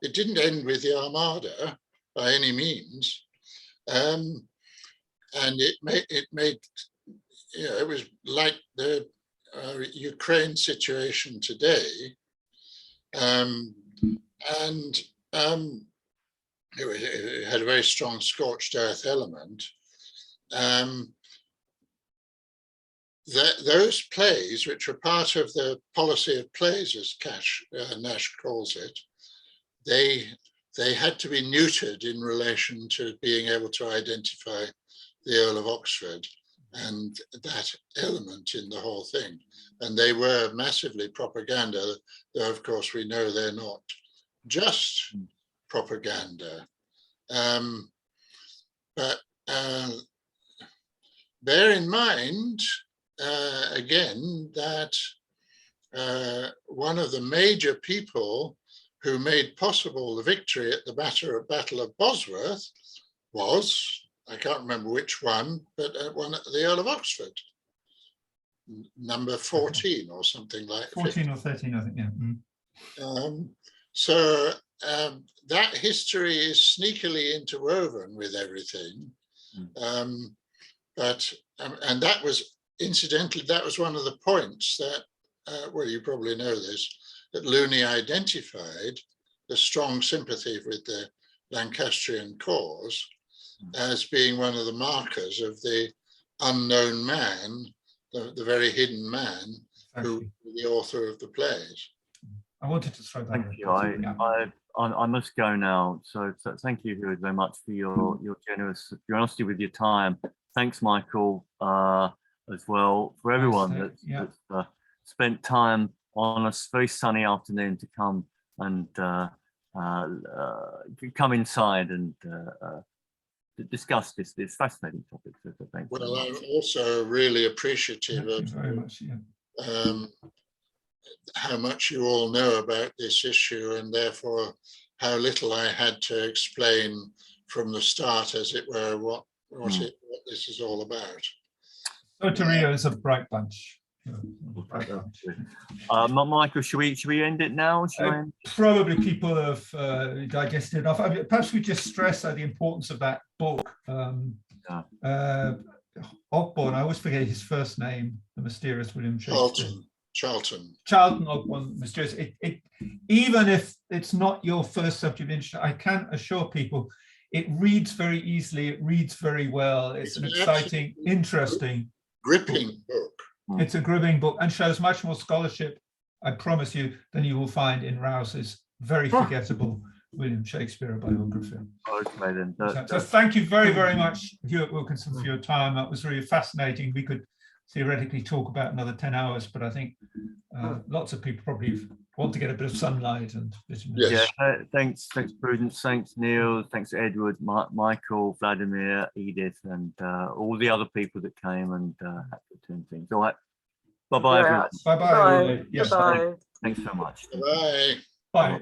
It didn't end with the Armada by any means. And it made, you know, it was like the Ukraine situation today. It had a very strong scorched earth element. Those plays, which were part of the policy of plays, as Nash calls it, they had to be neutered in relation to being able to identify the Earl of Oxford and that element in the whole thing. And they were massively propaganda, though of course we know they're not just propaganda. But bear in mind, again, that one of the major people who made possible the victory at the Battle of Bosworth was, I can't remember which one, but the Earl of Oxford, number 14 or something like 14 or 13, I think, yeah. So that history is sneakily interwoven with everything. And that was, incidentally, that was one of the points that, well, you probably know this, that Looney identified the strong sympathy with the Lancastrian cause as being one of the markers of the unknown man, the very hidden man, who was the author of the plays. I wanted to throw that. Thank you. I must go now. So thank you, Heward, very much for your generosity with your time. Thanks, Michael, as well, for everyone that's spent time on a very sunny afternoon to come and come inside and discuss this fascinating topic. So thanks. Well, I'm also really appreciative Thank you of very much. Yeah. how much you all know about this issue, and therefore how little I had to explain from the start, as it were, what this is all about. Soteria is a bright bunch. Michael, should we end it now? Probably people have digested enough. I mean, perhaps we just stress the importance of that book. Ogborn, I always forget his first name, the mysterious William Shakespeare. Charlton Ogborn, mysterious. Even if it's not your first subject of interest, I can assure people it reads very easily, it reads very well. It's an exciting, interesting, gripping book. It's a gripping book and shows much more scholarship, I promise you, than you will find in Rouse's very forgettable William Shakespeare biography. Okay, then. So thank you very, very much, Heward Wilkinson, for your time. That was really fascinating. We could theoretically talk about another 10 hours, but I think lots of people probably want to get a bit of sunlight and vitamin D. Yeah, thanks Prudence, thanks Neil, thanks Edward, Michael, Vladimir, Edith, and all the other people that came and had to attend things. All right, bye-bye. Bye. Bye-bye. Bye. Thanks so much. Bye. Bye.